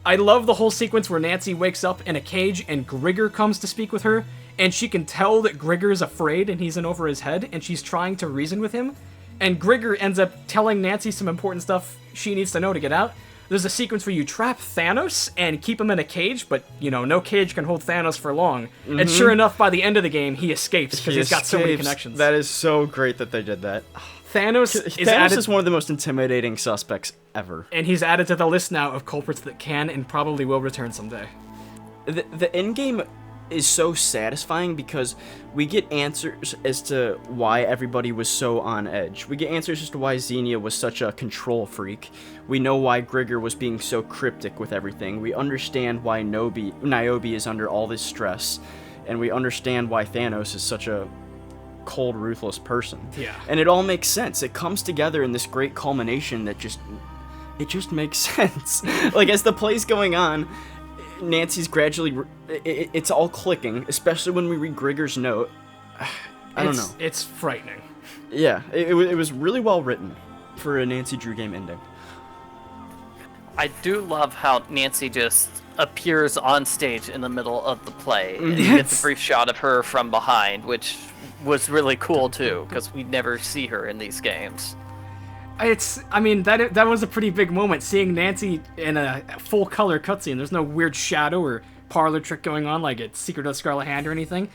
I love the whole sequence where Nancy wakes up in a cage and Grigor comes to speak with her, and she can tell that Grigor's afraid and he's in over his head, and she's trying to reason with him. And Grigor ends up telling Nancy some important stuff she needs to know to get out. There's a sequence where you trap Thanos and keep him in a cage, but, no cage can hold Thanos for long. And sure enough, by the end of the game, he escapes because he's got so many connections. That is so great that they did that. Thanos is one of the most intimidating suspects ever. And he's added to the list now of culprits that can and probably will return someday. The endgame is so satisfying because we get answers as to why everybody was so on edge. We get answers as to why Xenia was such a control freak. We know why Grigor was being so cryptic with everything. We understand why Niobe is under all this stress. And we understand why Thanos is such a cold, ruthless person. Yeah. And it all makes sense. It comes together in this great culmination that just makes sense. Like, as the play's going on, Nancy's gradually... It's all clicking, especially when we read Grigor's note. I don't know. It's frightening. Yeah, it was really well written for a Nancy Drew game ending. I do love how Nancy just appears on stage in the middle of the play. And you get the brief shot of her from behind, which was really cool, too, because we never see her in these games. That was a pretty big moment, seeing Nancy in a full-color cutscene. There's no weird shadow or parlor trick going on like it's Secret of the Scarlet Hand or anything.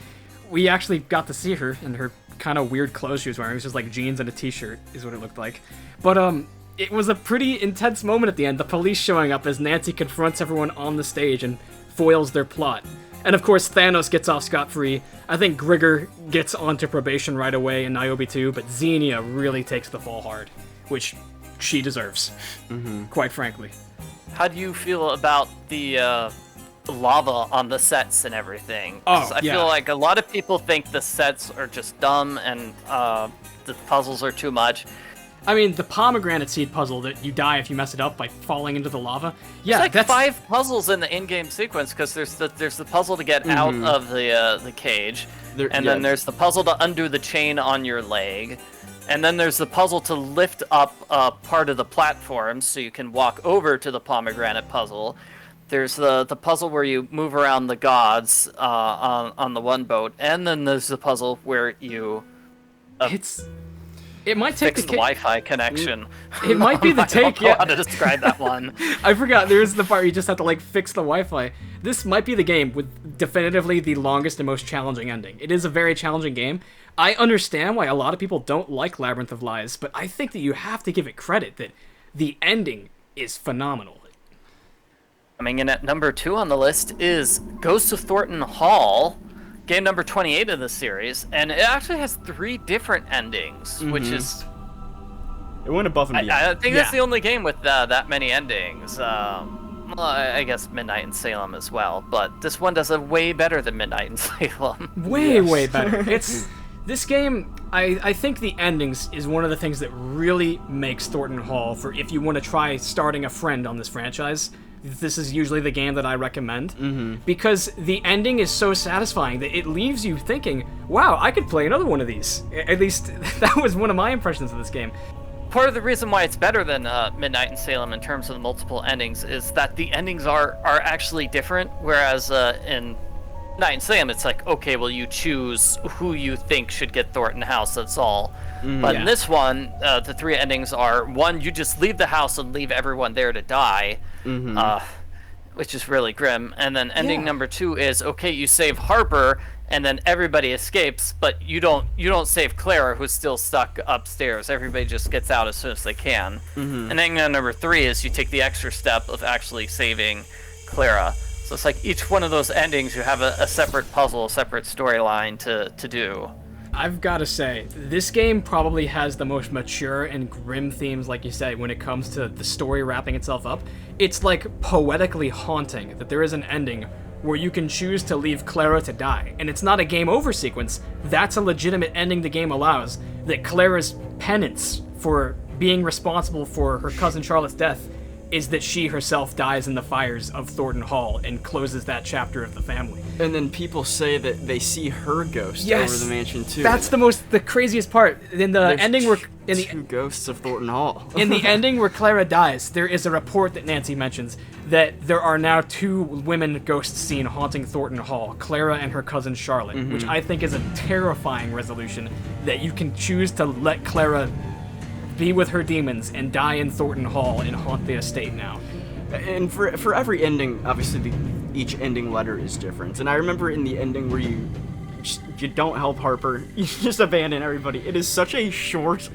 We actually got to see her in her kind of weird clothes she was wearing. It was just like jeans and a t-shirt is what it looked like. But it was a pretty intense moment at the end, the police showing up as Nancy confronts everyone on the stage and foils their plot. And of course, Thanos gets off scot-free. I think Grigor gets onto probation right away, and Niobe too, but Xenia really takes the fall hard, which she deserves, quite frankly. How do you feel about the lava on the sets and everything? I feel like a lot of people think the sets are just dumb and the puzzles are too much. I mean, the pomegranate seed puzzle that you die if you mess it up by falling into the lava. Yeah, there's like 5 puzzles in the in-game sequence, because there's the puzzle to get out of the cage, then there's the puzzle to undo the chain on your leg, and then there's the puzzle to lift up part of the platform so you can walk over to the pomegranate puzzle. There's the puzzle where you move around the gods on the one boat, and then there's the puzzle where you it might take fix the Wi-Fi connection. It might be the take. I don't know how to describe that one. I forgot. There's the part where you just have to fix the Wi-Fi. This might be the game with definitively the longest and most challenging ending. It is a very challenging game. I understand why a lot of people don't like Labyrinth of Lies, but I think that you have to give it credit that the ending is phenomenal. Coming in at number 2 on the list is Ghosts of Thornton Hall, game number 28 of the series, and it actually has 3 different endings, which is... It went above and beyond. I think that's the only game with that many endings. Well, I guess Midnight in Salem as well, but this one does it way better than Midnight in Salem. Way better. This game, I think the endings is one of the things that really makes Thornton Hall for if you want to try starting a friend on this franchise. This is usually the game that I recommend, because the ending is so satisfying that it leaves you thinking, wow, I could play another one of these. At least that was one of my impressions of this game. Part of the reason why it's better than Midnight in Salem in terms of the multiple endings is that the endings are actually different, whereas in Midnight in Salem, it's like, okay, well, you choose who you think should get Thornton House, that's all. But in this one, the 3 endings are, 1, you just leave the house and leave everyone there to die, which is really grim. And then ending number 2 is, okay, you save Harper, and then everybody escapes, but you don't save Clara, who's still stuck upstairs. Everybody just gets out as soon as they can. And then number 3 is you take the extra step of actually saving Clara. So it's like each one of those endings, you have a separate puzzle, a separate storyline to do. I've got to say, this game probably has the most mature and grim themes, like you said, when it comes to the story wrapping itself up. It's like poetically haunting that there is an ending where you can choose to leave Clara to die. And it's not a game over sequence. That's a legitimate ending the game allows. That Clara's penance for being responsible for her cousin Charlotte's death is that she herself dies in the fires of Thornton Hall and closes that chapter of the family. And then people say that they see her ghost over the mansion too. That's the craziest part. In the There's ending where two ghosts of Thornton Hall. in the ending where Clara dies, there is a report that Nancy mentions that there are now 2 women ghosts seen haunting Thornton Hall, Clara and her cousin Charlotte, which I think is a terrifying resolution, that you can choose to let Clara be with her demons and die in Thornton Hall and haunt the estate now. And for every ending, obviously each ending letter is different. And I remember in the ending where you don't help Harper, you just abandon everybody. It is such a short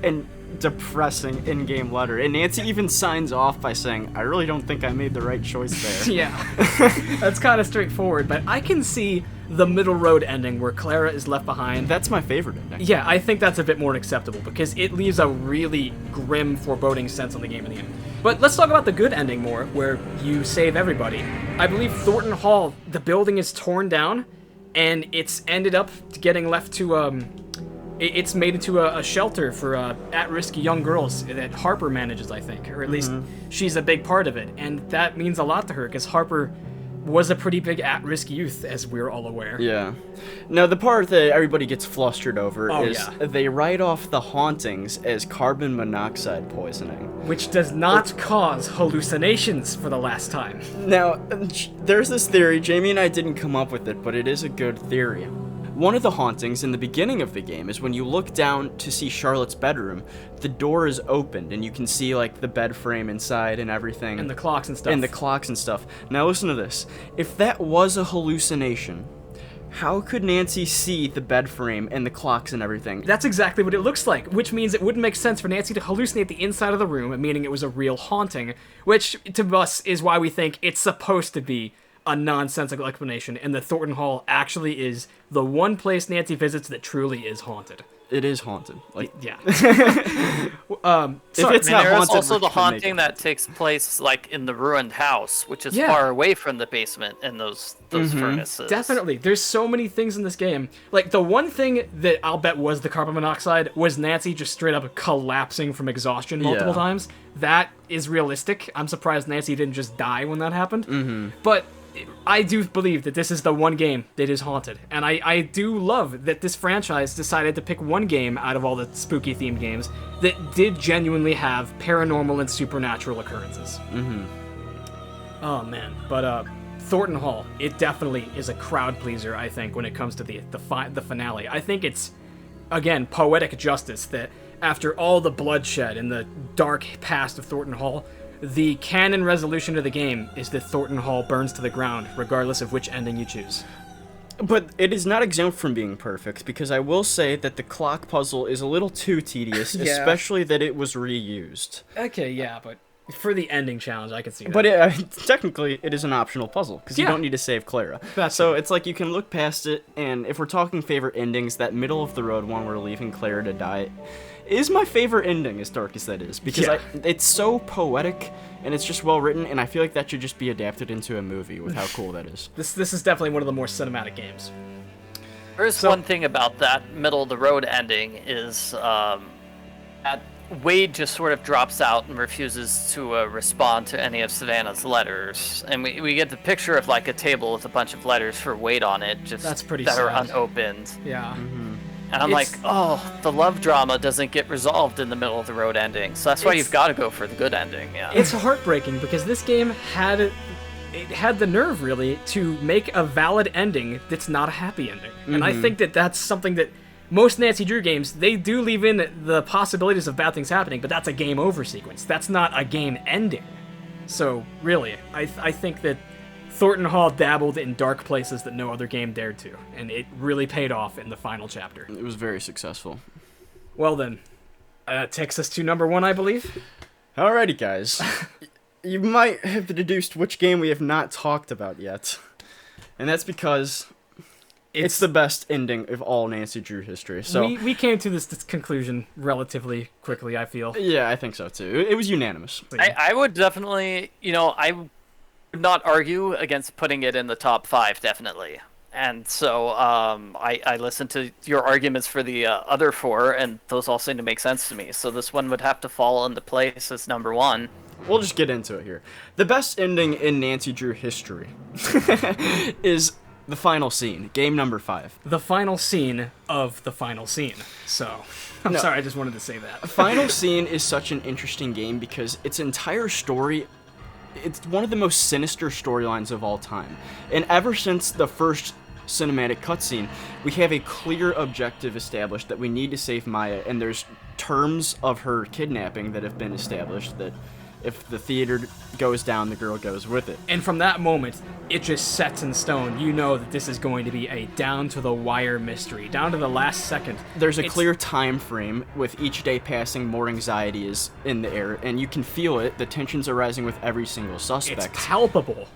and depressing in-game letter. And Nancy even signs off by saying, I really don't think I made the right choice there. Yeah, that's kind of straightforward, but I can see the middle road ending where Clara is left behind. That's my favorite ending. Yeah, I think that's a bit more acceptable because it leaves a really grim, foreboding sense on the game in the end. But let's talk about the good ending more, where you save everybody. I believe Thornton Hall, the building is torn down, and it's ended up getting left to, it's made into a shelter for at-risk young girls that Harper manages, I think, or at least she's a big part of it, and that means a lot to her because Harper was a pretty big at-risk youth, as we're all aware. Yeah. Now, the part that everybody gets flustered over is they write off the hauntings as carbon monoxide poisoning. Which does not cause hallucinations for the last time. Now, there's this theory, Jamie and I didn't come up with it, but it is a good theory. One of the hauntings in the beginning of the game is when you look down to see Charlotte's bedroom, the door is opened and you can see like the bed frame inside and everything. And the clocks and stuff. Now listen to this. If that was a hallucination, how could Nancy see the bed frame and the clocks and everything? That's exactly what it looks like, which means it wouldn't make sense for Nancy to hallucinate the inside of the room, meaning it was a real haunting, which to us is why we think it's supposed to be a nonsensical explanation, and the Thornton Hall actually is the one place Nancy visits that truly is haunted. It is haunted. Like, yeah. If it's not There's haunted, also the haunting that takes place like in the ruined house, which is far away from the basement and those furnaces. Definitely. There's so many things in this game. Like, the one thing that I'll bet was the carbon monoxide was Nancy just straight up collapsing from exhaustion multiple times. That is realistic. I'm surprised Nancy didn't just die when that happened. But I do believe that this is the one game that is haunted. And I do love that this franchise decided to pick one game out of all the spooky themed games that did genuinely have paranormal and supernatural occurrences. Oh man, but Thornton Hall, it definitely is a crowd pleaser, I think, when it comes to the finale. I think it's, again, poetic justice that after all the bloodshed and the dark past of Thornton Hall, the canon resolution of the game is that Thornton Hall burns to the ground, regardless of which ending you choose. But it is not exempt from being perfect, because I will say that the clock puzzle is a little too tedious, especially that it was reused. Okay, yeah, but for the ending challenge, I can see that. But technically, it is an optional puzzle, because you don't need to save Clara. So it's like you can look past it, and if we're talking favorite endings, that middle-of-the-road one where we're leaving Clara to die is my favorite ending, as dark as that is, because it's so poetic, and it's just well written, and I feel like that should just be adapted into a movie with how cool that is. This is definitely one of the more cinematic games. There's one thing about that middle-of-the-road ending is that Wade just sort of drops out and refuses to respond to any of Savannah's letters, and we get the picture of like a table with a bunch of letters for Wade on it, just that's pretty that sad. are unopened. Yeah. And I'm like, oh, the love drama doesn't get resolved in the middle of the road ending, so that's why you've got to go for the good ending. Yeah. It's heartbreaking because this game had the nerve really to make a valid ending that's not a happy ending, and I think that that's something that most Nancy Drew games, they do leave in the possibilities of bad things happening, but that's a game over sequence. That's not a game ending. So really, I think that Thornton Hall dabbled in dark places that no other game dared to, and it really paid off in the final chapter. It was very successful. Well then, takes us to number one, I believe. Alrighty, guys. you might have deduced which game we have not talked about yet. And that's because it's the best ending of all Nancy Drew history. So we came to this conclusion relatively quickly, I feel. Yeah, I think so too. It was unanimous. I would definitely, I would not argue against putting it in the top 5, definitely. And so I listened to your arguments for the other 4, and those all seem to make sense to me. So this one would have to fall into place as number 1. We'll just get into it here. The best ending in Nancy Drew history is the final scene, game number 5. The final scene of the final scene. So, I'm sorry, I just wanted to say that. Final Scene is such an interesting game because its entire story, it's one of the most sinister storylines of all time. And ever since the first cinematic cutscene, we have a clear objective established that we need to save Maya, and there's terms of her kidnapping that have been established that if the theater goes down, the girl goes with it. And from that moment, it just sets in stone. You know that this is going to be a down-to-the-wire mystery, down to the last second. There's a clear time frame. With each day passing, more anxiety is in the air, and you can feel it. The tensions are rising with every single suspect. It's palpable.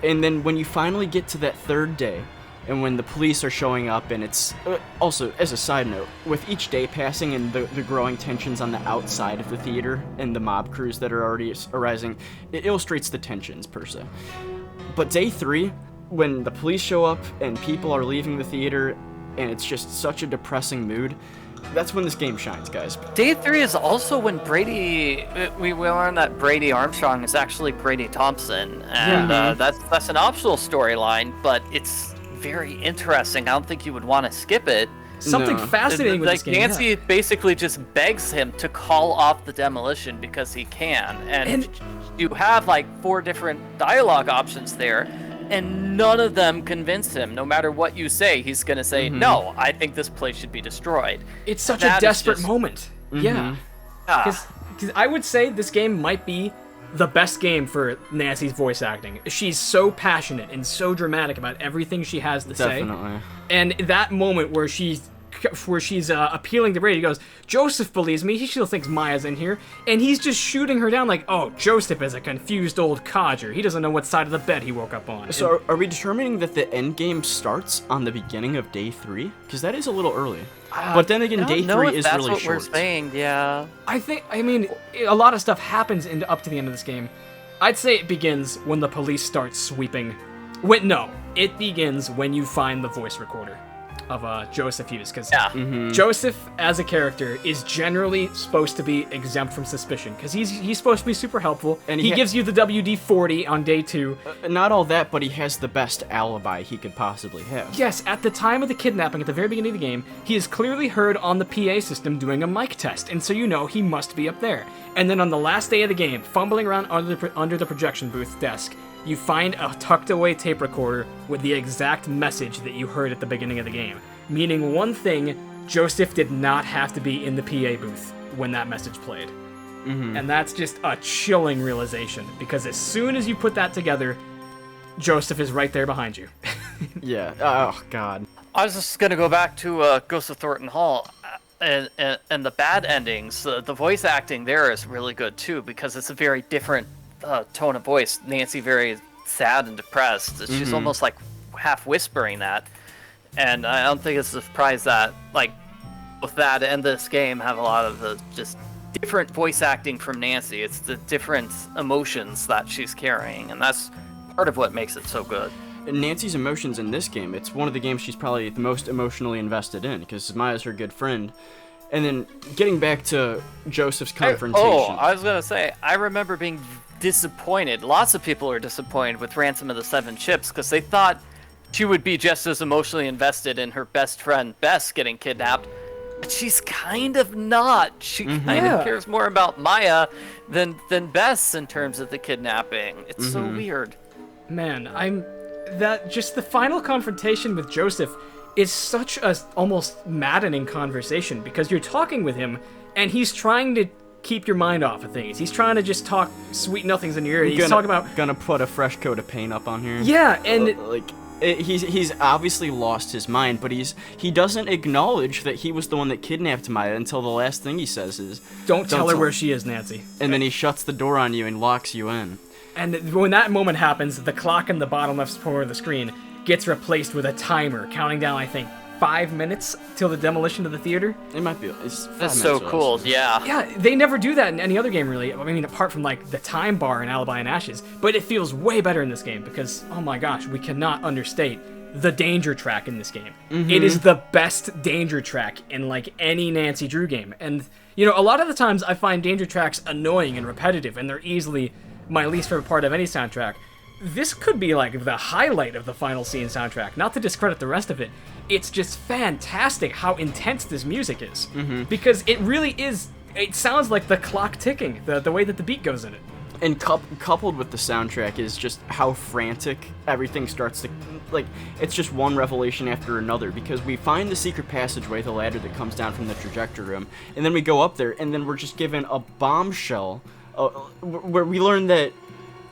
And then when you finally get to that third day, and when the police are showing up, and it's... also, as a side note, with each day passing and the growing tensions on the outside of the theater and the mob crews that are already arising, it illustrates the tensions, per se. But day 3, when the police show up and people are leaving the theater, and it's just such a depressing mood, that's when this game shines, guys. Day 3 is also when we learn that Brady Armstrong is actually Brady Thompson, and that's an optional storyline, but it's very interesting. I don't think you would want to skip it. Something fascinating with this game. Nancy basically just begs him to call off the demolition because he can, and you have like 4 different dialogue options there, and none of them convince him. No matter what you say, he's gonna say, "No, I think this place should be destroyed." It's such a desperate moment. Yeah, because I would say this game might be the best game for Nancy's voice acting. She's so passionate and so dramatic about everything she has to say. Definitely. And that moment where she's appealing to Brady, goes, "Joseph believes me, he still thinks Maya's in here," and he's just shooting her down like, "Oh, Joseph is a confused old codger. He doesn't know what side of the bed he woke up on." So are we determining that the end game starts on the beginning of day 3? Because that is a little early. But then again, day 3 is really short. That's what we're saying, yeah. I mean, a lot of stuff happens up to the end of this game. I'd say it begins when the police start sweeping. No, it begins when you find the voice recorder of Joseph Hughes, because Joseph as a character is generally supposed to be exempt from suspicion because he's supposed to be super helpful, and he gives you the WD-40 on day 2. Not all that, but he has the best alibi he could possibly have. Yes, at the time of the kidnapping, at the very beginning of the game, he is clearly heard on the PA system doing a mic test, and so you know he must be up there. And then on the last day of the game, fumbling around under the projection booth desk, you find a tucked-away tape recorder with the exact message that you heard at the beginning of the game. Meaning one thing, Joseph did not have to be in the PA booth when that message played. And that's just a chilling realization, because as soon as you put that together, Joseph is right there behind you. Yeah. Oh, God. I was just going to go back to Ghost of Thornton Hall. And the bad endings, the voice acting there is really good, too, because it's a very different tone of voice. Nancy very sad and depressed. She's almost like half whispering that, and I don't think it's a surprise that like both that and this game have a lot of the just different voice acting from Nancy. It's the different emotions that she's carrying, and that's part of what makes it so good. Nancy's emotions in this game, it's one of the games she's probably the most emotionally invested in, because Maya's her good friend. And then getting back to Joseph's confrontation. I was gonna say, I remember being disappointed. Lots of people are disappointed with Ransom of the 7 Ships because they thought she would be just as emotionally invested in her best friend Bess getting kidnapped, but she's kind of not. She kind of cares more about Maya than Bess in terms of the kidnapping. It's so weird. Man, just the final confrontation with Joseph is such a almost maddening conversation, because you're talking with him and he's trying to keep your mind off of things. He's trying to just talk sweet nothings in your ear. He's talking about gonna put a fresh coat of paint up on here. Yeah, and he's obviously lost his mind, but he doesn't acknowledge that he was the one that kidnapped Maya until the last thing he says is, Don't tell her where she is, Nancy. And then he shuts the door on you and locks you in. And when that moment happens, the clock in the bottom left corner of the screen gets replaced with a timer counting down, I think, 5 minutes till the demolition of the theater. It might be. It's 5 That's minutes so or cool. less. Yeah. Yeah, they never do that in any other game, really. I mean, apart from, like, the time bar in Alibi and Ashes. But it feels way better in this game because, oh my gosh, we cannot understate the danger track in this game. It is the best danger track in, like, any Nancy Drew game. And, you know, a lot of the times I find danger tracks annoying and repetitive, and they're easily my least favorite part of any soundtrack. This could be, like, the highlight of the final scene soundtrack. Not to discredit the rest of it. It's just fantastic how intense this music is. Because it really is... It sounds like the clock ticking, the way that the beat goes in it. And coupled with the soundtrack is just how frantic everything starts to... Like, it's just one revelation after another, because we find the secret passageway, the ladder that comes down from the trajectory room, and then we go up there, and then we're just given a bombshell, where we learn that...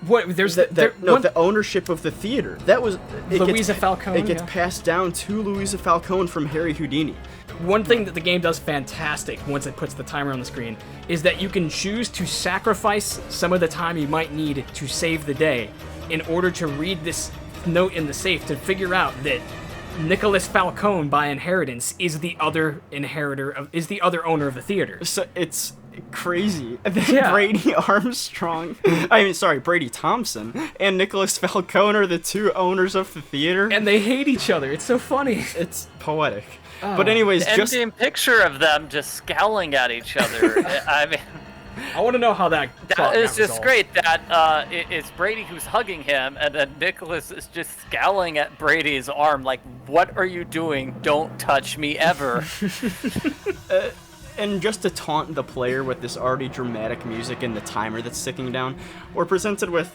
What? There's the ownership of the theater. That was... Louisa Falcone, It gets yeah. passed down to Louisa Falcone from Harry Houdini. One thing that the game does fantastic once it puts the timer on the screen is that you can choose to sacrifice some of the time you might need to save the day in order to read this note in the safe to figure out that Nicholas Falcone, by inheritance, is the other owner of the theater. So it's crazy that Yeah. Brady Armstrong, Brady Thompson and Nicholas Falcone are the two owners of the theater. And they hate each other. It's so funny. It's poetic. But anyways, The just ending picture of them just scowling at each other. I mean, I want to know how that that is got just resolved. great that it's Brady who's hugging him, and then Nicholas is just scowling at Brady's arm like, "What are you doing? Don't touch me ever." and just to taunt the player with this already dramatic music and the timer that's ticking down, we're presented with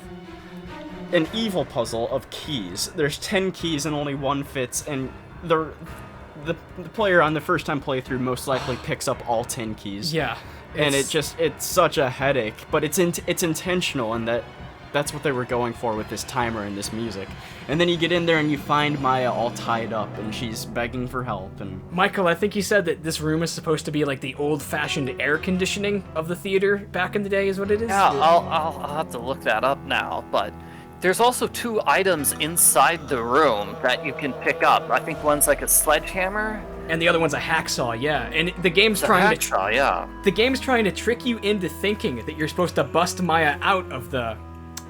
an evil puzzle of keys. There's 10 keys and only one fits, and the player on the first time playthrough most likely picks up all 10 keys. Yeah. And it's such a headache, but it's intentional, and that's what they were going for with this timer and this music. And then you get in there and you find Maya all tied up, and she's begging for help. And Michael, I think you said that this room is supposed to be like the old-fashioned air conditioning of the theater back in the day, is what it is? Yeah, I'll have to look that up now, but there's also 2 items inside the room that you can pick up. I think one's like a sledgehammer. And the other one's a hacksaw, yeah. And the game's The trying hacksaw, yeah. The game's trying to trick you into thinking that you're supposed to bust Maya out of the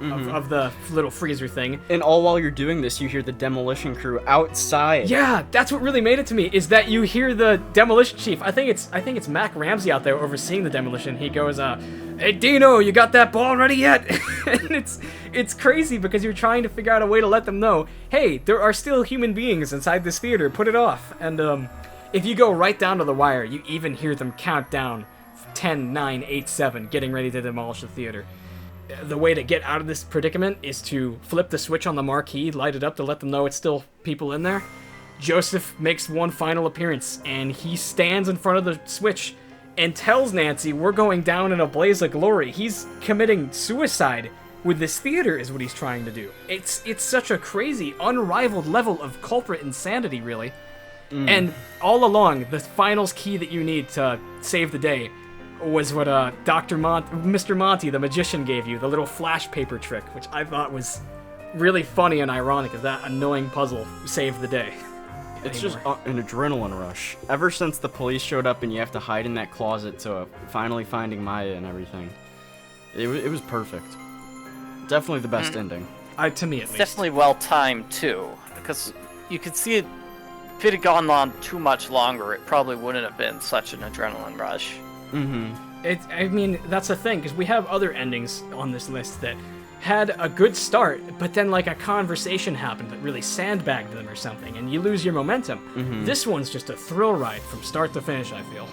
of the little freezer thing. And all while you're doing this, you hear the demolition crew outside. Yeah, that's what really made it to me, is that you hear the demolition chief. I think it's Mac Ramsey out there overseeing the demolition. He goes, "Hey Dino, you got that ball ready yet?" And it's crazy because you're trying to figure out a way to let them know, hey, there are still human beings inside this theater. Put it off. And if you go right down to the wire, you even hear them count down 10, 9, 8, 7, getting ready to demolish the theater. The way to get out of this predicament is to flip the switch on the marquee, light it up to let them know it's still people in there. Joseph makes one final appearance, and he stands in front of the switch and tells Nancy, we're going down in a blaze of glory. He's committing suicide with this theater is what he's trying to do. It's such a crazy, unrivaled level of culprit insanity, really. And all along, the finals key that you need to save the day was what Mr. Monty, the magician, gave you, the little flash paper trick, which I thought was really funny and ironic as that annoying puzzle saved the day. It's just an adrenaline rush. Ever since the police showed up and you have to hide in that closet to finally finding Maya and everything, it was perfect. Definitely the best ending. To me, at It's least. definitely well timed too, because you could see it. If it had gone on too much longer, it probably wouldn't have been such an adrenaline rush. I mean, that's the thing, because we have other endings on this list that had a good start, but then like a conversation happened that really sandbagged them or something, and you lose your momentum. This one's just a thrill ride from start to finish, I feel.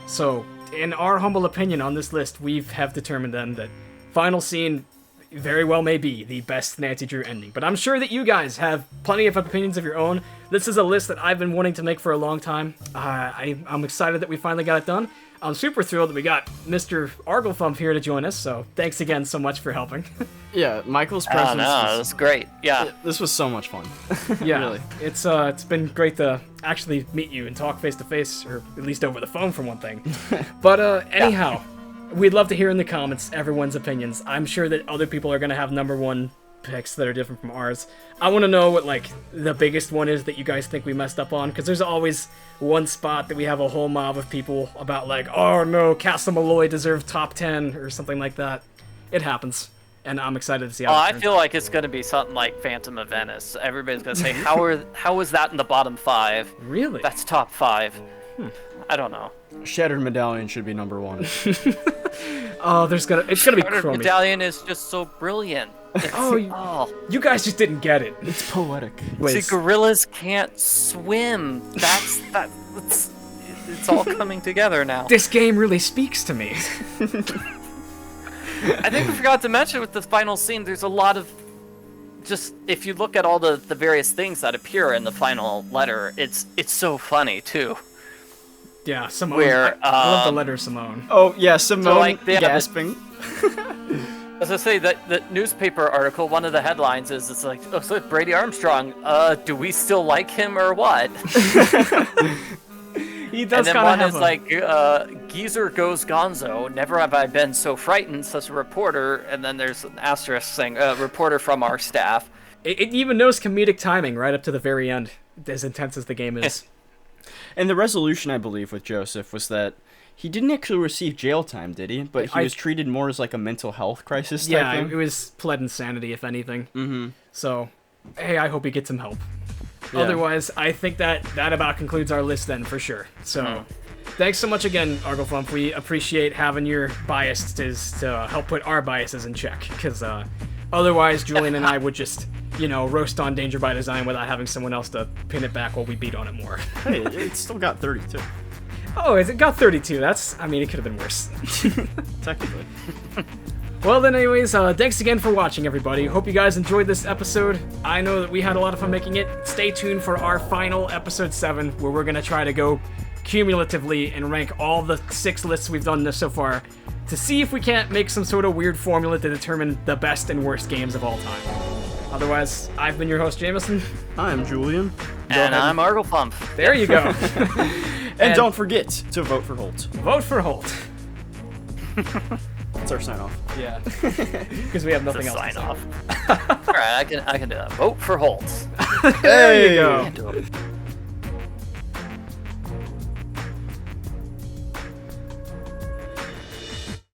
So, in our humble opinion on this list, we have determined then that Final Scene very well may be the best Nancy Drew ending, but I'm sure that you guys have plenty of opinions of your own. This is a list that I've been wanting to make for a long time. I'm excited that we finally got it done. I'm super thrilled that we got Mr. Arglefumph here to join us, so thanks again so much for helping. Yeah, Michael's Oh presence. no, it was great. Yeah. This was so much fun. Yeah, Really. it's been great to actually meet you and talk face to face, or at least over the phone for one thing. But anyhow, we'd love to hear in the comments everyone's opinions. I'm sure that other people are going to have number one picks that are different from ours. I want to know what, like, the biggest one is that you guys think we messed up on, because there's always one spot that we have a whole mob of people about, like, oh no, Castle Malloy deserved top 10 or something like that. It happens, and I'm excited to see how Oh, it I turns feel out. like it's going to be something like Phantom of Venice. Everybody's going to say, how is that in the bottom 5? Really? That's top 5. I don't know. Shattered Medallion should be number 1. Oh, it's gonna be Chromie. Medallion is just so brilliant. You guys just didn't get it. It's poetic. See, gorillas can't swim. It's all coming together now. This game really speaks to me. I think we forgot to mention with the final scene, there's a lot of just, if you look at all the various things that appear in the final letter, it's so funny too. Yeah, Simone. Where, I love the letter Simone. Oh, yeah, Simone So, like, they have gasping. As I say, that the newspaper article, one of the headlines is, it's like, oh, so Brady Armstrong, do we still like him or what? He does And then kind one of is have like, Geezer goes gonzo, never have I been so frightened, says a reporter, and then there's an asterisk saying, reporter from our staff. It even knows comedic timing right up to the very end, as intense as the game is. And the resolution, I believe, with Joseph was that he didn't actually receive jail time, did he? But he was treated more as like a mental health crisis type Yeah, thing. it was pled insanity, if anything. Mm-hmm. So, hey, I hope he gets some help. Yeah. Otherwise, I think that about concludes our list then, for sure. So, thanks so much again, Arglefumph. We appreciate having your biases to help put our biases in check, because otherwise, Julian and I would just, roast on Danger by Design without having someone else to pin it back while we beat on it more. Hey, it still got 32. Oh, it got 32. It could have been worse. Technically. Well then, anyways, thanks again for watching, everybody. Hope you guys enjoyed this episode. I know that we had a lot of fun making it. Stay tuned for our final episode 7, where we're going to try to go cumulatively and rank all the 6 lists we've done so far to see if we can't make some sort of weird formula to determine the best and worst games of all time. Otherwise, I've been your host, Jameson. I'm Julian. And I'm Arglefumph. There you go. And don't forget to vote for Holt. Vote for Holt. That's our sign off. Yeah. Because we have nothing else to Sign say. off. All right, I can do that. Vote for Holt. There you go. Can't do it.